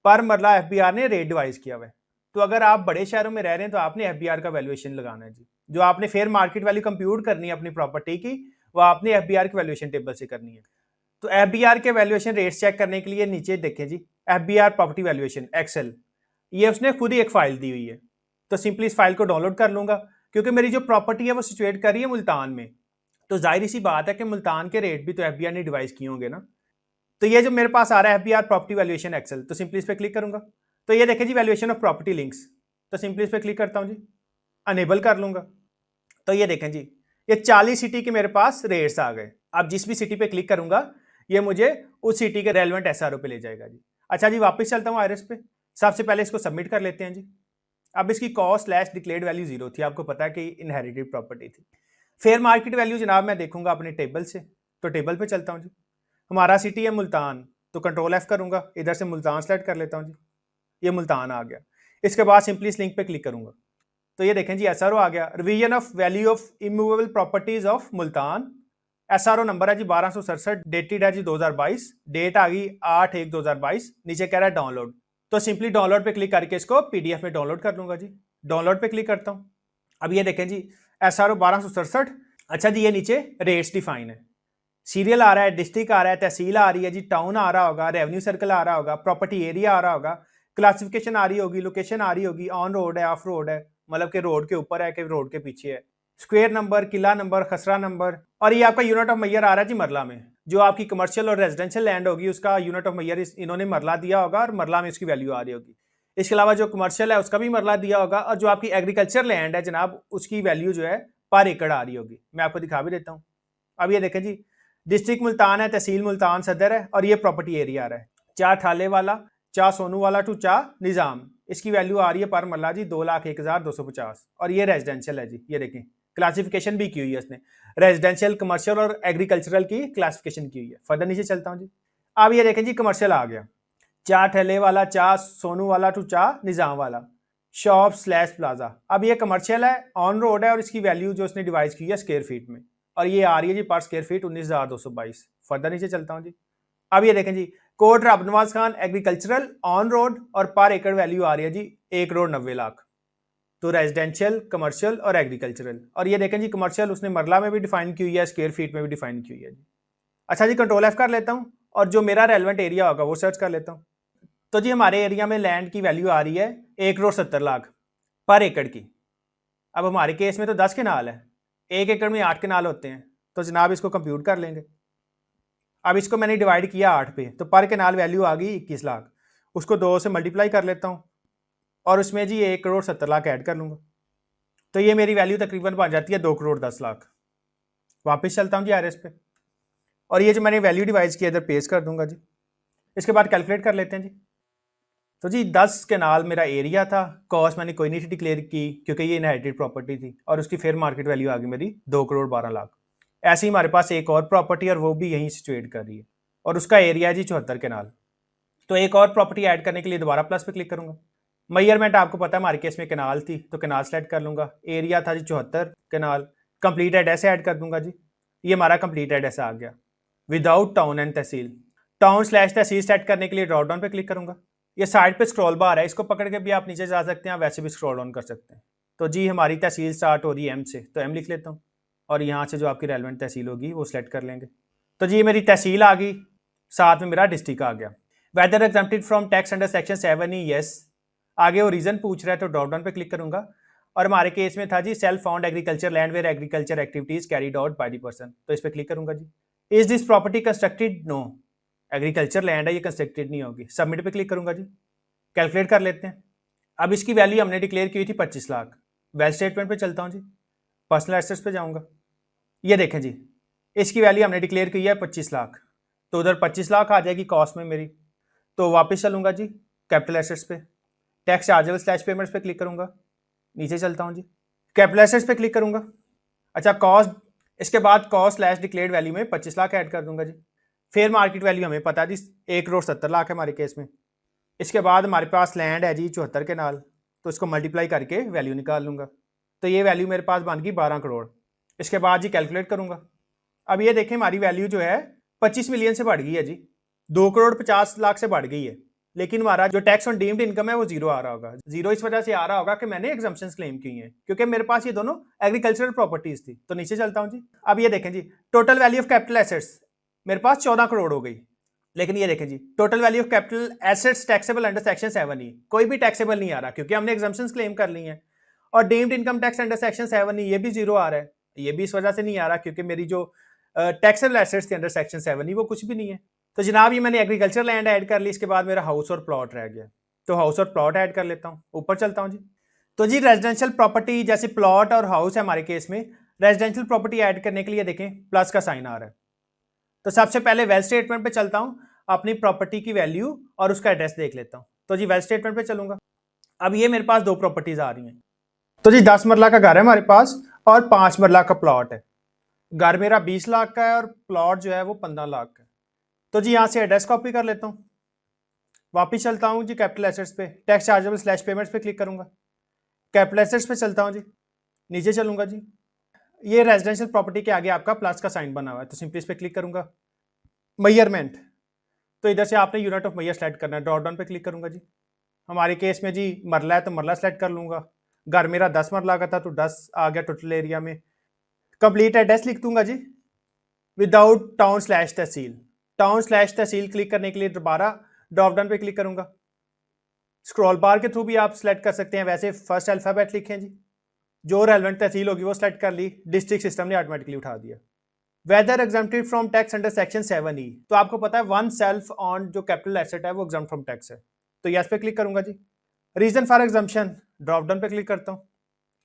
पर मरला एफबीआर ने रेट डिवाइस किया हुआ है। तो अगर आप बड़े शहरों में रह रहे हैं तो आपने एफबीआर का वैल्यूएशन लगाना है जी। जो आपने फेयर मार्केट वैल्यू कंप्यूट करनी है अपनी प्रॉपर्टी की वो आपने एफबीआर के वैल्यूएशन टेबल से करनी है। तो एफबीआर के वैल्यूएशन रेट्स चेक करने के लिए नीचे देखें जी, एफबीआर प्रॉपर्टी वैल्यूएशन एक्सेल, ये उसने खुद ही एक फाइल दी हुई है। तो सिंपली इस फाइल को डाउनलोड कर लूंगा, क्योंकि मेरी जो प्रॉपर्टी है वो सिचुएट कर रही है मुल्तान में, तो जाहिर सी बात है कि मुल्तान के रेट भी तो एफबीआर ने डिवाइस किए होंगे ना। तो ये जो मेरे पास आ रहा है एफबीआर प्रॉपर्टी वैल्यूएशन एक्सेल, तो सिंपली इस पर क्लिक करूंगा। तो ये देखें जी वैल्यूएशन ऑफ प्रॉपर्टी लिंक्स, तो सिंपली इस पर क्लिक करता हूं जी, अनेबल कर लूंगा। तो ये देखें जी, ये 40 सिटी के मेरे पास रेट्स आ गए। अब जिस भी सिटी पे क्लिक करूंगा ये मुझे उस सिटी के रेलेवेंट एसआरओ पे ले जाएगा जी। अच्छा जी, वापस चलता हूँ आईआरएस पे। सबसे पहले इसको सबमिट कर लेते हैं जी। अब इसकी कॉस्ट स्लैश डिक्लेयर्ड वैल्यू 0 थी, आपको पता है कि इनहेरिटेड प्रॉपर्टी थी। फेयर मार्केट वैल्यू जनाब मैं देखूंगा अपने टेबल से, तो टेबल पे चलता हूँ जी। हमारा सिटी है मुल्तान, तो कंट्रोल एफ करूंगा, इधर से मुल्तान सेलेक्ट कर लेता हूँ जी। ये मुल्तान आ गया। इसके बाद सिंपली इस लिंक पे क्लिक करूंगा, तो ये देखें जी एसआरओ आ गया, revision of value of immovable properties of Multan. SRO number है जी 1267, डेटेड है जी 2022, डेट आ गई 8/1/2022। नीचे कह रहा है डाउनलोड, तो सिंपली डाउनलोड पे क्लिक करके इसको पीडीएफ में डाउनलोड कर लूंगा जी। डाउनलोड पे क्लिक करता हूं। अब ये देखें जी एसआरओ 1267। अच्छा जी, ये नीचे रेट्स डिफाइन है, सीरियल आ रहा है, डिस्ट्रिक्ट आ रहा है, तहसील आ रही है जी, टाउन आ रहा होगा, रेवेन्यू सर्कल आ रहा होगा, प्रॉपर्टी एरिया आ रहा होगा, क्लासिफिकेशन आ रही होगी, लोकेशन आ रही होगी, ऑन रोड है, ऑफ रोड है, मतलब कि रोड के ऊपर है कि रोड के पीछे है, स्क्वायर नंबर, किला नंबर, खसरा नंबर, और ये आपका यूनिट ऑफ मैयर आ रहा है जी मरला में। जो आपकी कमर्शियल और रेजिडेंशियल लैंड होगी उसका यूनिट ऑफ मैयर इन्होंने मरला दिया होगा और मरला में इसकी वैल्यू आ रही होगी। इसके अलावा जो कमर्शियल है उसका भी मरला दिया होगा, और जो आपकी एग्रीकल्चर लैंड है जनाब उसकी वैल्यू जो है पर एकड़ आ रही होगी। मैं आपको दिखा भी देता हूँ। अब ये देखें जी, डिस्ट्रिक्ट मुल्तान है, तहसील मुल्तान सदर है, और ये प्रॉपर्टी एरिया आ रहा है चा ठाले वाला, चा सोनू वाला टू चा निज़ाम। इसकी वैल्यू आ रही है पर मरला जी 2,01,250, और ये रेजिडेंशियल है जी। ये देखें क्लासिफिकेशन भी की हुई है इसने, रेजिडेंशियल, कमर्शियल और एग्रीकल्चरल की क्लासिफिकेशन की हुई है। फर्दर नीचे चलता हूँ जी। अब ये देखें जी, कमर्शियल आ गया, चा ठेले वाला, चा सोनू वाला टू चा निज़ाम वाला, शॉप स्लैश प्लाजा। अब ये कमर्शियल है, ऑन रोड है, और इसकी वैल्यू जो उसने डिवाइड की है स्क्वायर फीट में, और ये आ रही है जी पर स्क्वायर फीट 19,222। फर्दर नीचे चलता हूँ जी। अब ये देखें जी, कोट रब Nawaz Khan agricultural on road, और पर एकड़ वैल्यू आ रही है जी 1,90,00,000। तो रेजिडेंशियल, कमर्शियल और एग्रीकल्चरल। और ये देखें जी, कमर्शियल उसने मरला में भी डिफाइन की हुई है, स्क्वायर फीट में भी डिफाइन की हुई है जी। अच्छा जी, कंट्रोल एफ कर लेता हूँ, और जो मेरा रेलेवेंट एरिया होगा वो सर्च कर लेता हूँ। तो जी हमारे एरिया में लैंड की वैल्यू आ रही है 1,70,00,000 पर एकड़ की। अब हमारे केस में तो 10 केनाल है, 1 एकड़ में 8 केनाल होते हैं, तो जनाब इसको कंप्यूट कर लेंगे। अब इसको मैंने डिवाइड किया 8 पे, तो पर केनाल वैल्यू आ गई 21 लाख। उसको 2 से मल्टीप्लाई कर लेता हूँ, और उसमें जी 1,70,00,000 ऐड कर लूँगा, तो ये मेरी वैल्यू तकरीबन बन जाती है 2,10,00,000। वापस चलता हूँ जी आर एस पे, और ये जो मैंने वैल्यू डिवाइड किया इधर पेस्ट कर दूंगा जी। इसके बाद कैलकुलेट कर लेते हैं जी। तो जी 10 केनाल मेरा एरिया था, कॉस्ट मैंने कोई नहीं डिक्लेयर की क्योंकि ये इनहेरिटेड प्रॉपर्टी थी, और उसकी फेयर मार्केट वैल्यू आ गई मेरी 2,12,00,000। ऐसे ही हमारे पास एक और प्रॉपर्टी, और वो भी यहीं सिचुएट कर रही है, और उसका एरिया जी 74 केनाल। तो एक और प्रॉपर्टी ऐड करने के लिए दोबारा प्लस पे क्लिक करूंगा। मेजरमेंट आपको पता है हमारे केस में केनाल थी, तो केनाल सेलेक्ट कर लूंगा। एरिया था जी 74 केनाल। कंप्लीट एड्रेस ऐड कर दूंगा जी। ये हमारा कंप्लीट एड्रेस आ गया without town and tehsil. Town slash tehsil set करने के लिए ड्रॉप डाउन पे क्लिक करूंगा। ये साइड पे स्क्रॉल बार है, इसको पकड़ के भी आप नीचे जा सकते हैं, वैसे भी स्क्रॉल डाउन कर सकते हैं। तो जी हमारी तहसील स्टार्ट हो रही है एम से, तो एम लिख लेता हूँ, और यहाँ से जो आपकी रेलेवेंट तहसील होगी वो सिलेक्ट कर लेंगे। तो जी मेरी तहसील आ गई, साथ में मेरा डिस्ट्रिक्ट आ गया। Whether exempted from tax under section 7E, yes. आगे वो रीजन पूछ रहा है, तो ड्रॉप डाउन पे क्लिक करूंगा, और हमारे केस में था जी self found agriculture land where agriculture activities carried out by the person, तो इस पर क्लिक करूंगा जी। Is this property constructed? No, agriculture land है, ये कंस्ट्रक्टेड नहीं होगी। सबमिट पे क्लिक करूंगा जी। कैलकुलेट कर लेते हैं। अब इसकी वैल्यू हमने डिक्लेयर की थी 25 लाख। वेल स्टेटमेंट पे चलता हूँ जी, पर्सनल एसेट्स पे जाऊंगा। ये देखें जी, इसकी वैल्यू हमने डिक्लेयर की है 25 लाख, तो उधर 25 लाख आ जाएगी कॉस्ट में मेरी। तो वापस चलूंगा जी कैपिटल एसेट्स पे, टैक्स चार्जेबल स्लैश पेमेंट्स पे क्लिक करूंगा, नीचे चलता हूँ जी, कैपिटल एसेट्स पे क्लिक करूंगा। अच्छा कॉस्ट, इसके बाद कॉस्ट स्लैश डिक्लेयर्ड वैल्यू में 25 लाख ऐड कर दूंगा जी। फेयर मार्केट वैल्यू हमें पता है जी 1,70,00,000 है हमारे केस में। इसके बाद हमारे पास लैंड है जी 74 केनाल, तो इसको मल्टीप्लाई करके वैल्यू निकाल लूंगा, तो ये वैल्यू मेरे पास बन गई 12 करोड़। इसके बाद जी कैलकुलेट करूंगा। अब ये देखें हमारी वैल्यू जो है 25 मिलियन से बढ़ गई है जी, 2,50,00,000 से बढ़ गई है, लेकिन हमारा जो टैक्स ऑन डीम्ड इनकम है वो जीरो आ रहा होगा। जीरो इस वजह से आ रहा होगा कि मैंने एग्जम्पशंस क्लेम की हैं, क्योंकि मेरे पास ये दोनों एग्रीकल्चरल प्रॉपर्टीज थी। तो नीचे चलता हूं जी। अब ये देखें जी, total value of capital assets मेरे पास 14 करोड़ हो गई, लेकिन ये देखें जी total value of capital assets taxable under section 7E कोई भी टैक्सेबल नहीं आ रहा, क्योंकि हमने एग्जम्पशंस क्लेम कर ली हैं। और deemed income tax under section 7E ये भी जीरो आ रहा है, ये भी इस वजह से नहीं आ रहा क्योंकि मेरी जो टैक्सेबल एसेट्स थी अंडर सेक्शन 7E वो कुछ भी नहीं है। तो जनाब ये मैंने एग्रीकल्चर लैंड ऐड कर ली, इसके बाद मेरा हाउस और प्लॉट रह गया, तो हाउस और प्लॉट ऐड कर लेता हूँ। ऊपर चलता हूँ जी। तो जी रेजिडेंशियल प्रॉपर्टी जैसे प्लॉट और हाउस है हमारे केस में, रेजिडेंशियल प्रॉपर्टी ऐड करने के लिए देखें प्लस का साइन आ रहा है। तो सबसे पहले वेल स्टेटमेंट पे चलता हूँ, अपनी प्रॉपर्टी की वैल्यू और उसका एड्रेस देख लेता हूँ। तो जी वेल स्टेटमेंट पे चलूंगा। अब ये मेरे पास दो प्रॉपर्टीज आ रही हैं। तो जी 10 मरला का घर है हमारे पास, और 5 मरला का प्लॉट है। घर मेरा 20 लाख का है, और प्लॉट जो है वो 15 लाख का है। तो जी यहाँ से एड्रेस कॉपी कर लेता हूँ। वापिस चलता हूँ जी कैपिटल एसेट्स पे, टैक्स चार्जेबल स्लैश पेमेंट्स पे क्लिक करूंगा। कैपिटल एसेट्स पे चलता हूँ जी, नीचे चलूंगा जी। ये रेजिडेंशियल प्रॉपर्टी के आगे आपका प्लस का साइन बना हुआ है, तो सिंपली इस पे क्लिक करूंगा। मेजरमेंट, तो इधर से आपने यूनिट ऑफ मेजर सेलेक्ट करना है, ड्रॉप डाउन पे क्लिक करूंगा जी। हमारे केस में जी मरला है तो मरला सेलेक्ट कर लूंगा। घर मेरा 10 मरला का था, तो 10 आ गया टोटल एरिया में। कंप्लीट एड्रेस लिख दूंगा जी विदाउट टाउन स्लैश तहसील। टाउन स्लैश तहसील क्लिक करने के लिए दोबारा ड्रॉप डाउन पे क्लिक करूंगा। स्क्रॉल बार के थ्रू भी आप सेलेक्ट कर सकते हैं, वैसे फर्स्ट अल्फाबेट लिखें जी। जो रेलेवेंट तहसील होगी वो सेलेक्ट कर ली, डिस्ट्रिक्ट सिस्टम ने ऑटोमेटिकली उठा दिया। Whether exempted from tax under section 7E, तो आपको पता है वन सेल्फ ऑन जो कैपिटल एसेट है वो एग्जम्प्ट फ्रॉम टैक्स है, तो यस पे क्लिक करूंगा जी। Reason for exemption, drop down पे क्लिक करता हूँ।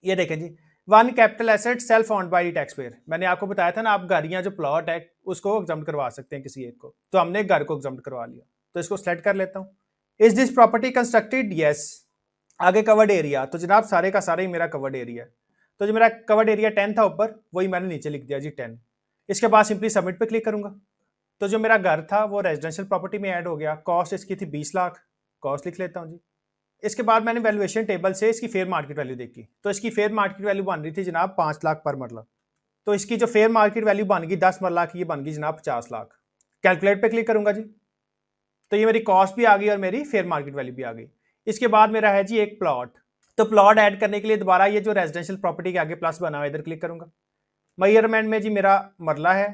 ये देखें जी, one capital asset self owned by the tax payer. मैंने आपको बताया था ना, आप गाड़ियां जो प्लॉट है उसको एग्जम्प्ट करवा सकते हैं किसी एक को, तो हमने घर को एग्जम्प्ट करवा लिया। तो इसको सेलेक्ट कर लेता हूँ। Is this property constructed? Yes. आगे कवर्ड एरिया, तो जनाब सारे का सारा ही मेरा कवर्ड एरिया है। तो जो मेरा कवर्ड एरिया 10 था ऊपर, वही मैंने नीचे लिख दिया जी 10। इसके बाद सिंपली सबमिट पे क्लिक करूंगा। तो जो मेरा घर था वो रेजिडेंशियल प्रॉपर्टी में ऐड हो गया। कॉस्ट इसकी थी 20 लाख, कॉस्ट लिख लेता हूँ जी। इसके बाद मैंने वैल्यूएशन टेबल से इसकी फेयर मार्केट वैल्यू देखी, तो इसकी फेयर मार्केट वैल्यू बन रही थी जनाब 5 लाख पर मरला। तो इसकी जो फेयर मार्केट वैल्यू बन गई 10 मरला की, ये बन गई जनाब 50 लाख। कैलकुलेट पे क्लिक करूंगा जी, तो ये मेरी कॉस्ट भी आ गई और मेरी फेयर मार्केट वैल्यू भी आ गई। इसके बाद मेरा है जी एक प्लॉट। तो प्लॉट ऐड करने के लिए दोबारा ये जो रेजिडेंशियल प्रॉपर्टी के आगे प्लस बना हुआ है इधर क्लिक करूंगा। मेजरमेंट में जी मेरा मरला है,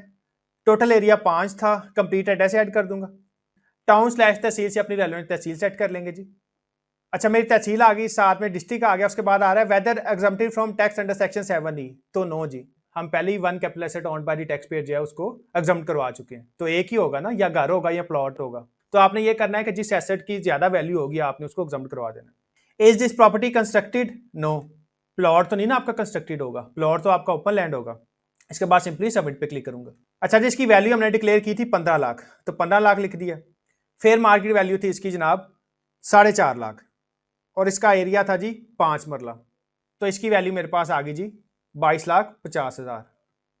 टोटल एरिया 5 था, कंप्लीट एड्रेस ऐड कर दूंगा। टाउन स्लैश तहसील से अपनी रेलेवेंट तहसील सेट कर लेंगे जी। अच्छा, मेरी तहसील आ गई, साथ में डिस्ट्रिक्ट आ गया। उसके बाद आ रहा है whether exempted from tax under section 7E। तो नो जी, हम पहले ही one capital asset owned by the tax payer जो है उसको एग्जम्प्ट करवा चुके हैं। तो एक ही होगा ना, या घर होगा या प्लॉट होगा। तो आपने ये करना है कि जिस एसेट की ज्यादा वैल्यू होगी आपने उसको एग्जम्प्ट करवा देना। Is this property constructed? No. Plot तो नहीं ना आपका कंस्ट्रक्टेड होगा, प्लॉट तो आपका ओपन लैंड होगा। इसके बाद सिंपली सबमिट पे क्लिक करूंगा। अच्छा जी, इसकी वैल्यू हमने डिक्लेयर की थी 15 लाख, तो 15 लाख लिख दिया। फेयर मार्केट वैल्यू थी इसकी जनाब 4.5 लाख, और इसका एरिया था जी 5 मरला। तो इसकी वैल्यू मेरे पास आ गई जी 22,50,000।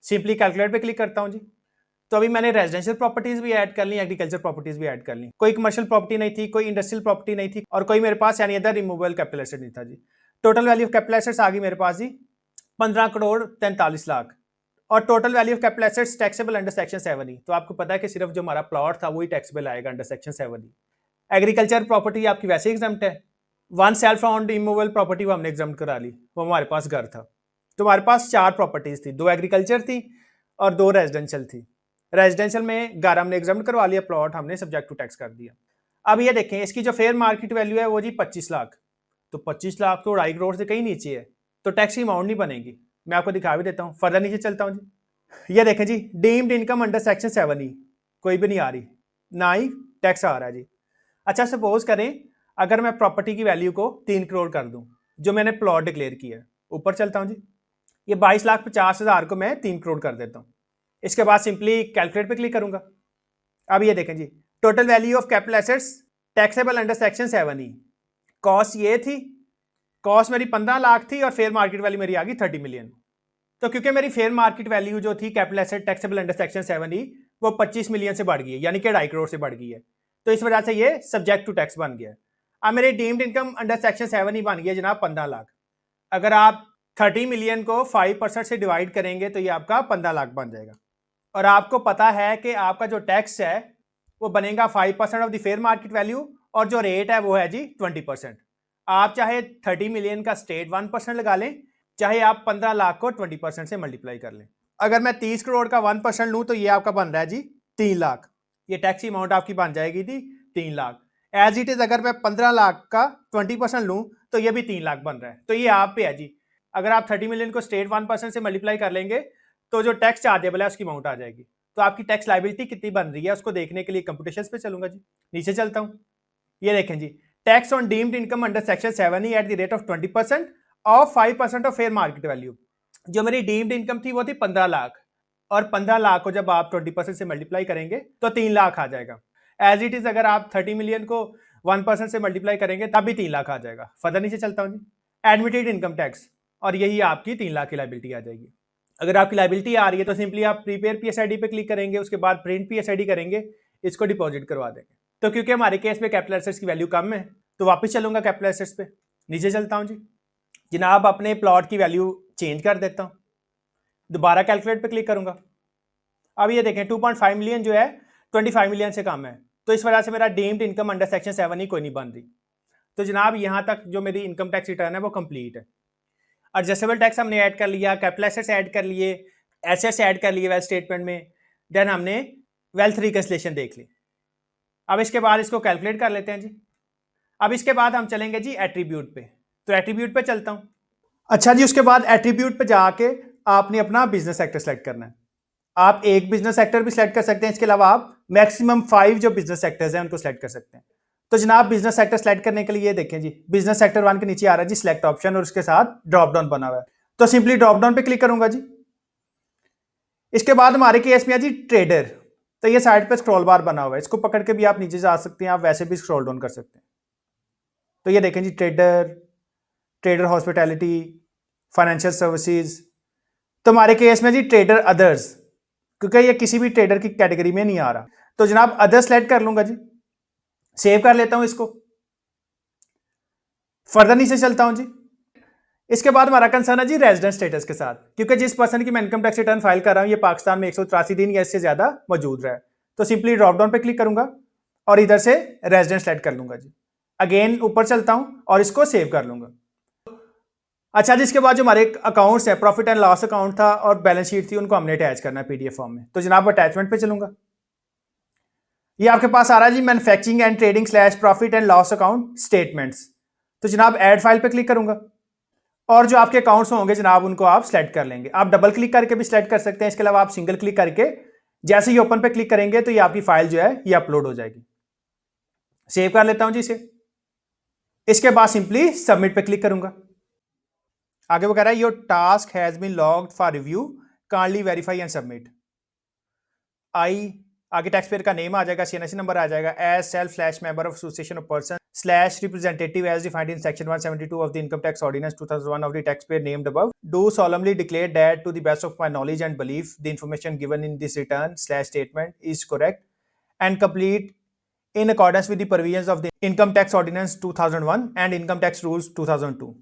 सिंपली कैलकुलेट पे क्लिक करता हूं जी। तो अभी मैंने रेजिडेंशियल प्रॉपर्टीज भी ऐड कर ली, एग्रीकल्चर प्रॉपर्टीज भी ऐड कर ली। कोई कमर्शियल प्रॉपर्टी नहीं थी, कोई इंडस्ट्रियल प्रॉपर्टी नहीं थी, और कोई मेरे पास any other removable capital asset नहीं था जी। Total value of capital assets आ गई मेरे पास जी 15,43,00,000। और total value of capital assets taxable under section 7E। तो आपको पता है कि सिर्फ जो हमारा प्लॉट था वही टैक्सेबल आएगा under section 7E। Agriculture property आपकी वैसे एग्जाम्प्ट है। One self owned immovable property वो हमने एग्जाम्प्ट करा ली, वो हमारे पास घर था। तो हमारे पास 4 प्रॉपर्टीज थी, 2 एग्रीकल्चर थी और 2 रेजिडेंशियल थी। रेजिडेंशियल में घर हमने एग्जाम्प्ट करवा लिया, प्लॉट हमने सब्जेक्ट टू टैक्स कर दिया। अब ये देखें, इसकी जो फेयर मार्केट वैल्यू है वो जी 25 लाख। तो 25 लाख तो 2.5 करोड़ से कहीं नीचे है, तो टैक्स की अमाउंट नहीं बनेगी। मैं आपको दिखा भी देता हूँ, फर्दर नीचे चलता हूँ जी। ये देखें जी, deemed income under section 7E कोई भी नहीं आ रही, ना ही टैक्स आ रहा है जी। अच्छा, सपोज करें अगर मैं प्रॉपर्टी की वैल्यू को 3 करोड़ कर दूं, जो मैंने प्लॉट डिक्लेयर किया है। ऊपर चलता हूं जी, ये 22,50,000 को मैं 3 करोड़ कर देता हूं। इसके बाद सिंपली कैलकुलेट पे क्लिक करूंगा। अब ये देखें जी, total value of capital assets taxable under section 7E। Cost ये थी, कॉस्ट मेरी 15 लाख थी और फेयर मार्केट वैल्यू मेरी आ गई 30 मिलियन। तो क्योंकि मेरी फेयर मार्केट वैल्यू जो थी capital asset taxable under section 7E वो 25 मिलियन से बढ़ गई है, यानी कि 2.5 करोड़ से बढ़ गई है। तो इस वजह से ये सब्जेक्ट टू टैक्स बन गया। अब मेरी deemed income under section 7E बन गया जनाब 15 लाख। अगर आप 30 मिलियन को 5% से डिवाइड करेंगे तो ये आपका 15 लाख बन जाएगा। और आपको पता है कि आपका जो टैक्स है वो बनेगा 5% of the fair market value, और जो रेट है वो है जी 20%। आप चाहे 30 मिलियन का स्टेट 1% लगा लें, चाहे आप 15 लाख को 20% से मल्टीप्लाई कर लें। अगर मैं 30 करोड़ का 1% लूं तो ये आपका बन रहा है जी 3 लाख। ये टैक्स अमाउंट आपकी बन जाएगी थी 3 लाख। एज इट इज अगर मैं 15 लाख का 20% लूं तो ये भी 3 लाख बन रहा है। तो ये आप पे है जी। अगर आप 30 मिलियन को स्टेट 1% से मल्टीप्लाई कर लेंगे तो जो टैक्स चार्जेबल है उसकी अमाउंट आ जाएगी। तो आपकी टैक्स लाइबिलिटी कितनी बन रही है उसको देखने के लिए कंप्यूटेशंस पे चलूंगा जी। नीचे चलता हूं, ये देखें जी, tax on deemed income under section 7E at the rate of 20% of 5% of fair market value. जो मेरी डीम्ड इनकम थी वो थी 15 लाख, और 15 लाख को जब आप 20% से मल्टीप्लाई करेंगे तो 3 लाख आ जाएगा। एज इट इज अगर आप 30 मिलियन को 1% से मल्टीप्लाई करेंगे तब भी 3 लाख आ जाएगा। फर्दर नीचे चलता हूं जी, एडमिटेड इनकम टैक्स, और यही आपकी 3 लाख की लाइबिलिटी आ जाएगी। अगर आपकी लाइबिलिटी आ रही है तो सिंपली आप प्रीपेयर PSID पे क्लिक करेंगे, उसके बाद प्रिंट PSID करेंगे, इसको डिपॉजिट करवा देंगे। तो क्योंकि हमारे केस में कैपिटल एसेट्स की वैल्यू कम है तो वापस चलूंगा कैपिटल एसेट्स पे। नीचे चलता हूं जी, जनाब अपने प्लॉट की वैल्यू चेंज कर देता हूं, दोबारा कैलकुलेट पे क्लिक करूंगा। अब ये देखें 2.5 मिलियन जो है 25 मिलियन से कम है, तो इस वजह से मेरा deemed income under section 7E कोई नहीं बन रही। तो जनाब यहां तक जो मेरी इनकम टैक्स रिटर्न है वो कंप्लीट है। एडजस्टेबल टैक्स हमने ऐड कर लिया, कैपिटल एसेट्स ऐड कर लिए, एसेट्स ऐड कर लिए वेल्थ स्टेटमेंट में, देन हमने वेल्थ रिकन्सिलिएशन देख ली। अब इसके बाद इसको कैलकुलेट कर लेते हैं जी। अब इसके बाद हम चलेंगे जी एट्रीब्यूट पे, तो एट्रीब्यूट पे चलता हूं। अच्छा जी, उसके बाद एट्रीब्यूट पे जाके आपने अपना बिजनेस सेक्टर सेलेक्ट करना है। आप एक बिजनेस सेक्टर भी सेलेक्ट कर सकते हैं, इसके अलावा आप मैक्सिमम 5 जो बिजनेस सेक्टर्स हैं उनको सेलेक्ट कर सकते हैं। तो जनाब बिजनेस सेक्टर सेलेक्ट करने के लिए ये देखें जी, बिजनेस सेक्टर 1 के नीचे आ रहा है जी सिलेक्ट ऑप्शन और उसके साथ ड्रॉप डाउन बना हुआ है। तो सिंपली ड्रॉप डाउन पे क्लिक करूंगा जी। इसके बाद हमारे केस में है जी ट्रेडर। तो ये साइड पे स्क्रॉल बार बना हुआ है, इसको पकड़ के भी आप नीचे जा सकते हैं, आप वैसे भी स्क्रॉल डाउन कर सकते हैं। तो ये देखें जी trader, trader hospitality, financial services. तो हमारे केस में जी ट्रेडर अदर्स, क्योंकि ये किसी भी ट्रेडर की कैटेगरी में नहीं आ रहा। तो जनाब अदर सेलेक्ट कर लूंगा जी, सेव कर लेता हूं इसको, फर्दर नीचे चलता हूं जी। इसके बाद हमारा कंसर्न है जी रेजिडेंट स्टेटस के साथ, क्योंकि जिस पर्सन की मैं इनकम टैक्स रिटर्न फाइल कर रहा हूं ये पाकिस्तान में 183 दिन या इससे ज्यादा मौजूद रहा है। तो सिंपली ड्रॉप डाउन पे क्लिक करूंगा और इधर से रेजिडेंट सेलेक्ट कर लूंगा जी। अगेन ऊपर चलता हूं और इसको सेव कर लूंगा। अच्छा जी, इसके बाद जो हमारे अकाउंट्स है, प्रॉफिट एंड लॉस अकाउंट था और बैलेंस शीट थी, उनको हमने अटैच करना है पीडीएफ फॉर्म में। तो जनाब अटैचमेंट पे चलूंगा, ये आपके पास आ रहा है जी manufacturing and trading slash profit and loss account statements. तो जनाब ऐड फाइल पे क्लिक करूंगा और जो आपके अकाउंट्स होंगे जनाब उनको आप सेलेक्ट कर लेंगे। आप डबल क्लिक करके भी सेलेक्ट कर सकते हैं, इसके अलावा आप सिंगल क्लिक करके जैसे ही ओपन पे क्लिक करेंगे तो ये आपकी फाइल जो है ये अपलोड हो जाएगी। सेव कर लेता हूं जी इसे। इसके बाद सिंपली सबमिट पे क्लिक करूंगा। आगे वो कह रहा है your task has been logged for review, kindly verify and submit. आई आगे टैक्स पेयर का नेम आ जाएगा, सीएनएससी नंबर आ जाएगा, as self slash member of association of person slash representative as defined in section 172 of the income tax ordinance 2001 of the tax payer named above, do solemnly declare that to the best of my knowledge and belief the information given in this return slash statement is correct and complete in accordance with the provisions of the income tax ordinance 2001 and income tax rules 2002।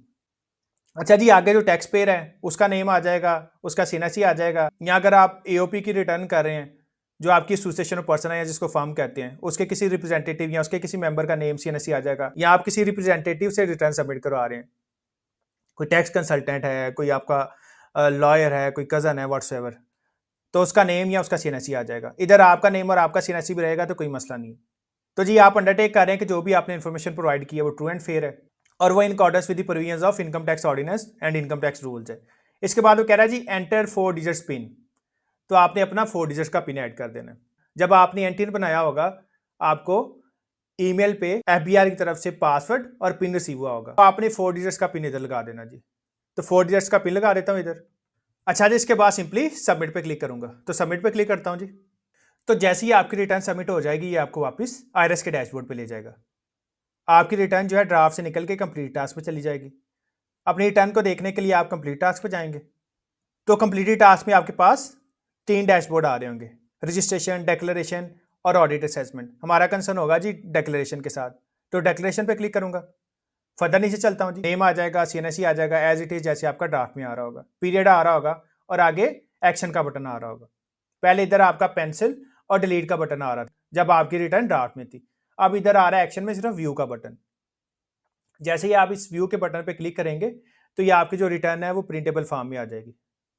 अच्छा जी, आगे जो tax payer है उसका name आ जाएगा, उसका सीएनएससी आ जाएगा। या अगर आप एओपी की रिटर्न कर रहे हैं, जो आपकी एसोसिएशन ऑफ पर्सन है या जिसको फर्म कहते हैं, उसके किसी रिप्रेजेंटेटिव या उसके किसी मेंबर का नेम सीएनएससी आ जाएगा। या आप किसी रिप्रेजेंटेटिव से रिटर्न सबमिट करवा रहे हैं, कोई टैक्स कंसल्टेंट है, कोई आपका लॉयर है, कोई कज़न है, व्हाट्सएवर, तो उसका नेम या उसका सीएनएससी आ जाएगा। इधर आपका नेम और आपका सीएनएससी भी रहेगा तो कोई मसला नहीं। तो जी आप अंडरटेक कर रहे हैं कि जो भी आपने इन्फॉर्मेशन प्रोवाइड की है वो ट्रू एंड फेयर है और वो in accordance with the provisions of income tax ordinance and income tax rules है। इसके बाद वो कह रहा है जी एंटर 4 डिजिट्स पिन। तो आपने अपना 4 डिजिट्स का पिन ऐड कर देना है। जब आपने एंटिन बनाया होगा आपको ईमेल पे एफबीआर की तरफ से पासवर्ड और पिन रिसीव हुआ होगा, तो आपने 4 डिजिट्स का पिन इधर लगा देना जी। तो 4 डिजिट्स का पिन लगा देता हूँ इधर। अच्छा जी, इसके बाद सिंपली सबमिट पे क्लिक करूंगा। तो सबमिट पे क्लिक करता हूँ जी। तो जैसे ही आपकी रिटर्न सबमिट हो जाएगी ये आपको वापस आईआरएस के डैशबोर्ड पे ले जाएगा। आपकी रिटर्न जो है ड्राफ्ट से निकल के कंप्लीट टास्क पे चली जाएगी। अपनी रिटर्न को देखने के लिए आप कंप्लीट टास्क पे जाएंगे। तो कंप्लीटेड टास्क में आपके पास 3 डैशबोर्ड आ रहे होंगे, रजिस्ट्रेशन, डेक्लेरेशन और ऑडिट असेसमेंट। हमारा कंसर्न होगा जी डेक्लेरेशन के साथ, तो डेक्लेरेशन पे क्लिक करूंगा। फर्दर नीचे चलता हूँ जी, नेम आ जाएगा, सीएनएससी आ जाएगा एज इट इज जैसे आपका ड्राफ्ट में आ रहा होगा, पीरियड आ रहा होगा और आगे एक्शन का बटन आ रहा होगा। पहले इधर आपका पेंसिल और डिलीट का बटन आ रहा था जब आपकी रिटर्न ड्राफ्ट में थी। अब इधर आ रहा है एक्शन में सिर्फ व्यू का बटन। जैसे ही आप इस व्यू के बटन पे क्लिक करेंगे तो ये आपकी जो रिटर्न है वो प्रिंटेबल फॉर्म में आ जाएगी।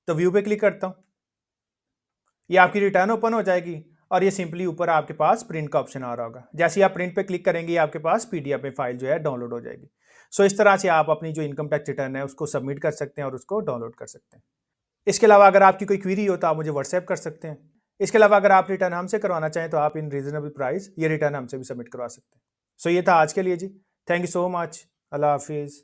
तो व्यू पे क्लिक करता हूँ, ये आपकी रिटर्न ओपन हो जाएगी और ये सिंपली ऊपर आपके पास प्रिंट का ऑप्शन आ रहा होगा। जैसे ही आप प्रिंट पे क्लिक करेंगे आपके पास पीडीएफ में फाइल जो है डाउनलोड हो जाएगी। सो इस तरह से आप अपनी जो इनकम टैक्स रिटर्न है उसको सबमिट कर सकते हैं और उसको डाउनलोड कर सकते हैं। इसके अलावा अगर आपकी कोई क्वेरी हो तो आप मुझे व्हाट्सएप कर सकते हैं। इसके अलावा अगर आप रिटर्न हमसे करवाना चाहें तो आप इन रीजनेबल प्राइस ये रिटर्न हमसे भी सबमिट करवा सकते हैं। सो ये था आज के लिए जी। Thank you so much. Allah हाफिज़।